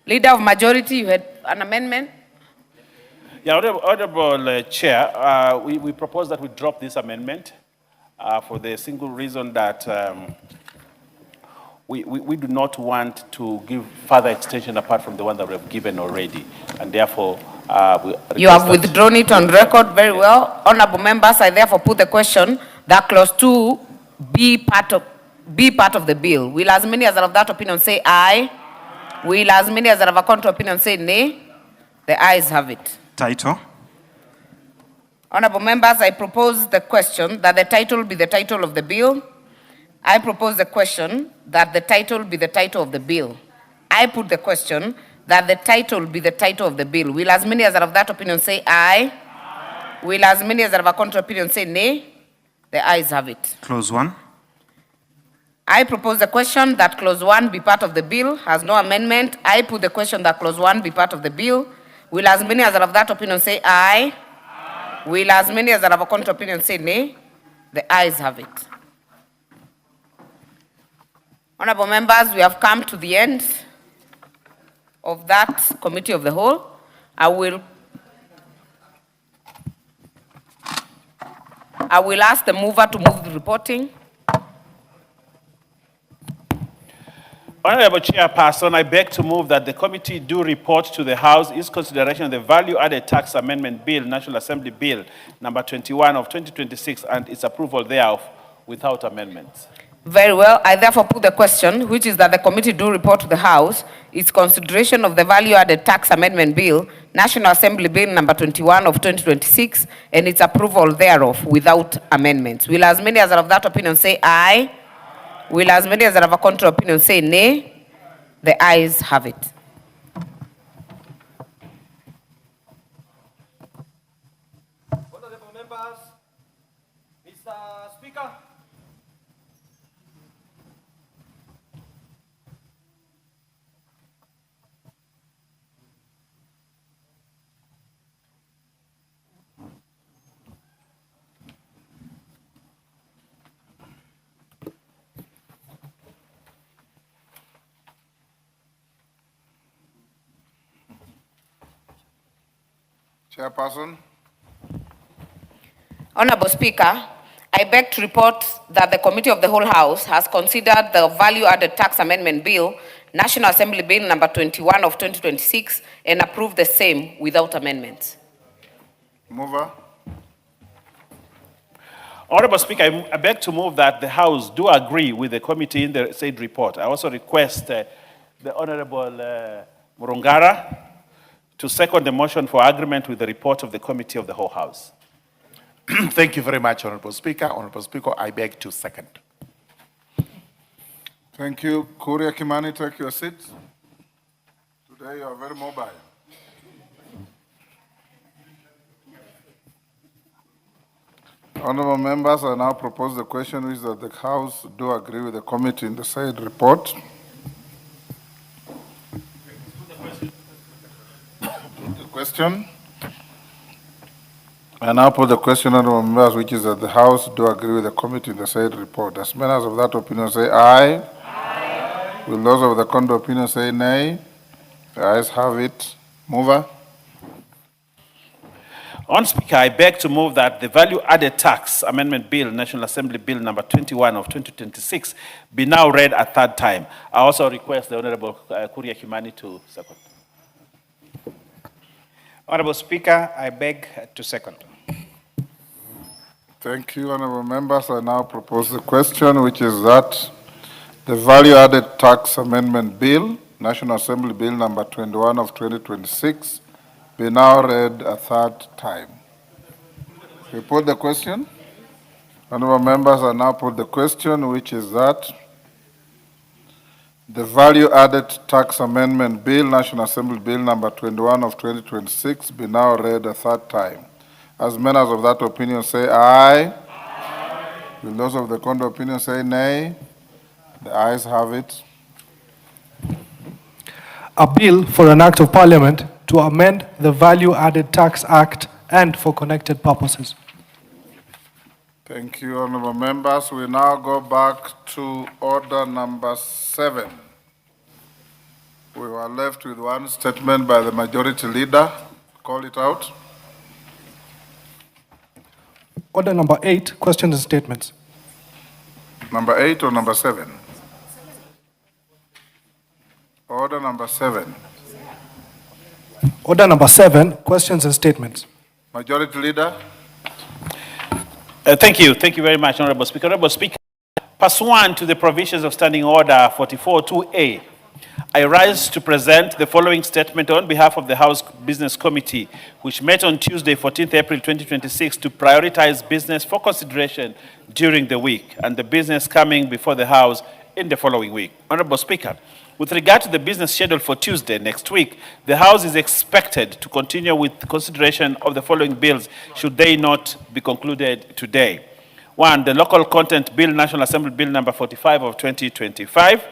Leader of Majority, you had an amendment? Yeah, Honorable Chair, we propose that we drop this amendment for the single reason that we do not want to give further extension apart from the one that we have given already, and therefore you have withdrawn it on record. Very well. Honorable members, I therefore put the question that Clause 2 be part of the bill. Will as many as are of that opinion say aye? Aye. Will as many as are of a contrary opinion say nay? The ayes have it. Title. Honorable members, I propose the question that the title be the title of the bill. I propose the question that the title be the title of the bill. I put the question that the title be the title of the bill. Will as many as are of that opinion say aye? Aye. Will as many as are of a contrary opinion say nay? The ayes have it. Clause 1. I propose the question that clause 1 be part of the bill. Has no amendment. I put the question that clause 1 be part of the bill. Will as many as are of that opinion say aye? Aye. Will as many as are of a contrary opinion say nay? The ayes have it. Honorable members, we have come to the end of that committee of the whole. I will ask the mover to move the reporting. Honorable Chairperson, I beg to move that the committee do report to the House its consideration of the Value-Added Tax Amendment Bill, National Assembly Bill, number 21 of 2026, and its approval thereof without amendments. Very well. I therefore put the question, which is that the committee do report to the House its consideration of the Value-Added Tax Amendment Bill, National Assembly Bill number 21 of 2026, and its approval thereof without amendments. Will as many as are of that opinion say aye? Will as many as are of a contrary opinion say nay? The ayes have it. Honorable members, Mr. Speaker. Chairperson. Honorable Speaker, I beg to report that the Committee of the Whole House has considered the Value-Added Tax Amendment Bill, National Assembly Bill number 21 of 2026, and approved the same without amendments. Mover. Honorable Speaker, I beg to move that the House do agree with the committee in the said report. I also request the Honorable Murungara to second the motion for agreement with the report of the Committee of the Whole House. Thank you very much, Honorable Speaker. Honorable Speaker, I beg to second. Thank you. Kuria Kimani, take your seat. Today you are very mobile. Honorable members, I now propose the question is that the House do agree with the committee in the said report. The question. I now put the question, honorable members, which is that the House do agree with the committee in the said report. As members of that opinion say aye. Aye. Will those of the contrary opinion say nay? The ayes have it. Mover. On Speaker, I beg to move that the Value-Added Tax Amendment Bill, National Assembly Bill number 21 of 2026, be now read a third time. I also request the Honorable Kuria Kimani to second. Honorable Speaker, I beg to second. Thank you, honorable members. I now propose the question, which is that the Value-Added Tax Amendment Bill, National Assembly Bill number 21 of 2026, be now read a third time. We put the question. Honorable members, I now put the question, which is that the Value-Added Tax Amendment Bill, National Assembly Bill number 21 of 2026, be now read a third time. As members of that opinion say aye. Aye. Will those of the contrary opinion say nay? The ayes have it. A bill for an act of parliament to amend the Value-Added Tax Act and for connected purposes. Thank you, honorable members. We now go back to order number 7. We were left with one statement by the majority leader. Call it out. Order number 8, questions and statements. Number 8 or number 7? Order number 7. Order number 7, questions and statements. Majority Leader. Thank you. Thank you very much, Honorable Speaker. Honorable Speaker, pursuant to the provisions of Standing Order 44.2a, I rise to present the following statement on behalf of the House Business Committee, which met on Tuesday, 14th April 2026, to prioritize business for consideration during the week and the business coming before the House in the following week. Honorable Speaker, with regard to the business schedule for Tuesday next week, the House is expected to continue with consideration of the following bills should they not be concluded today. 1, the Local Content Bill, National Assembly Bill number 45 of 2025.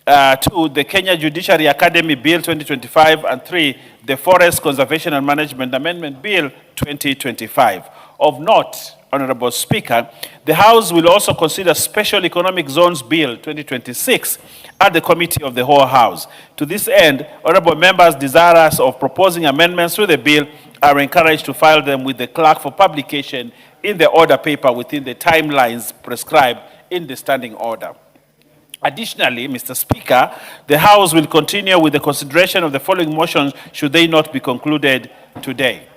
2, the Kenya Judiciary Academy Bill 2025, and 3, the Forest Conservation and Management Amendment Bill 2025. Of note, Honorable Speaker, the House will also consider Special Economic Zones Bill 2026 at the Committee of the Whole House. To this end, honorable members desirous of proposing amendments to the bill are encouraged to file them with the clerk for publication in the order paper within the timelines prescribed in the standing order. Additionally, Mr. Speaker, the House will continue with the consideration of the following motions should they not be concluded today.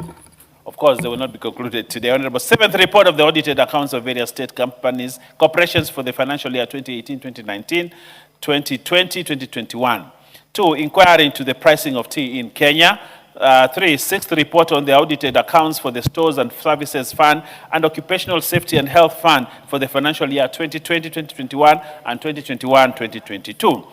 Of course, they will not be concluded today. Honorable, 7th report of the audited accounts of various state companies, corporations for the financial year 2018-2019, 2020-2021. 2, inquiry into the pricing of tea in Kenya. 3, 6th report on the audited accounts for the Stores and Services Fund and Occupational Safety and Health Fund for the financial year 2020-2021 and 2021-2022.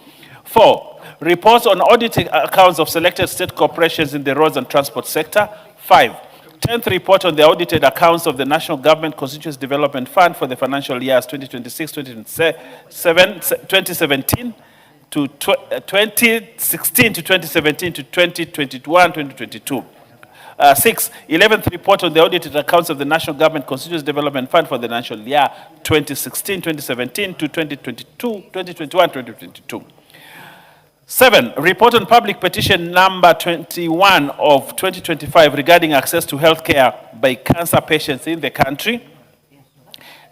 4, reports on audited accounts of selected state corporations in the roads and transport sector. 5, 10th report on the audited accounts of the National Government Constituency Development Fund for the financial years 2017 to 2016 to 2017 to 2021, 2022. 6, 11th report on the audited accounts of the National Government Constituency Development Fund for the financial year 2016, 2017 to 2022, 2021, 2022. 7, report on public petition number 21 of 2025 regarding access to health care by cancer patients in the country.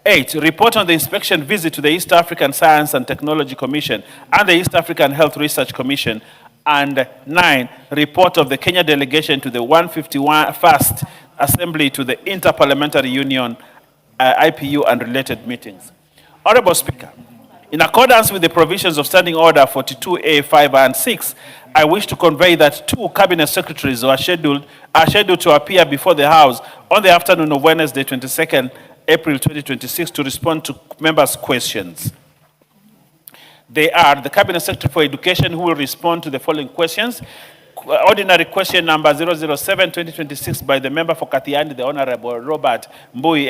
8, report on the inspection visit to the East African Science and Technology Commission and the East African Health Research Commission. And 9, report of the Kenya delegation to the 151st Assembly to the Interparliamentary Union, IPU, and related meetings. Honorable Speaker, in accordance with the provisions of Standing Order 42A, 5 and 6, I wish to convey that 2 cabinet secretaries are scheduled to appear before the House on the afternoon of Wednesday, 22nd April 2026, to respond to members' questions. They are the Cabinet Secretary for Education, who will respond to the following questions. Ordinary question number 007-2026 by the member for Kathiani, the Honorable Robert Mbui,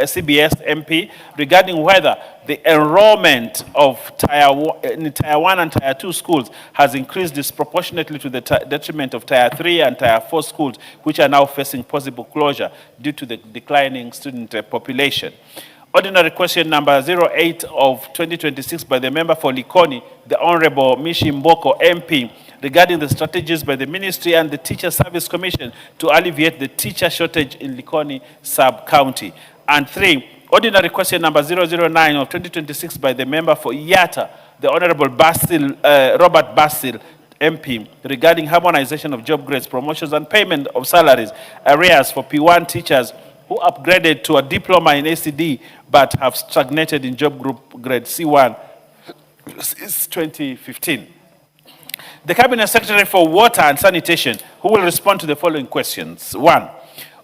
CBS MP, regarding whether the enrollment of Tier 1 and Tier 2 schools has increased disproportionately to the detriment of Tier 3 and Tier 4 schools, which are now facing possible closure due to the declining student population. Ordinary question number 08 of 2026 by the member for Likoni, the Honorable Mishi Mboko MP, regarding the strategies by the Ministry and the Teacher Service Commission to alleviate the teacher shortage in Likoni sub-county. And 3, ordinary question number 009 of 2026 by the member for Yatta, the Honorable Robert Basil MP, regarding harmonization of job grades, promotions, and payment of salaries, arrears for P1 teachers who upgraded to a diploma in ACD but have stagnated in job group grade C1 since 2015. The Cabinet Secretary for Water and Sanitation, who will respond to the following questions. 1,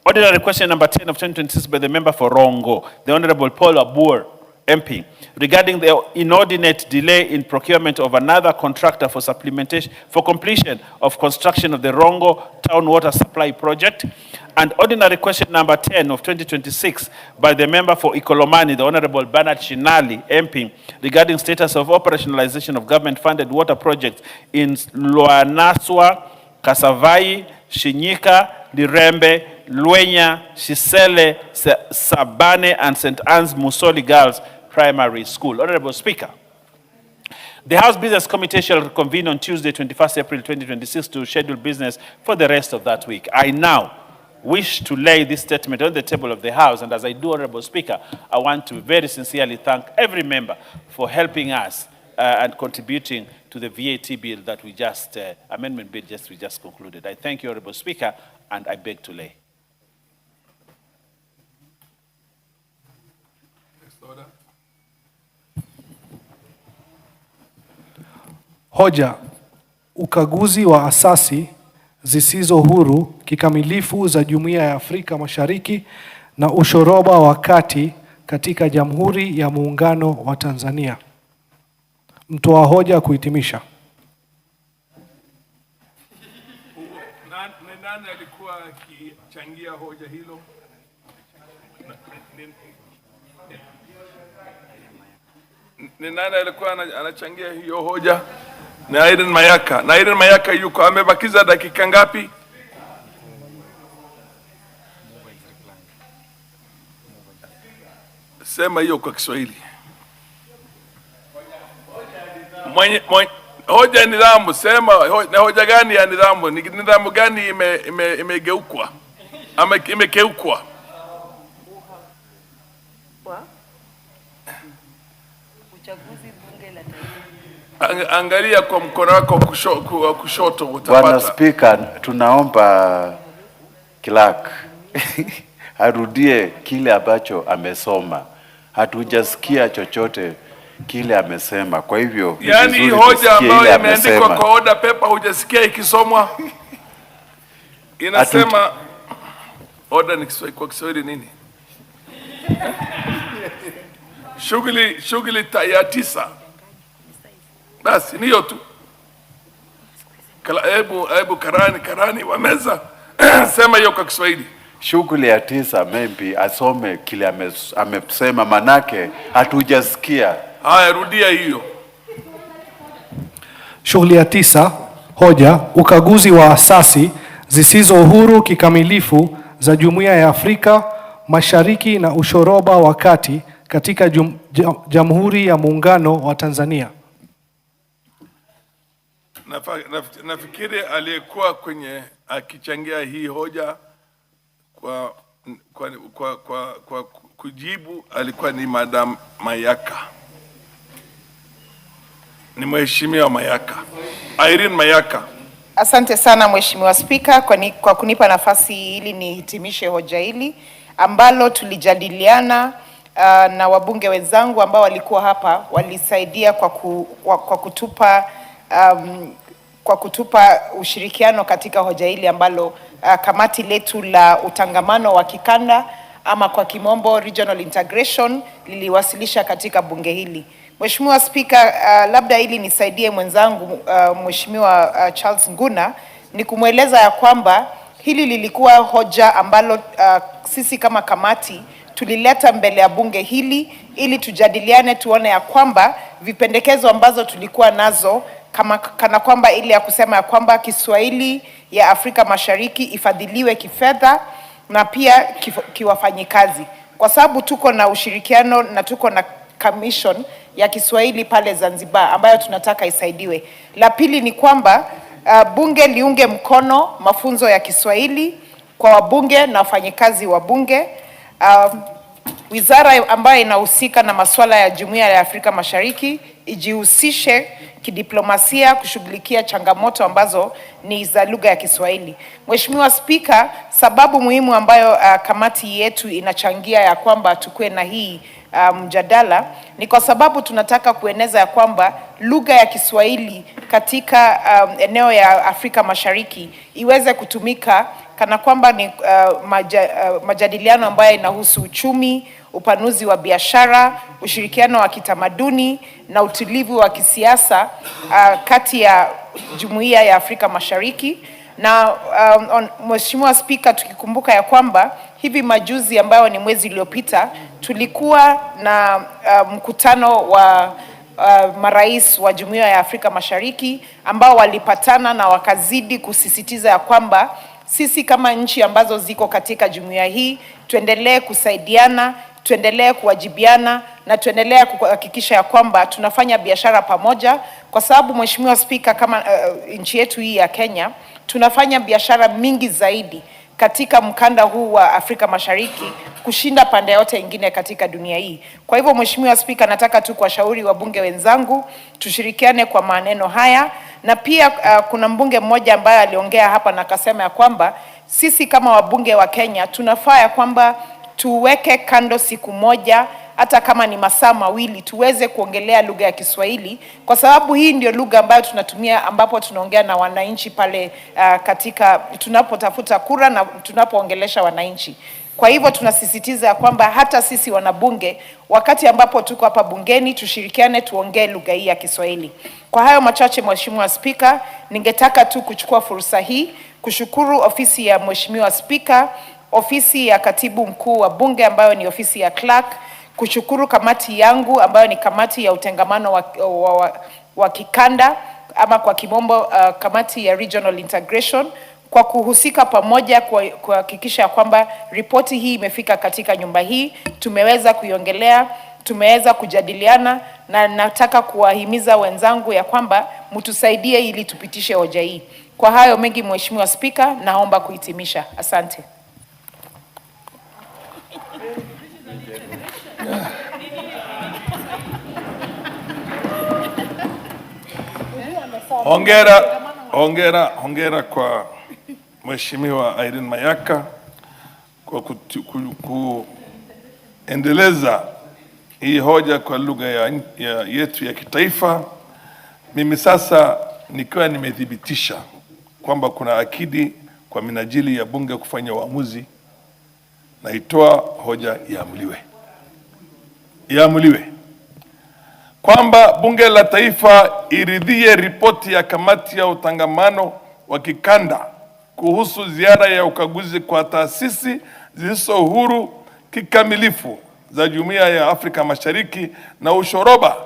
ordinary question number 10 of 2026 by the member for Rongo, the Honorable Paul Abur, MP, regarding the inordinate delay in procurement of another contractor for supplementation for completion of construction of the Rongo Town Water Supply Project. And ordinary question number 10 of 2026 by the member for Ikolomani, the Honorable Bernard Shinali, MP, regarding status of operationalization of government-funded water projects in Luanaswa, Kasavai, Shinyika, Lirembe, Luenya, Shisele, Sabane, and St. Anne's Musoli Girls Primary School. Honorable Speaker, the House Business Committee shall reconvene on Tuesday, 21st April 2026 to schedule business for the rest of that week. I now wish to lay this statement on the table of the House, and as I do, Honorable Speaker, I want to very sincerely thank every member for helping us and contributing to the VAT bill that we just, amendment bill we just concluded. I thank you, Honorable Speaker, and I beg to lay. Hoja: ukaguzi wa asasi zisizo huru kikamilifu za Jumuiya ya Afrika Mashariki na ushoroba wa kati katika Jamhuri ya Muungano wa Tanzania. Mtoa hoja kuhitimisha. Nani alikuwa akichangia hoja hilo? Ni nani alikuwa anachangia hiyo hoja? Ni Irene Mayaka. Na Irene Mayaka yuko amebakiza dakika ngapi? Sema hiyo kwa Kiswahili. Hoja nidhamu, sema na hoja gani ya nidhamu? Ni nidhamu gani imegeukwa? Ama imekeukwa? Uchaguzi bunge la taifa. Angalia kwa mkono wako wa kushoto utapata. Bwana Speaker, tunaomba clerk arudie kile ambacho amesoma. Hatujasikia chochote kile amesema. Kwa hivyo yani hoja ambayo imeandikwa kwa order paper hujasikia ikisomwa. Inasema order ni kwa Kiswahili nini? Shughuli ya 9. Basi niyo tu. Hebu karani wa meza sema hiyo kwa Kiswahili. Shughuli ya 9 maybe asome kile amesema, manake hatujasikia. Haya, rudia hiyo. Shughuli ya 9, hoja ukaguzi wa asasi zisizo huru kikamilifu za Jumuiya ya Afrika Mashariki na ushoroba wa kati katika Jamhuri ya Muungano wa Tanzania. Nafikiri aliyekuwa kwenye akichangia hii hoja kwa kujibu alikuwa ni Madam Mayaka. Ni Mheshimiwa Mayaka. Irene Mayaka. Asante sana Mheshimiwa Spika kwa kunipa nafasi ili nihitimishe hoja hili ambalo tulijadiliana na wabunge wenzangu ambao walikuwa hapa, walisaidia kwa kutupa ushirikiano katika hoja hili ambalo kamati letu la utangamano wa kikanda ama kwa kimombo regional integration liliwasilisha katika bunge hili. Mheshimiwa Spika, labda ili nisaidie mwenzangu Mheshimiwa Charles Nguna ni kumweleza ya kwamba hili lilikuwa hoja ambalo sisi kama kamati tulileta mbele ya bunge hili ili tujadiliane, tuone ya kwamba vipendekezo ambazo tulikuwa nazo kana kwamba ile ya kusema ya kwamba Kiswahili ya Afrika Mashariki ifadhiliwe kifedha na pia kiwafanyikazi, kwa sababu tuko na ushirikiano na tuko na commission ya Kiswahili pale Zanzibar ambayo tunataka isaidiwe. La pili ni kwamba bunge liunge mkono mafunzo ya Kiswahili kwa wabunge na wafanyikazi wa bunge. Wizara ambayo inahusika na masuala ya Jumuiya ya Afrika Mashariki ijihusishe kidiplomasia kushughulikia changamoto ambazo ni za lugha ya Kiswahili. Mheshimiwa Spika, sababu muhimu ambayo kamati yetu inachangia ya kwamba tukue na hii mjadala ni kwa sababu tunataka kueneza ya kwamba lugha ya Kiswahili katika eneo ya Afrika Mashariki iweze kutumika kana kwamba ni majadiliano ambayo inahusu uchumi, upanuzi wa biashara, ushirikiano wa kitamaduni na utulivu wa kisiasa kati ya Jumuiya ya Afrika Mashariki. Na Mheshimiwa Spika, tukikumbuka ya kwamba hivi majuzi ambayo ni mwezi uliopita tulikuwa na mkutano wa marais wa Jumuiya ya Afrika Mashariki ambao walipatana na wakazidi kusisitiza ya kwamba sisi kama nchi ambazo ziko katika jumuiya hii tuendelee kusaidiana, tuendelee kuwajibiana na tuendelee kuhakikisha ya kwamba tunafanya biashara pamoja, kwa sababu Mheshimiwa Spika, kama nchi yetu hii ya Kenya tunafanya biashara mingi zaidi katika mkanda huu wa Afrika Mashariki kushinda pande yote ingine katika dunia hii. Kwa hivyo Mheshimiwa Spika, nataka tu kuwashauri wabunge wenzangu tushirikiane kwa maneno haya, na pia kuna mbunge mmoja ambaye aliongea hapa na akasema ya kwamba sisi kama wabunge wa Kenya tunafaa ya kwamba tuweke kando siku moja hata kama ni masaa mawili tuweze kuongelea lugha ya Kiswahili, kwa sababu hii ndio lugha ambayo tunatumia ambapo tunaongea na wananchi pale katika tunapotafuta kura na tunapoongelesha wananchi. Kwa hivyo tunasisitiza kwamba hata sisi wanabunge wakati ambapo tuko hapa bungeni tushirikiane tuongee lugha hii ya Kiswahili. Kwa hayo machache Mheshimiwa Spika, ningetaka tu kuchukua fursa hii kushukuru ofisi ya Mheshimiwa Spika, ofisi ya Katibu Mkuu wa Bunge ambayo ni ofisi ya clerk, kushukuru kamati yangu ambayo ni kamati ya utengamano wa kikanda ama kwa kimombo kamati ya regional integration, kwa kuhusika pamoja kuhakikisha kwamba ripoti hii imefika katika nyumba hii. Tumeweza kuiongelea, tumeweza kujadiliana, na nataka kuwahimiza wenzangu ya kwamba mtusaidie ili tupitishe hoja hii. Kwa hayo mengi, Mheshimiwa Spika, naomba kuhitimisha. Asante. Hongera kwa Mheshimiwa Irene Mayaka kwa kuendeleza hii hoja kwa lugha yetu ya kitaifa. Mimi sasa nikiwa nimethibitisha kwamba kuna akidi kwa minajili ya bunge kufanya uamuzi, na itoa hoja iamuliwe kwamba bunge la taifa iridhie ripoti ya kamati ya utangamano wa kikanda kuhusu ziara ya ukaguzi kwa taasisi zisizo huru kikamilifu za Jumuiya ya Afrika Mashariki na ushoroba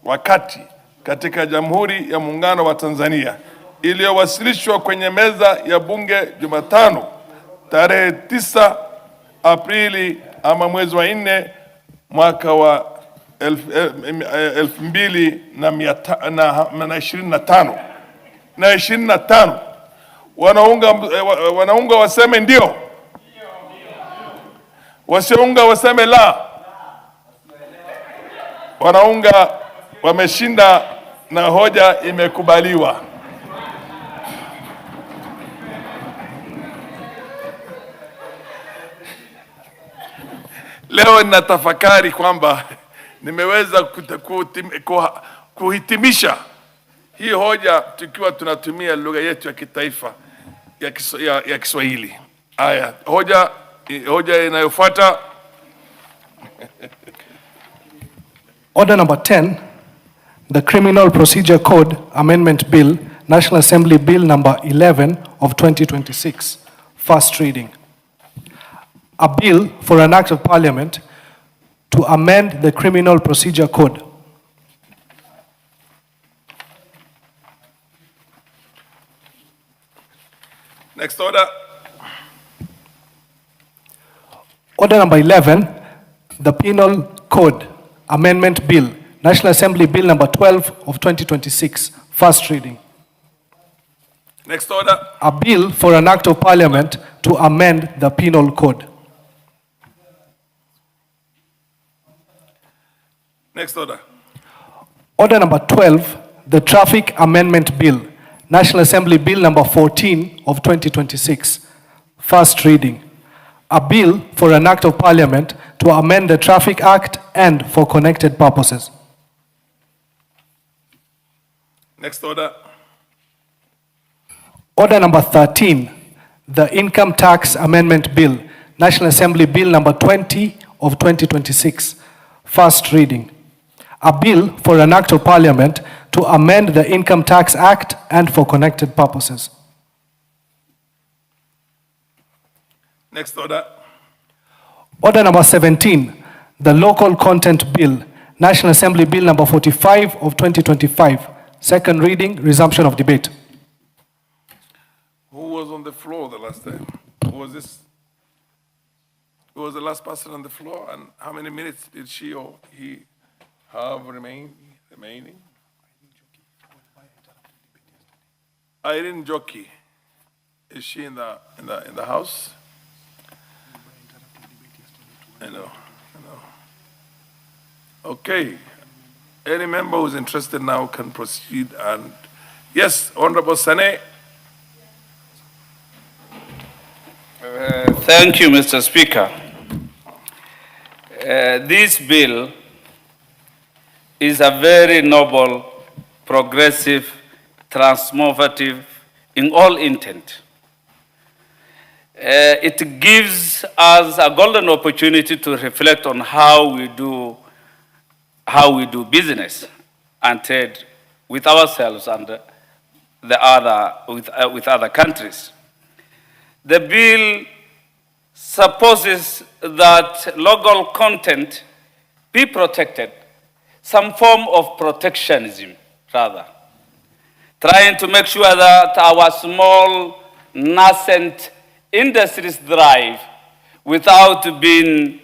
wa kati katika Jamhuri ya Muungano wa Tanzania, iliyowasilishwa kwenye meza ya bunge Jumatano tarehe 9 Aprili ama mwezi wa 4 mwaka wa 2025. Wanaunga waseme ndio, wasiounga waseme la. Wanaunga wameshinda na hoja imekubaliwa. Leo ninatafakari kwamba nimeweza kuhitimisha hii hoja tukiwa tunatumia lugha yetu ya kitaifa ya Kiswahili. Haya, hoja inayofuata. Order number 10, the Criminal Procedure Code Amendment Bill, National Assembly Bill number 11 of 2026, first reading. A bill for an act of parliament to amend the Criminal Procedure Code. Next order. Order number 11, the Penal Code Amendment Bill, National Assembly Bill number 12 of 2026, first reading. Next order. A bill for an act of parliament to amend the Penal Code. Next order. Order number 12, the Traffic Amendment Bill, National Assembly Bill number 14 of 2026, first reading. A bill for an act of parliament to amend the Traffic Act and for connected purposes. Next order. Order number 13, the Income Tax Amendment Bill, National Assembly Bill number 20 of 2026, first reading. A bill for an act of parliament to amend the Income Tax Act and for connected purposes. Next order. Order number 17, the Local Content Bill, National Assembly Bill number 45 of 2025, second reading, resumption of debate. Who was on the floor the last time? Who was this? Who was the last person on the floor, and how many minutes did she or he have remaining? Irene Jockey, is she in the house? I know. Okay. Any member who's interested now can proceed. And yes, Honorable Sane. Thank you, Mr. Speaker. This bill is a very noble, progressive, transformative in all intent. It gives us a golden opportunity to reflect on how we do business and trade with ourselves and with other countries. The bill supposes that local content be protected, some form of protectionism, rather. Trying to make sure that our small, nascent industries thrive without being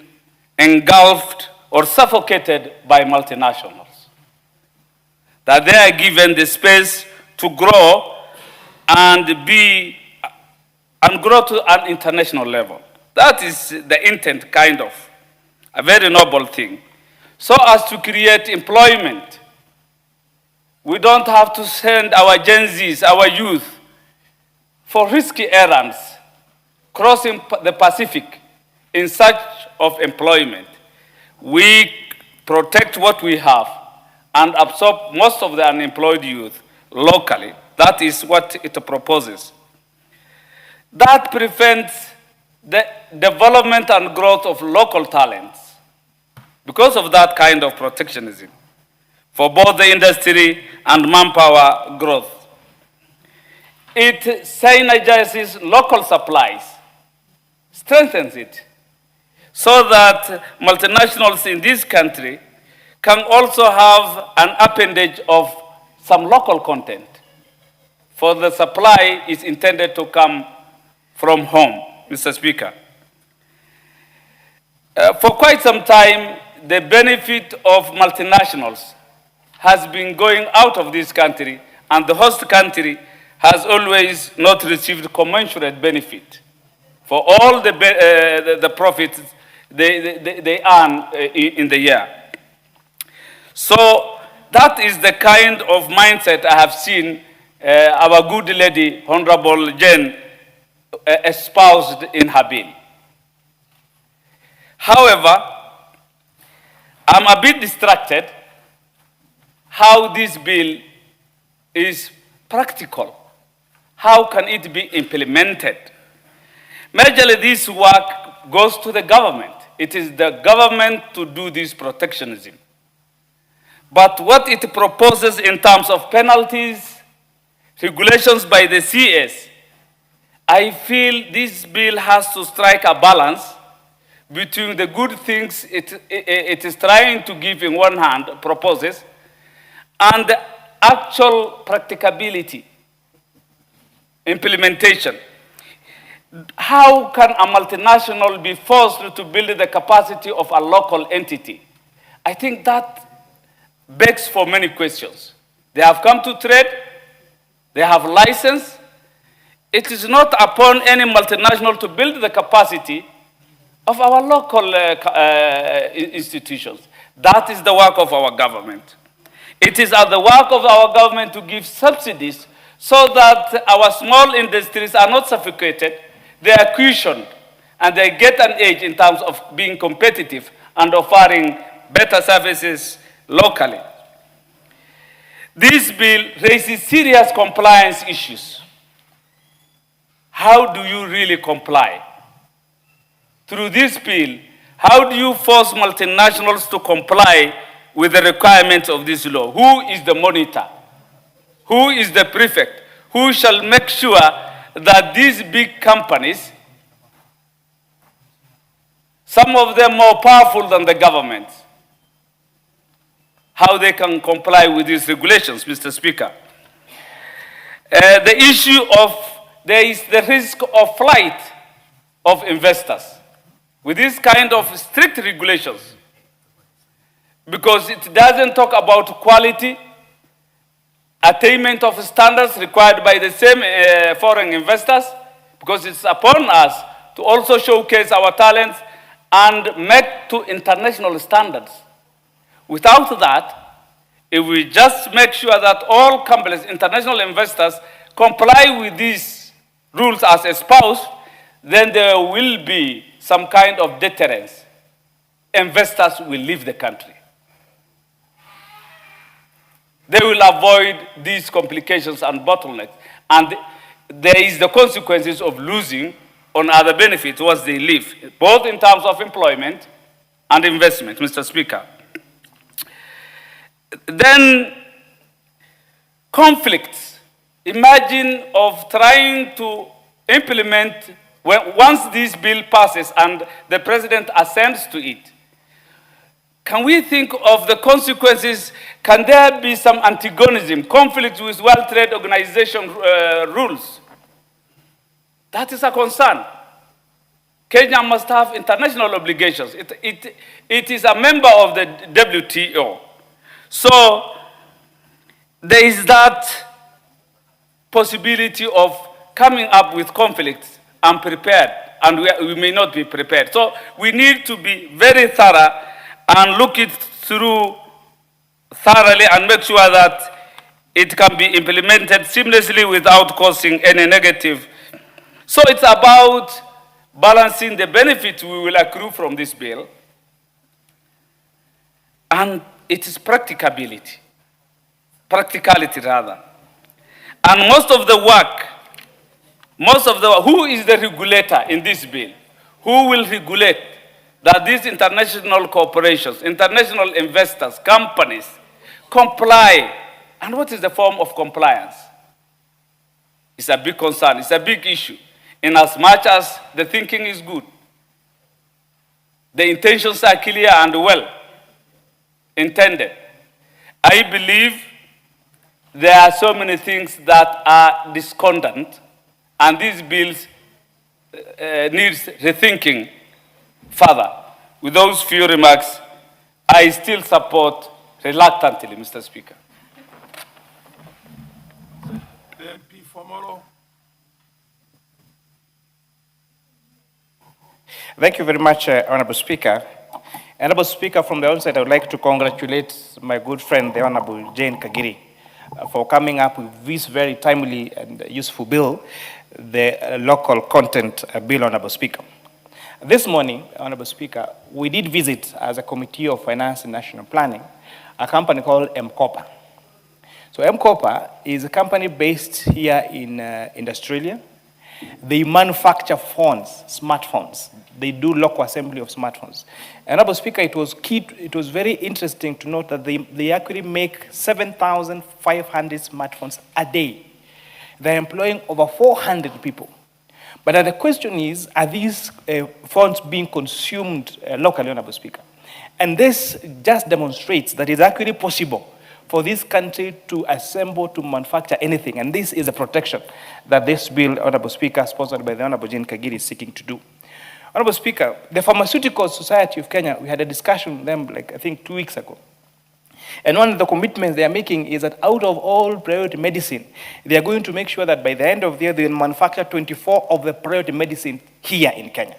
engulfed or suffocated by multinationals. That they are given the space to grow and grow to an international level. That is the intent, kind of, a very noble thing. So as to create employment. We don't have to send our Gen Zs, our youth, for risky errands, crossing the Pacific in search of employment. We protect what we have and absorb most of the unemployed youth locally. That is what it proposes. That prevents the development and growth of local talents because of that kind of protectionism for both the industry and manpower growth. It synergizes local supplies, strengthens it, so that multinationals in this country can also have an appendage of some local content, for the supply is intended to come from home, Mr. Speaker. For quite some time, the benefit of multinationals has been going out of this country, and the host country has always not received commensurate benefit for all the profits they earn in the year. So that is the kind of mindset I have seen our good lady, Honorable Jen, espoused in her bill. However, I'm a bit distracted how this bill is practical. How can it be implemented? Majorly, this work goes to the government. It is the government to do this protectionism. But what it proposes in terms of penalties, regulations by the CS, I feel this bill has to strike a balance between the good things it is trying to give in one hand, proposes, and the actual practicability, implementation. How can a multinational be forced to build the capacity of a local entity? I think that begs for many questions. They have come to trade, they have license. It is not upon any multinational to build the capacity of our local institutions. That is the work of our government. It is at the work of our government to give subsidies so that our small industries are not suffocated, they are cushioned, and they get an edge in terms of being competitive and offering better services locally. This bill raises serious compliance issues. How do you really comply? Through this bill, how do you force multinationals to comply with the requirements of this law? Who is the monitor? Who is the prefect? Who shall make sure that these big companies, some of them more powerful than the government, how they can comply with these regulations, Mr. Speaker? The issue of, there is the risk of flight of investors with this kind of strict regulations, because it doesn't talk about quality, attainment of standards required by the same foreign investors, because it's upon us to also showcase our talents and make to international standards. Without that, if we just make sure that all companies, international investors, comply with these rules as espoused, then there will be some kind of deterrence. Investors will leave the country. They will avoid these complications and bottlenecks. And there is the consequences of losing on other benefits once they leave, both in terms of employment and investment, Mr. Speaker. Then conflicts. Imagine of trying to implement, once this bill passes and the president assents to it, Can we think of the consequences? Can there be some antagonism, conflict with World Trade Organization rules? That is a concern. Kenya must have international obligations. It is a member of the WTO. So there is that possibility of coming up with conflicts unprepared, and we may not be prepared. So we need to be very thorough and look it through thoroughly and make sure that it can be implemented seamlessly without causing any negative. So it's about balancing the benefits we will accrue from this bill and its practicality rather. And most of the work, who is the regulator in this bill? Who will regulate that these international corporations, international investors, companies comply? And what is the form of compliance? It's a big concern, it's a big issue, in as much as the thinking is good. The intentions are clear and well intended. I believe there are so many things that are discordant, and these bills needs rethinking further. With those few remarks, I still support reluctantly, Mr. Speaker. Thank you very much, Honorable Speaker. Honorable Speaker, from the onset, I would like to congratulate my good friend, the Honorable Jane Kagiri, for coming up with this very timely and useful bill, the local content bill, Honorable Speaker. This morning, Honorable Speaker, we did visit as a Committee of Finance and National Planning a company called M-Kopa. So M-Kopa is a company based here in Australia. They manufacture phones, smartphones. They do local assembly of smartphones. And Honorable Speaker, it was very interesting to note that they actually make 7,500 smartphones a day. They're employing over 400 people. But the question is, are these phones being consumed locally, Honorable Speaker? And this just demonstrates that it's actually possible for this country to assemble, to manufacture anything. And this is a protection that this bill, Honorable Speaker, sponsored by the Honorable Jane Kagiri, is seeking to do. Honorable Speaker, the Pharmaceutical Society of Kenya, we had a discussion with them, I think 2 weeks ago. And one of the commitments they are making is that out of all priority medicine, they are going to make sure that by the end of the year, they will manufacture 24 of the priority medicine here in Kenya.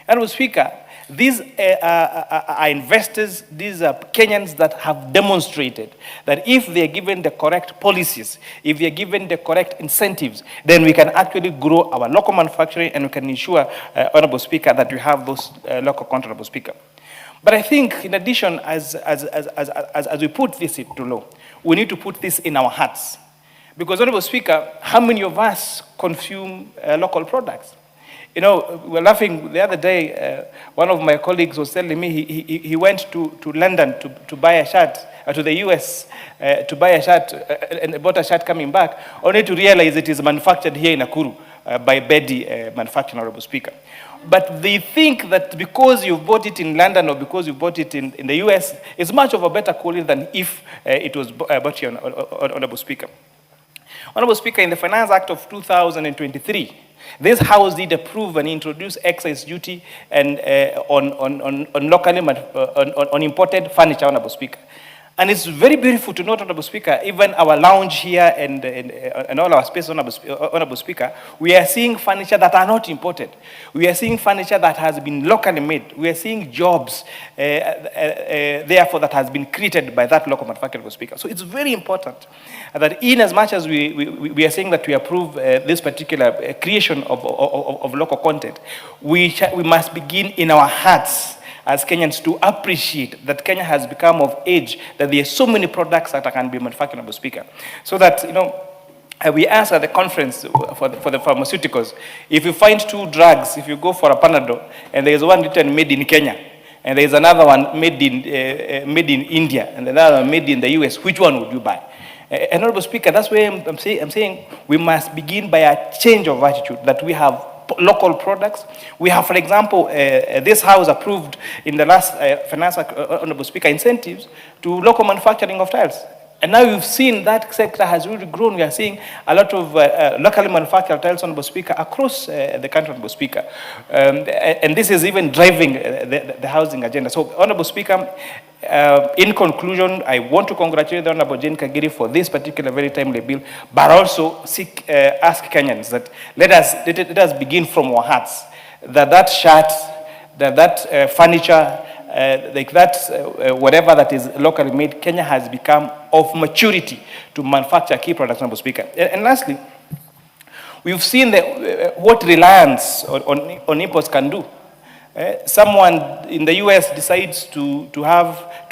Honorable Speaker, these are investors, these are Kenyans that have demonstrated that if they are given the correct policies, if they are given the correct incentives, then we can actually grow our local manufacturing and we can ensure, Honorable Speaker, that we have those local content, Honorable Speaker. But I think, in addition, as we put this into law, we need to put this in our hearts. Because, Honorable Speaker, how many of us consume local products? You know, we were laughing the other day, one of my colleagues was telling me he went to London to buy a shirt, to the US to buy a shirt, and bought a shirt coming back, only to realize it is manufactured here in Nakuru by Bedi Manufacturing, Honorable Speaker. But they think that because you bought it in London or because you bought it in the US, it's much of a better quality than if it was bought here, Honorable Speaker. Honorable Speaker, in the Finance Act of 2023, this House did approve and introduce excise duty and on locally on imported furniture, Honorable Speaker. And it's very beautiful to note, Honorable Speaker, even our lounge here and all our space, Honorable Speaker, we are seeing furniture that are not imported. We are seeing furniture that has been locally made. We are seeing jobs, therefore, that has been created by that local manufacturer, Honorable Speaker. So it's very important that in as much as we are saying that we approve this particular creation of local content, we must begin in our hearts as Kenyans to appreciate that Kenya has become of age, that there are so many products that can be manufactured, Honorable Speaker. So that, you know, we asked at the conference for the pharmaceuticals, if you find 2 drugs, if you go for a Panadol, and there is one written made in Kenya, and there is another one made in India, and another one made in the US, which one would you buy? Honorable Speaker, that's why I'm saying we must begin by a change of attitude, that we have local products. We have, for example, this House approved in the last Finance Honorable Speaker incentives to local manufacturing of tiles. And now you've seen that sector has really grown. We are seeing a lot of locally manufactured tiles, Honorable Speaker, across the country, Honorable Speaker. And this is even driving the housing agenda. So, Honorable Speaker, in conclusion, I want to congratulate the Honorable Jane Kagiri for this particular very timely bill, but also ask Kenyans that let us begin from our hearts, that shirt, that furniture, like that, whatever that is locally made, Kenya has become of maturity to manufacture key products, Honorable Speaker. And lastly, we've seen what reliance on imports can do. Someone in the US decides to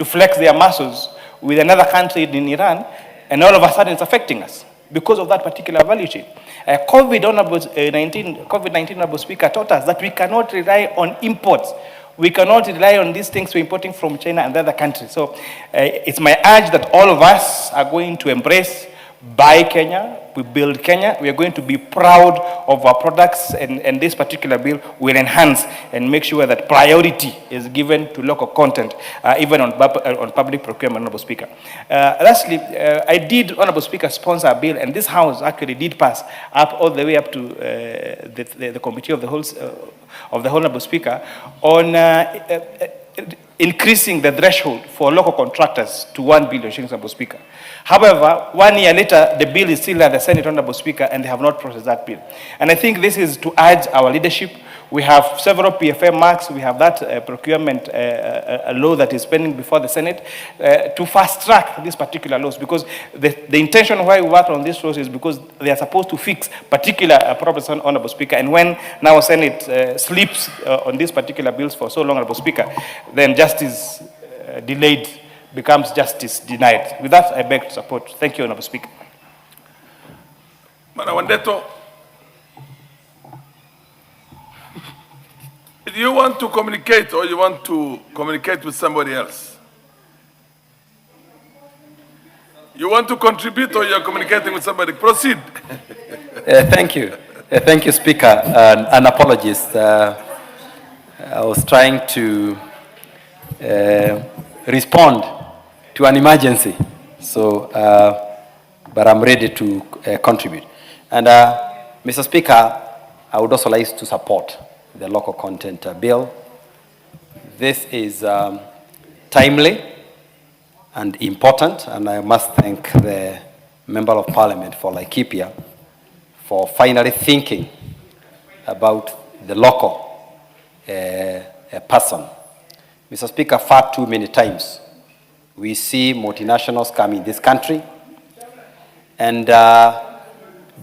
flex their muscles with another country in Iran, and all of a sudden it's affecting us because of that particular value chain. COVID-19, Honorable Speaker, taught us that we cannot rely on imports. We cannot rely on these things we're importing from China and other countries. So it's my urge that all of us are going to embrace Buy Kenya, we build Kenya. We are going to be proud of our products, and this particular bill will enhance and make sure that priority is given to local content, even on public procurement, Honorable Speaker. Lastly, I did, Honorable Speaker, sponsor a bill, and this House actually did pass up all the way up to the Committee of the Honorable Speaker on increasing the threshold for local contractors to 1 billion shillings, Honorable Speaker. However, 1 year later, the bill is still at the Senate, Honorable Speaker, and they have not processed that bill. And I think this is to urge our leadership. We have several PFM marks. We have that procurement law that is pending before the Senate to fast track these particular laws, because the intention why we work on these laws is because they are supposed to fix particular problems, Honorable Speaker. And when now Senate sleeps on these particular bills for so long, Honorable Speaker, then justice delayed becomes justice denied. With that, I beg to support. Thank you, Honorable Speaker. Madam Wandeto, do you want to communicate or you want to communicate with somebody else? You want to contribute or you're communicating with somebody? Proceed. Thank you. Thank you, Speaker. And apologies. I was trying to respond to an emergency. So, but I'm ready to contribute. And Mr. Speaker, I would also like to support the local content bill. This is timely and important, and I must thank the Member of Parliament for Laikipia for finally thinking about the local person. Mr. Speaker, far too many times we see multinationals come in this country and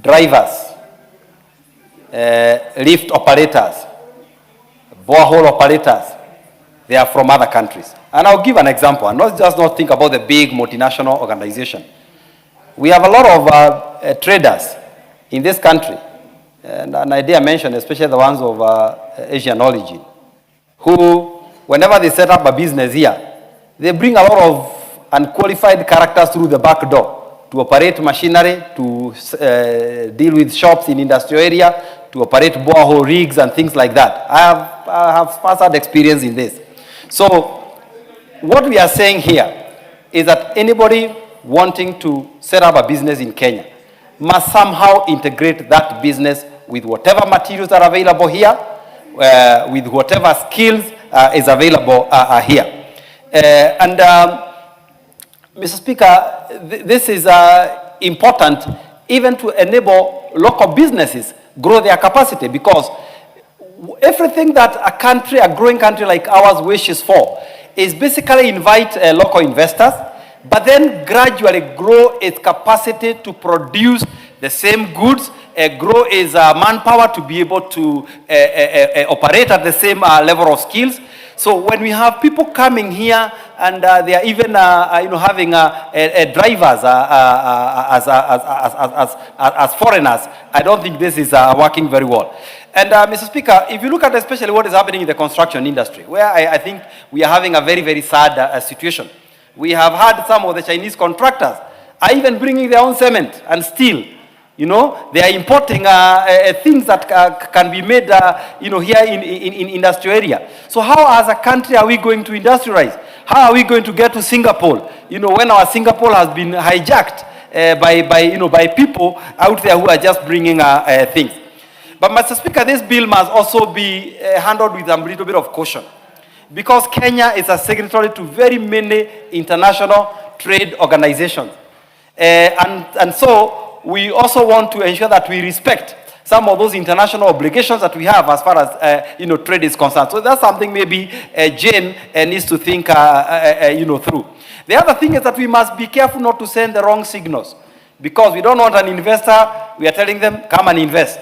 drivers, lift operators, borehole operators, they are from other countries. And I'll give an example, and not think about the big multinational organization. We have a lot of traders in this country, and an idea mentioned, especially the ones of Asian origin, who, whenever they set up a business here, they bring a lot of unqualified characters through the back door to operate machinery, to deal with shops in industrial area, to operate borehole rigs and things like that. I have first-hand experience in this. So what we are saying here is that anybody wanting to set up a business in Kenya must somehow integrate that business with whatever materials are available here, with whatever skills is available here. Mr. Speaker, this is important even to enable local businesses grow their capacity, because everything that a growing country like ours wishes for is basically invite local investors, but then gradually grow its capacity to produce the same goods, grow its manpower to be able to operate at the same level of skills. So when we have people coming here and they are even having drivers as foreigners, I don't think this is working very well. And Mr. Speaker, if you look at especially what is happening in the construction industry, where I think we are having a very, very sad situation. We have had some of the Chinese contractors are even bringing their own cement and steel You know, they are importing things that can be made, here in industrial area. So how as a country are we going to industrialize? How are we going to get to Singapore? You know, when our Singapore has been hijacked by people out there who are just bringing things. But Mr. Speaker, this bill must also be handled with a little bit of caution, because Kenya is a signatory to very many international trade organizations. And so we also want to ensure that we respect some of those international obligations that we have as far as trade is concerned. So that's something maybe Jane needs to think through. The other thing is that we must be careful not to send the wrong signals, because we don't want an investor, we are telling them, come and invest.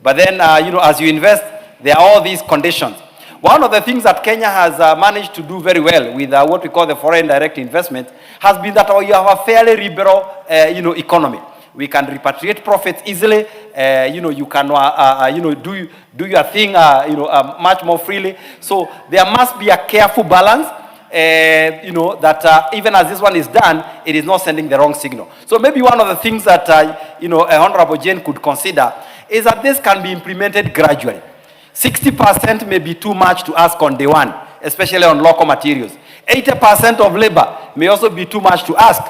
But then, as you invest, there are all these conditions. One of the things that Kenya has managed to do very well with what we call the foreign direct investment has been that you have a fairly liberal, economy. We can repatriate profits easily. You can, do your thing, much more freely. So there must be a careful balance, that even as this one is done, it is not sending the wrong signal. So maybe one of the things that, Honorable Jane could consider is that this can be implemented gradually. 60% may be too much to ask on day one, especially on local materials. 80% of labor may also be too much to ask,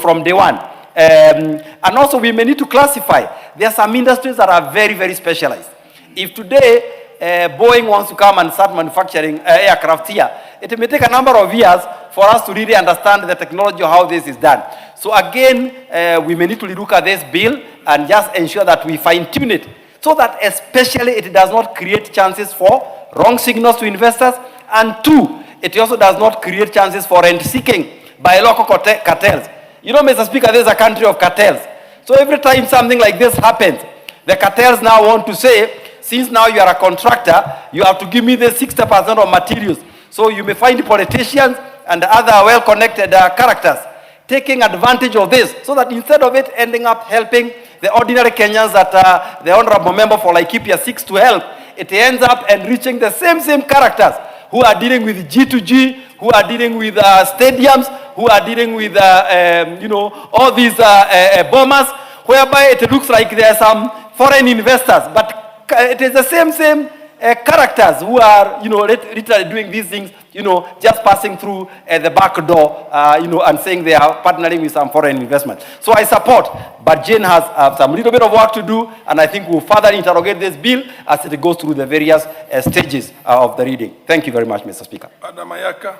from day one. And also we may need to classify. There are some industries that are very, very specialized. If today Boeing wants to come and start manufacturing aircraft here, it may take a number of years for us to really understand the technology of how this is done. So again, we may need to look at this bill and just ensure that we fine-tune it, so that especially it does not create chances for wrong signals to investors, and two, it also does not create chances for rent-seeking by local cartels. You know, Mr. Speaker, this is a country of cartels. So every time something like this happens, the cartels now want to say, since now you are a contractor, you have to give me the 60% of materials. So you may find politicians and other well-connected characters taking advantage of this, so that instead of it ending up helping the ordinary Kenyans that the Honorable Member for Laikipia seeks to help, it ends up enriching the same characters who are dealing with G2G, who are dealing with stadiums, who are dealing with, all these bombers, whereby it looks like there are some foreign investors, but it is the same characters who are, literally doing these things, just passing through the back door, and saying they are partnering with some foreign investment. So I support, but Jane has some little bit of work to do, and I think we'll further interrogate this bill as it goes through the various stages of the reading. Thank you very much, Mr. Speaker. Adamayaka.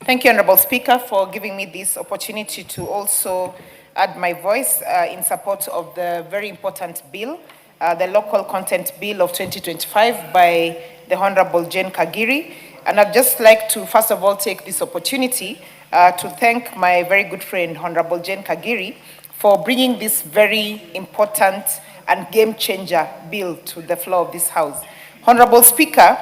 Thank you, Honorable Speaker, for giving me this opportunity to also add my voice in support of the very important bill, the Local Content Bill of 2025 by the Honorable Jane Kagiri. And I'd just like to, first of all, take this opportunity to thank my very good friend, Honorable Jane Kagiri, for bringing this very important and game-changer bill to the floor of this House. Honorable Speaker,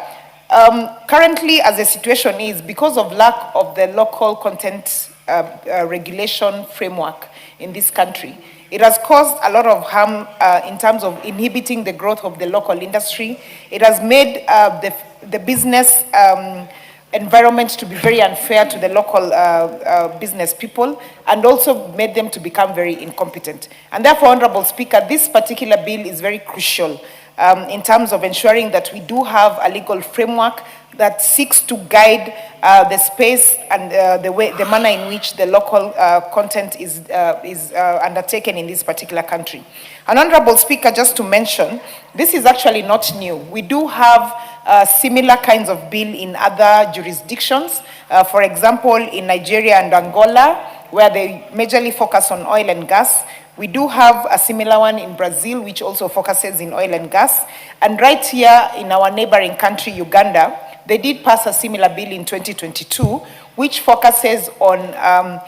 currently, as the situation is, because of lack of the local content regulation framework in this country, it has caused a lot of harm in terms of inhibiting the growth of the local industry. It has made the business environment to be very unfair to the local business people, and also made them to become very incompetent. And therefore, Honorable Speaker, this particular bill is very crucial in terms of ensuring that we do have a legal framework that seeks to guide the space and the manner in which the local content is undertaken in this particular country. And Honorable Speaker, just to mention, this is actually not new. We do have similar kinds of bill in other jurisdictions. For example, in Nigeria and Angola, where they majorly focus on oil and gas. We do have a similar one in Brazil, which also focuses in oil and gas. And right here in our neighboring country, Uganda, they did pass a similar bill in 2022, which focuses on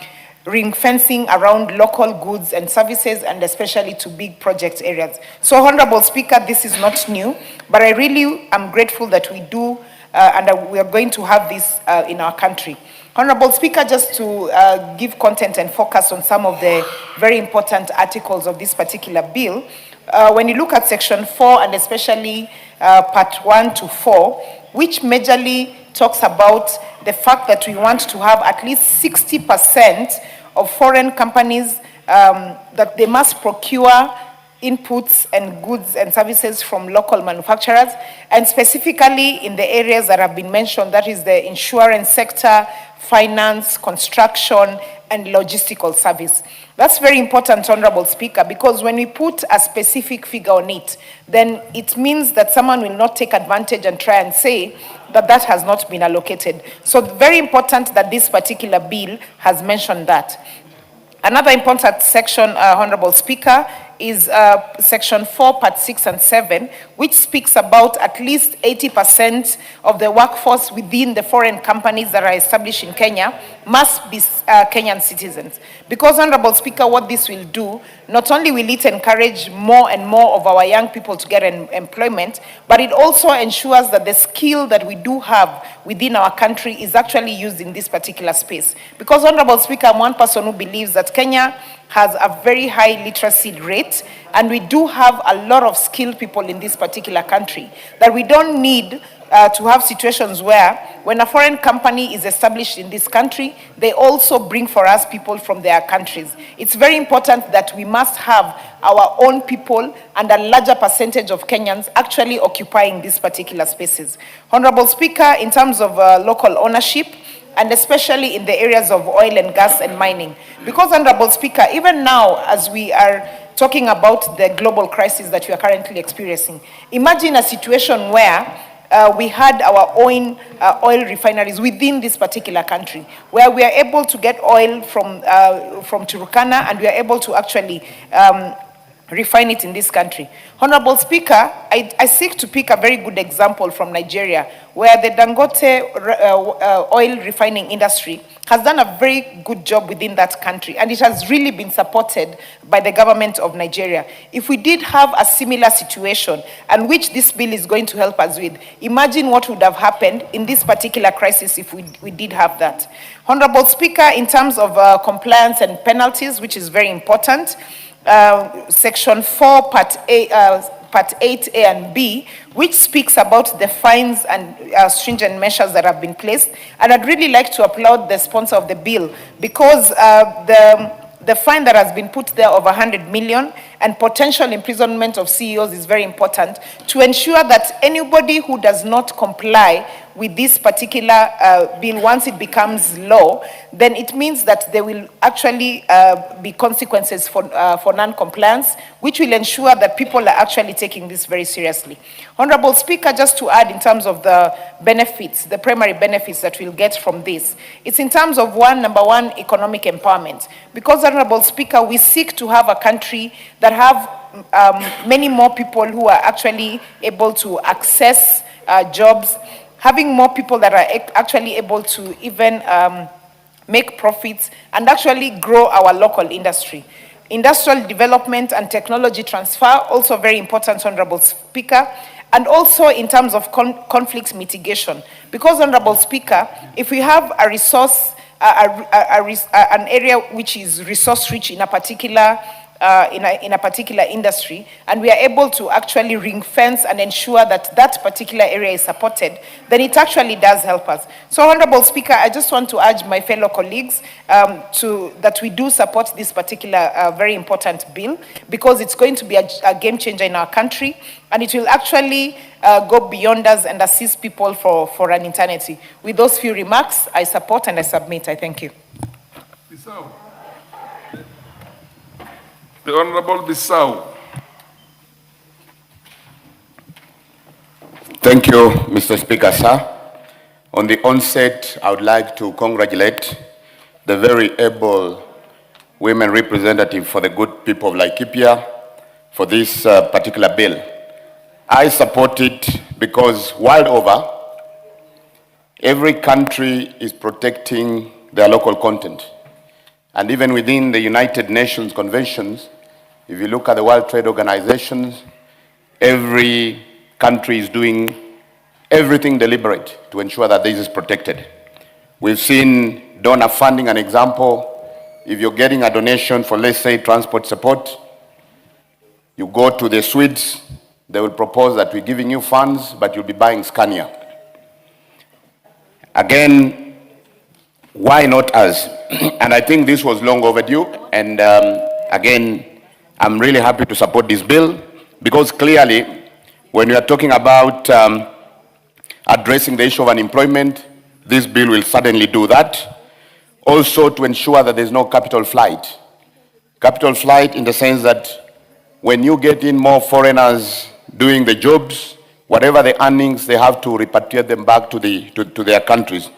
ring fencing around local goods and services, and especially to big project areas. So, Honorable Speaker, this is not new, but I really am grateful that we do, and we are going to have this in our country. Honorable Speaker, just to give content and focus on some of the very important articles of this particular bill, when you look at Section 4 and especially Part 1 to 4, which majorly talks about the fact that we want to have at least 60% of foreign companies that they must procure inputs and goods and services from local manufacturers, and specifically in the areas that have been mentioned, that is the insurance sector, finance, construction, and logistical service. That's very important, Honorable Speaker, because when we put a specific figure on it, then it means that someone will not take advantage and try and say that that has not been allocated. So very important that this particular bill has mentioned that. Another important section, Honorable Speaker, is Section 4, Part 6 and 7, which speaks about at least 80% of the workforce within the foreign companies that are established in Kenya must be Kenyan citizens. Because, Honorable Speaker, what this will do, not only will it encourage more and more of our young people to get employment, but it also ensures that the skill that we do have within our country is actually used in this particular space. Because, Honorable Speaker, I'm one person who believes that Kenya has a very high literacy rate, and we do have a lot of skilled people in this particular country, that we don't need to have situations where when a foreign company is established in this country, they also bring for us people from their countries. It's very important that we must have our own people and a larger percentage of Kenyans actually occupying these particular spaces. Honorable Speaker, in terms of local ownership, and especially in the areas of oil and gas and mining. Because, Honorable Speaker, even now as we are talking about the global crisis that we are currently experiencing, imagine a situation where we had our own oil refineries within this particular country, where we are able to get oil from Turkana, and we are able to actually refine it in this country. Honorable Speaker, I seek to pick a very good example from Nigeria, where the Dangote oil refining industry has done a very good job within that country, and it has really been supported by the government of Nigeria. If we did have a similar situation, and which this bill is going to help us with, imagine what would have happened in this particular crisis if we did have that. Honorable Speaker, in terms of compliance and penalties, which is very important, Section 4, Part 8A and B, which speaks about the fines and stringent measures that have been placed. And I'd really like to applaud the sponsor of the bill, because the fine that has been put there of 100 million and potential imprisonment of CEOs is very important to ensure that anybody who does not comply with this particular bill, once it becomes law, then it means that there will actually be consequences for non-compliance, which will ensure that people are actually taking this very seriously. Honorable Speaker, just to add in terms of the benefits, the primary benefits that we'll get from this, it's in terms of number one, economic empowerment. Because, Honorable Speaker, we seek to have a country that have many more people who are actually able to access jobs, having more people that are actually able to even make profits and actually grow our local industry. Industrial development and technology transfer, also very important, Honorable Speaker, and also in terms of conflict mitigation. Because, Honorable Speaker, if we have a resource, an area which is resource rich in a particular in a particular industry, and we are able to actually ring fence and ensure that that particular area is supported, then it actually does help us. So, Honorable Speaker, I just want to urge my fellow colleagues that we do support this particular very important bill, because it's going to be a game changer in our country, and it will actually go beyond us and assist people for an eternity. With those few remarks, I support and I submit. I thank you. The Honorable Bissau. Thank you, Mr. Speaker, sir. On the onset, I would like to congratulate the very able women representative for the good people of Laikipia for this particular bill. I support it because world over, every country is protecting their local content. And even within the United Nations conventions, if you look at the World Trade Organization, every country is doing everything deliberate to ensure that this is protected. We've seen donor funding, an example. If you're getting a donation for, let's say, transport support, you go to the Swedes, they will propose that we're giving you funds, but you'll be buying Scania. Again, why not us? And I think this was long overdue, and again, I'm really happy to support this bill because clearly, when we are talking about addressing the issue of unemployment, this bill will certainly do that. Also, to ensure that there's no capital flight. Capital flight in the sense that when you get in more foreigners doing the jobs, whatever the earnings, they have to repatriate them back to their countries.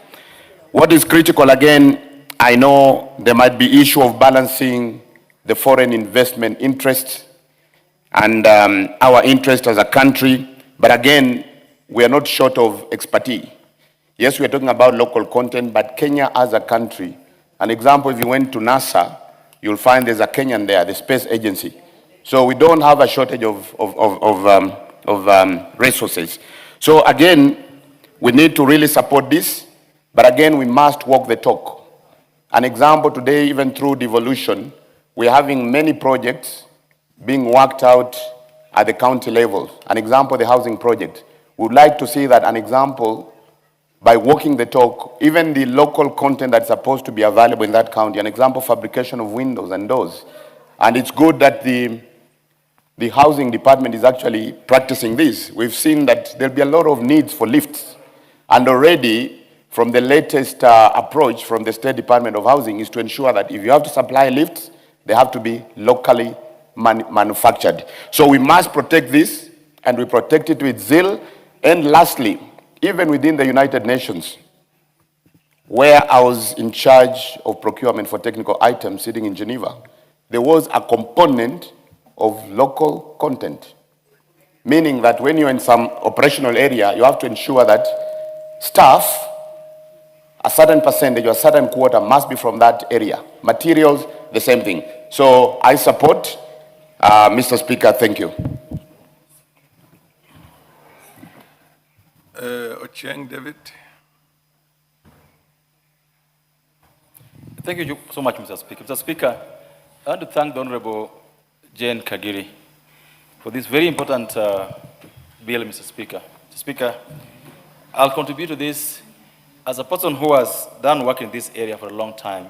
What is critical, again, I know there might be issue of balancing the foreign investment interests and our interest as a country, but again, we are not short of expertise. Yes, we are talking about local content, but Kenya as a country, an example, if you went to NASA, you'll find there's a Kenyan there, the space agency. So we don't have a shortage of resources. So again, we need to really support this, but again, we must walk the talk. An example today, even through devolution, we're having many projects being worked out at the county level. An example, the housing project. We would like to see that, an example, by walking the talk, even the local content that's supposed to be available in that county, an example, fabrication of windows and doors. And it's good that the housing department is actually practicing this. We've seen that there'll be a lot of needs for lifts. And already, from the latest approach from the State Department of Housing is to ensure that if you have to supply lifts, they have to be locally manufactured. So we must protect this, and we protect it with zeal. And lastly, even within the United Nations, where I was in charge of procurement for technical items sitting in Geneva, there was a component of local content, meaning that when you're in some operational area, you have to ensure that staff, a certain percentage or a certain quota must be from that area. Materials, the same thing. So I support, Mr. Speaker, thank you. Ochieng David. Thank you so much, Mr. Speaker. Mr. Speaker, I want to thank the Honorable Jane Kagiri for this very important bill, Mr. Speaker. Mr. Speaker, I'll contribute to this as a person who has done work in this area for a long time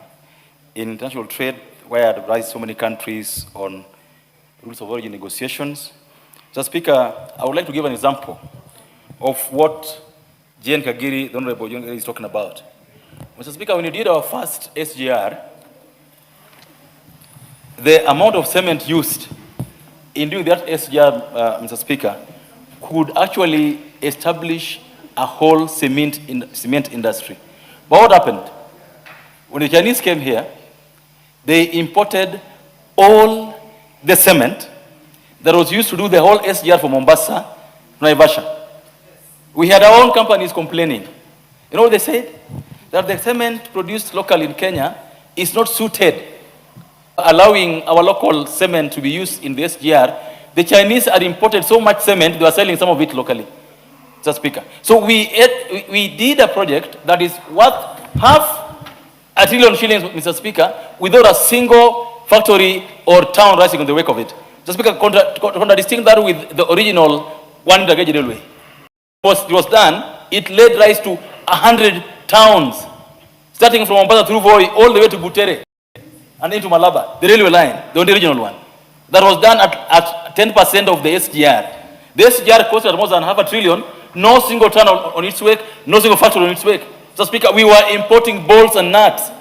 in international trade, where I advise so many countries on rules of origin negotiations. Mr. Speaker, I would like to give an example of what Jane Kagiri, the Honorable Jane Kagiri, is talking about. Mr. Speaker, when we did our first SGR, the amount of cement used in doing that SGR, Mr. Speaker, could actually establish a whole cement industry. But what happened? When the Chinese came here, they imported all the cement that was used to do the whole SGR for Mombasa, Naivasha. We had our own companies complaining. You know what they said? That the cement produced locally in Kenya is not suited, allowing our local cement to be used in the SGR. The Chinese had imported so much cement, they were selling some of it locally, Mr. Speaker. So we did a project that is worth $500 billion, Mr. Speaker, without a single factory or town rising on the wake of it. Mr. Speaker, contradicting that with the original one gauge railway. It was done, it laid rise to 100 towns, starting from Mombasa through Voi all the way to Butere and into Malaba, the railway line, the only regional one. That was done at 10% of the SGR. The SGR costed more than $500 billion, no single town on its wake, no single factory on its wake. So, Speaker, we were importing bolts and nuts.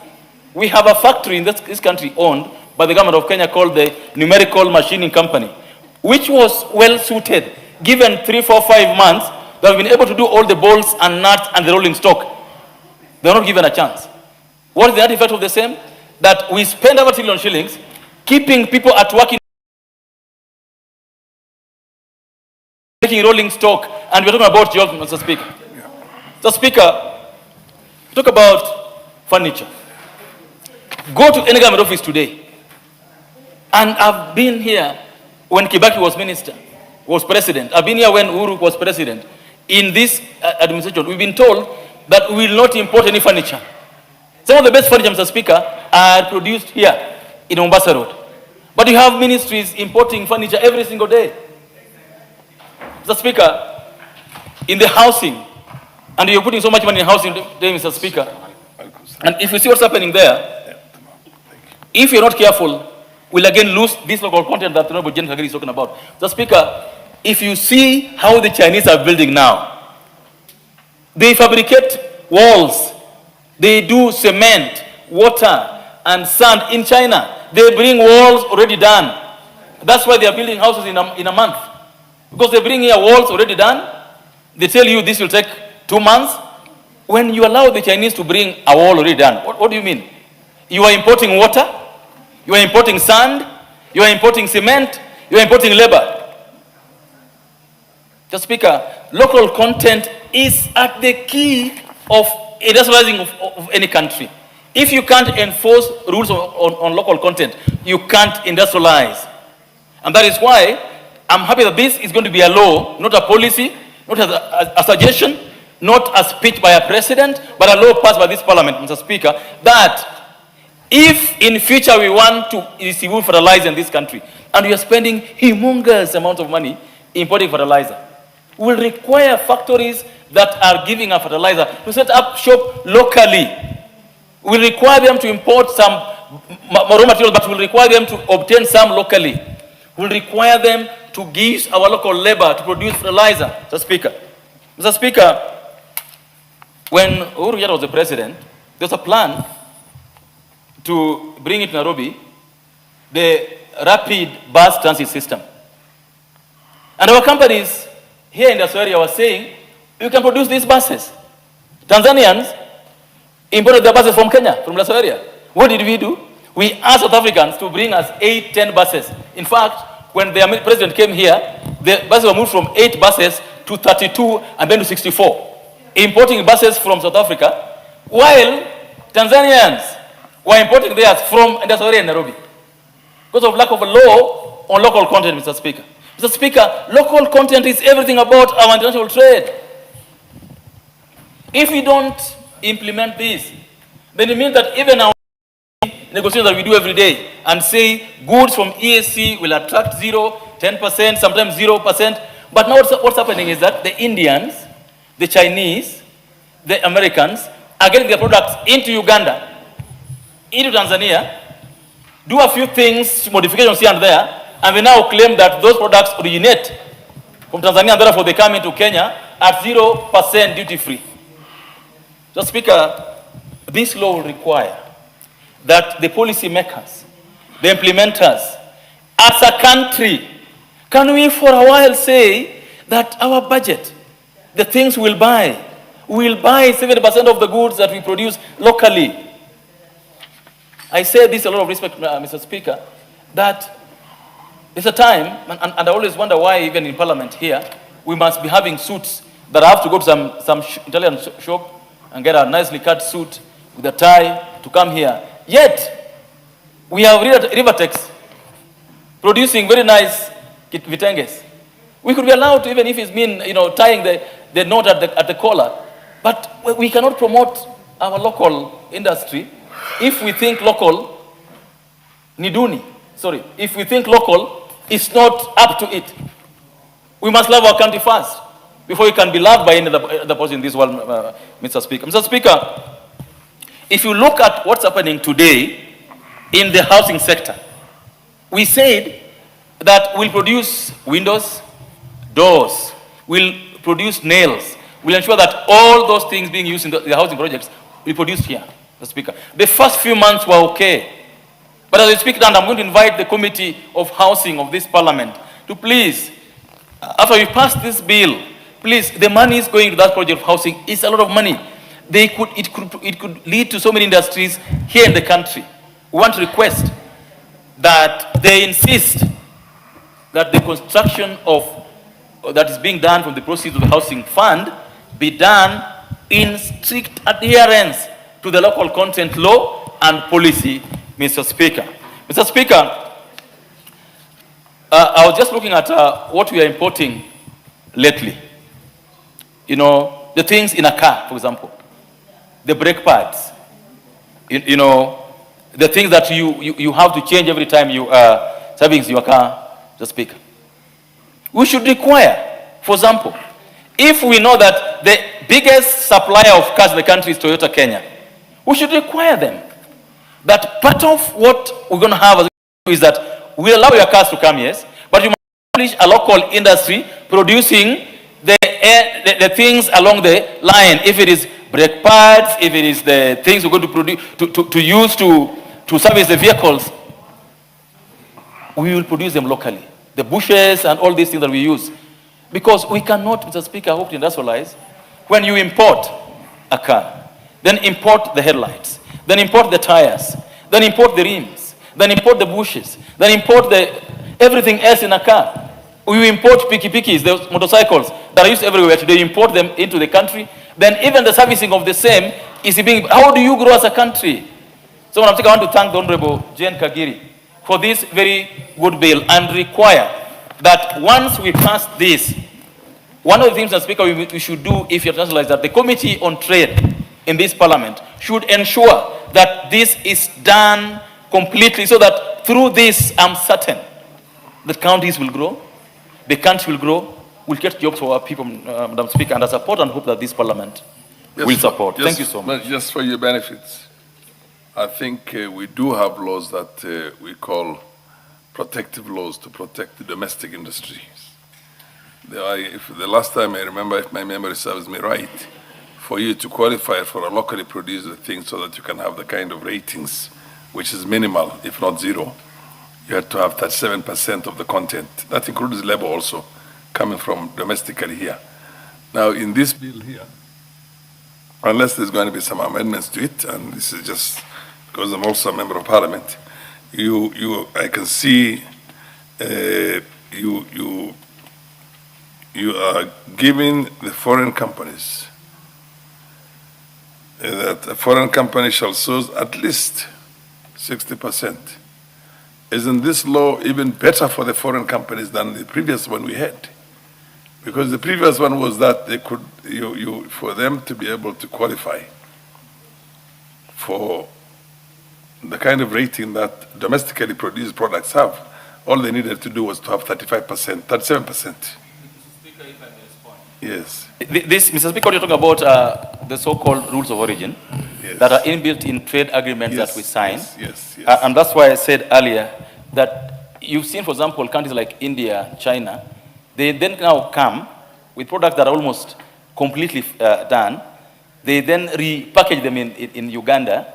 We have a factory in this country owned by the government of Kenya called the Numerical Machining Company, which was well suited, given 3, 4, 5 months, they have been able to do all the bolts and nuts and the rolling stock. They are not given a chance. What is the net effect of the same? That we spend over $1 trillion shillings keeping people at work in making rolling stock, and we're talking about jobs, Mr. Speaker. Mr. Speaker, talk about furniture. Go to any government office today, and I've been here when Kibaki was president. I've been here when Uhuru was president. In this administration, we've been told that we will not import any furniture. Some of the best furniture, Mr. Speaker, are produced here in Mombasa Road. But you have ministries importing furniture every single day. Mr. Speaker, in the housing, and you're putting so much money in housing today, Mr. Speaker, and if you see what's happening there, if you're not careful, will again lose this local content that Honorable Jen Kagiri is talking about. The Speaker, if you see how the Chinese are building now, they fabricate walls, they do cement, water, and sand in China. They bring walls already done. That's why they are building houses in a month. Because they bring here walls already done. They tell you this will take 2 months. When you allow the Chinese to bring a wall already done, what do you mean? You are importing water, you are importing sand, you are importing cement, you are importing labor. The Speaker, local content is at the key of industrializing of any country. If you can't enforce rules on local content, you can't industrialize. And that is why I'm happy that this is going to be a law, not a policy, not a suggestion, not a speech by a president, but a law passed by this parliament, Mr. Speaker, that if in future we want to receive fertilizer in this country, and we are spending humongous amount of money importing fertilizer, we will require factories that are giving a fertilizer to set up shop locally. We will require them to import some raw materials, but we will require them to obtain some locally. We will require them to give our local labor to produce fertilizer, Mr. Speaker. Mr. Speaker, when Uhuru Kenyatta was the president, there was a plan to bring it to Nairobi, the rapid bus transit system. And our companies here in this area were saying, you can produce these buses. Tanzanians imported their buses from Kenya, from this area. What did we do? We asked South Africans to bring us 8, 10 buses. In fact, when the president came here, the buses were moved from 8 buses to 32 and then to 64. Importing buses from South Africa, while Tanzanians were importing theirs from this area in Nairobi. Because of lack of a law on local content, Mr. Speaker. Mr. Speaker, local content is everything about our international trade. If we don't implement this, then it means that even our negotiations that we do every day and say goods from EAC will attract 0, 10%, sometimes 0%. But now what's happening is that the Indians, the Chinese, the Americans are getting their products into Uganda, into Tanzania, do a few things, modifications here and there, and they now claim that those products originate from Tanzania and therefore they come into Kenya at 0% duty-free. So, Speaker, this law will require that the policy makers, the implementers, as a country, can we for a while say that our budget, the things we'll buy 70% of the goods that we produce locally. I say this a lot of respect, Mr. Speaker, that there's a time, and I always wonder why even in Parliament here, we must be having suits that I have to go to some Italian shop and get a nicely cut suit with a tie to come here. Yet, we have Rivertex producing very nice vitenges. We could be allowed to, even if it's mean, tying the knot at the collar, but we cannot promote our local industry if we think local, if we think local is not up to it. We must love our country first before we can be loved by any other person in this world, Mr. Speaker. Mr. Speaker, if you look at what's happening today in the housing sector, we said that we'll produce windows, doors, we'll produce nails, we'll ensure that all those things being used in the housing projects will be produced here, Mr. Speaker. The first few months were okay. But as I speak now, I'm going to invite the Committee of Housing of this Parliament to please, after we pass this bill, please, the money is going to that project of housing. It's a lot of money. It could lead to so many industries here in the country. We want to request that they insist that the construction that is being done from the proceeds of the housing fund be done in strict adherence to the local content law and policy, Mr. Speaker. Mr. Speaker, I was just looking at what we are importing lately. The things in a car, for example, the brake pads, the things that you have to change every time you are servicing your car, Mr. Speaker. We should require, for example, if we know that the biggest supplier of cars in the country is Toyota Kenya, we should require them that part of what we're going to have as is that we allow your cars to come, yes, but you must establish a local industry producing the things along the line. If it is brake pads, if it is the things we're going to produce to use to service the vehicles, we will produce them locally. The bushes and all these things that we use. Because we cannot, Mr. Speaker, I hope to industrialize. When you import a car, then import the headlights, then import the tires, then import the rims, then import the bushes, then import everything else in a car. We import piki-pikis, those motorcycles that are used everywhere today, import them into the country. Then even the servicing of the same is being, how do you grow as a country? So I want to thank the Honorable Jane Kagiri for this very good bill and require that once we pass this, one of the things that Speaker we should do if you internationalize that the Committee on Trade in this Parliament should ensure that this is done completely so that through this I'm certain the counties will grow, the country will grow, we'll get jobs for our people, Madam Speaker, and I support and hope that this Parliament will support. Thank you so much. Just for your benefits, I think we do have laws that we call protective laws to protect the domestic industries. If the last time I remember, if my memory serves me right, for you to qualify for a locally produced thing so that you can have the kind of ratings, which is minimal, if not zero, you have to have 37% of the content. That includes labor also, coming from domestically here. Now, in this bill here, unless there's going to be some amendments to it, and this is just because I'm also a member of Parliament, I can see you are giving the foreign companies that a foreign company shall source at least 60%. Isn't this law even better for the foreign companies than the previous one we had? Because the previous one was that they could, for them to be able to qualify for the kind of rating that domestically produced products have, all they needed to do was to have 35%, 37%. Yes. This, Mr. Speaker, you're talking about the so-called rules of origin that are inbuilt in trade agreements that we sign. Yes. And that's why I said earlier that you've seen, for example, countries like India, China, they then now come with products that are almost completely done. They then repackage them in Uganda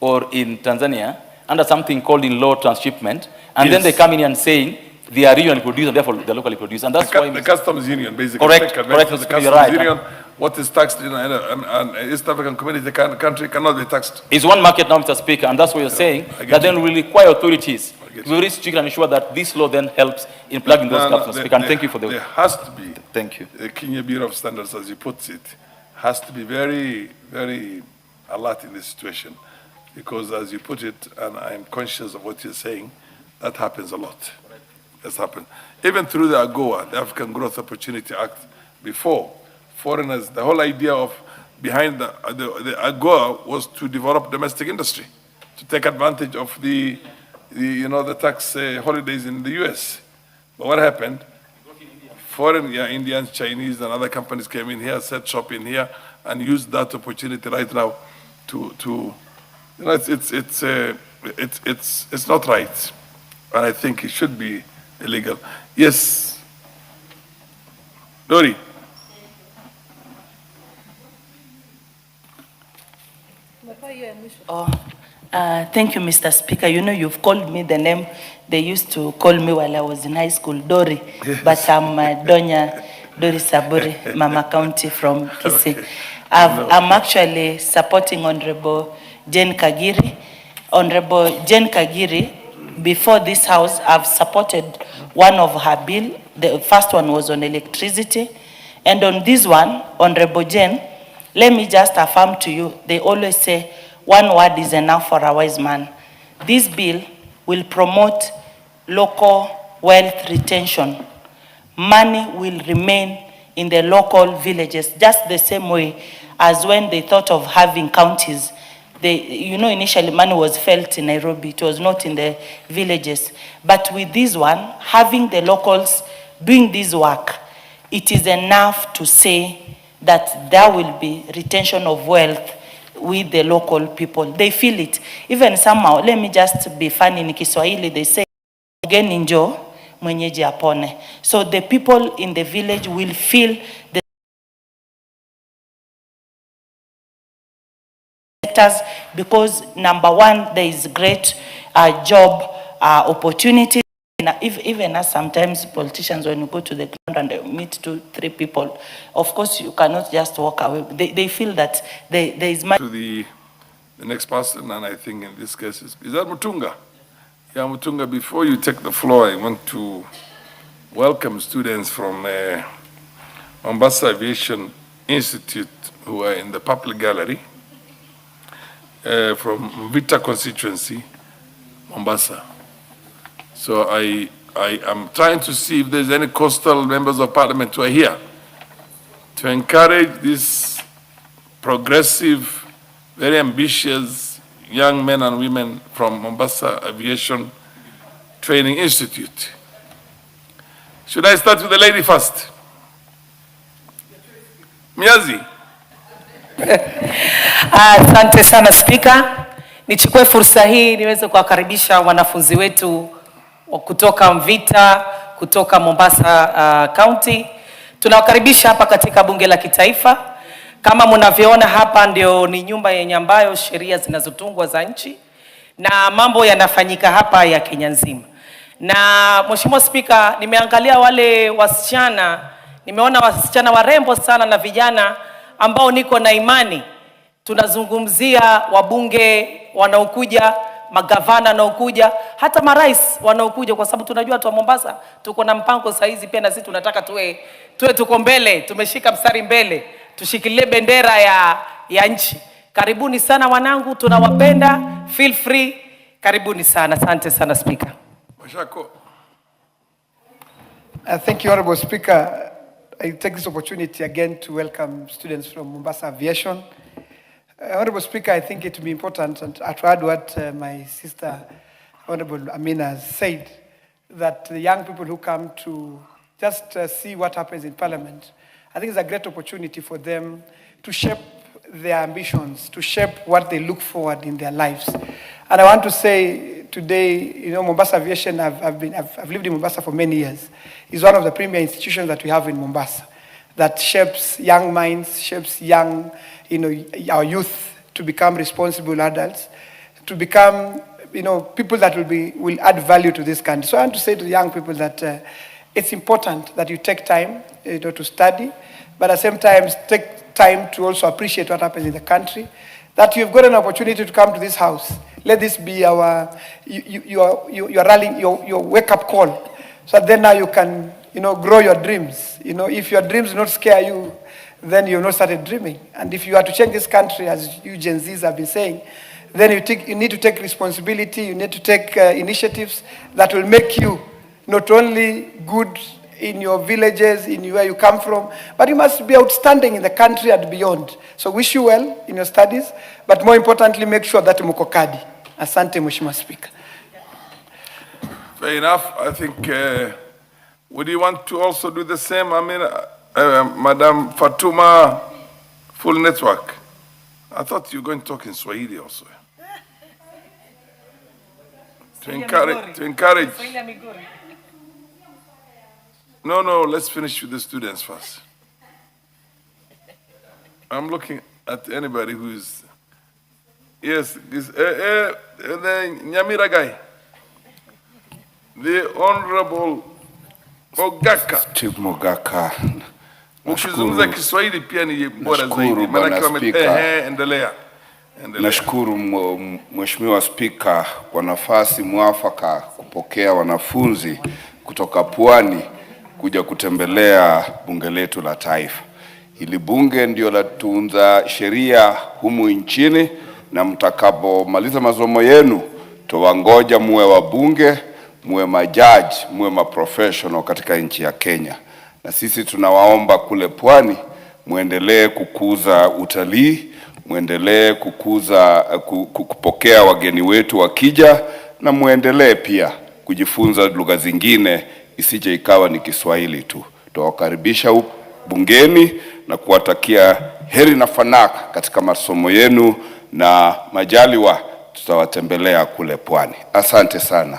or in Tanzania under something called in law transshipment, and then they come in and saying they are regionally produced and therefore they're locally produced, and that's why the customs union basically. Correct. The You're customs right. union, what is taxed in an East African community country cannot be taxed. It's one market now, Mr. Speaker, and that's what you're saying, that then will require authorities to be very strict and ensure that this law then helps in plugging those gaps, Mr. Speaker, and thank you for the... There has to be... Thank you. The Kenya Bureau of Standards, as you put it, has to be very, very alert in this situation, because as you put it, and I'm conscious of what you're saying, that happens a lot. That's happened. Even through the AGOA, the African Growth Opportunity Act, before, foreigners, the whole idea of behind the AGOA was to develop domestic industry, to take advantage of the tax holidays in the US. But what happened? Foreign, Indians, Chinese, and other companies came in here, set shop in here, and used that opportunity right now to it's not right, and I think it should be illegal. Yes, Dori. Thank you, Mr. Speaker. You know, you've called me the name they used to call me while I was in high school, Dori. Yes. But I'm Donya Dori Saburi, Mama County from Kisii. Okay. I'm actually supporting Honorable Jane Kagiri. Honorable Jane Kagiri, before this House, I've supported one of her bill. The first one was on electricity. And on this one, Honorable Jane, let me just affirm to you, they always say, one word is enough for a wise man. This bill will promote local wealth retention. Money will remain in the local villages, just the same way as when they thought of having counties. Initially money was felt in Nairobi, it was not in the villages. But with this one, having the locals doing this work, it is enough to say that there will be retention of wealth with the local people. They feel it. Even somehow, let me just be funny in Kiswahili, they say, mgeni njoo mwenyeji apone. So the people in the village will feel the sectors, because number one, there is great job opportunities. Even as sometimes politicians, when you go to the ground and they meet 2-3 people, of course you cannot just walk away. They feel that there is much. To the next person, and I think in this case is that Mutunga? Yeah, Mutunga, before you take the floor, I want to welcome students from Mombasa Aviation Institute who are in the public gallery from Vita constituency, Mombasa. So I am trying to see if there's any coastal members of parliament who are here to encourage this progressive, very ambitious young men and women from Mombasa Aviation Training Institute. Should I start with the lady first? Miazi. Asante sana Spika. Nichukue fursa hii niweze kuwakaribisha wanafunzi wetu kutoka Mvita, kutoka Mombasa County. Tunawakaribisha hapa katika bunge la kitaifa. Kama mnavyoona hapa ndio ni nyumba yenye ambayo sheria zinazotungwa za nchi na mambo yanafanyika hapa ya Kenya nzima. Na Mheshimiwa Spika, nimeangalia wale wasichana, nimeona wasichana warembo sana na vijana ambao niko na imani. Tunazungumzia wabunge wanaokuja, magavana wanaokuja, hata marais wanaokuja, kwa sababu tunajua watu wa Mombasa tuko na mpango saa hizi pia na sisi tunataka tuwe tuko mbele, tumeshika mstari mbele, tushikilie bendera ya nchi. Karibuni sana wanangu, tunawapenda, feel free, karibuni sana. Asante sana Speaker. Thank you, Honorable Speaker. I take this opportunity again to welcome students from Mombasa Aviation. Honorable Speaker, I think it would be important and to add what my sister, Honorable Amina, has said, that the young people who come to just see what happens in Parliament, I think it's a great opportunity for them to shape their ambitions, to shape what they look forward in their lives. And I want to say today, you know, Mombasa Aviation, I've lived in Mombasa for many years. It's one of the premier institutions that we have in Mombasa that shapes young minds, shapes young, you know, our youth to become responsible adults, to become, you know, people that will add value to this country. So I want to say to the young people that it's important that you take time, you know, to study, but at the same time take time to also appreciate what happens in the country. That you've got an opportunity to come to this house. Let this be your rallying, your wake-up call, so that then now you can, you know, grow your dreams. You know, if your dreams do not scare you, then you've not started dreaming. And if you are to change this country, as you Gen Zs have been saying, then you need to take responsibility, you need to take initiatives that will make you not only good in your villages, in where you come from, but you must be outstanding in the country and beyond. So wish you well in your studies, but more importantly, make sure that muko kadi. Asante, Mheshimiwa Speaker. Fair enough. I think, would you want to also do the same? I mean, Madam Fatuma, full network. I thought you were going to talk in Swahili also. To encourage. No, let's finish with the students first. I'm looking at anybody who is, yes, this, the Nyamira guy, the Honorable Mogaka. Chief Mogaka. Ukizungumza Kiswahili pia ni bora zaidi. Endelea. Nashukuru Mheshimiwa Spika kwa nafasi mwafaka kupokea wanafunzi kutoka Pwani kuja kutembelea bunge letu la taifa. Hili bunge ndio latunza sheria humu nchini, na mtakapomaliza masomo yenu tuwangoja muwe wabunge, muwe majaji, muwe maprofessional katika nchi ya Kenya. Na sisi tunawaomba kule Pwani muendelee kukuza utalii, muendelee kupokea wageni wetu wakija, na muendelee pia kujifunza lugha zingine, isije ikawa ni Kiswahili tu. Tuwakaribisha bungeni na kuwatakia heri na fanaka katika masomo yenu, na majaliwa tutawatembelea kule Pwani. Asante sana.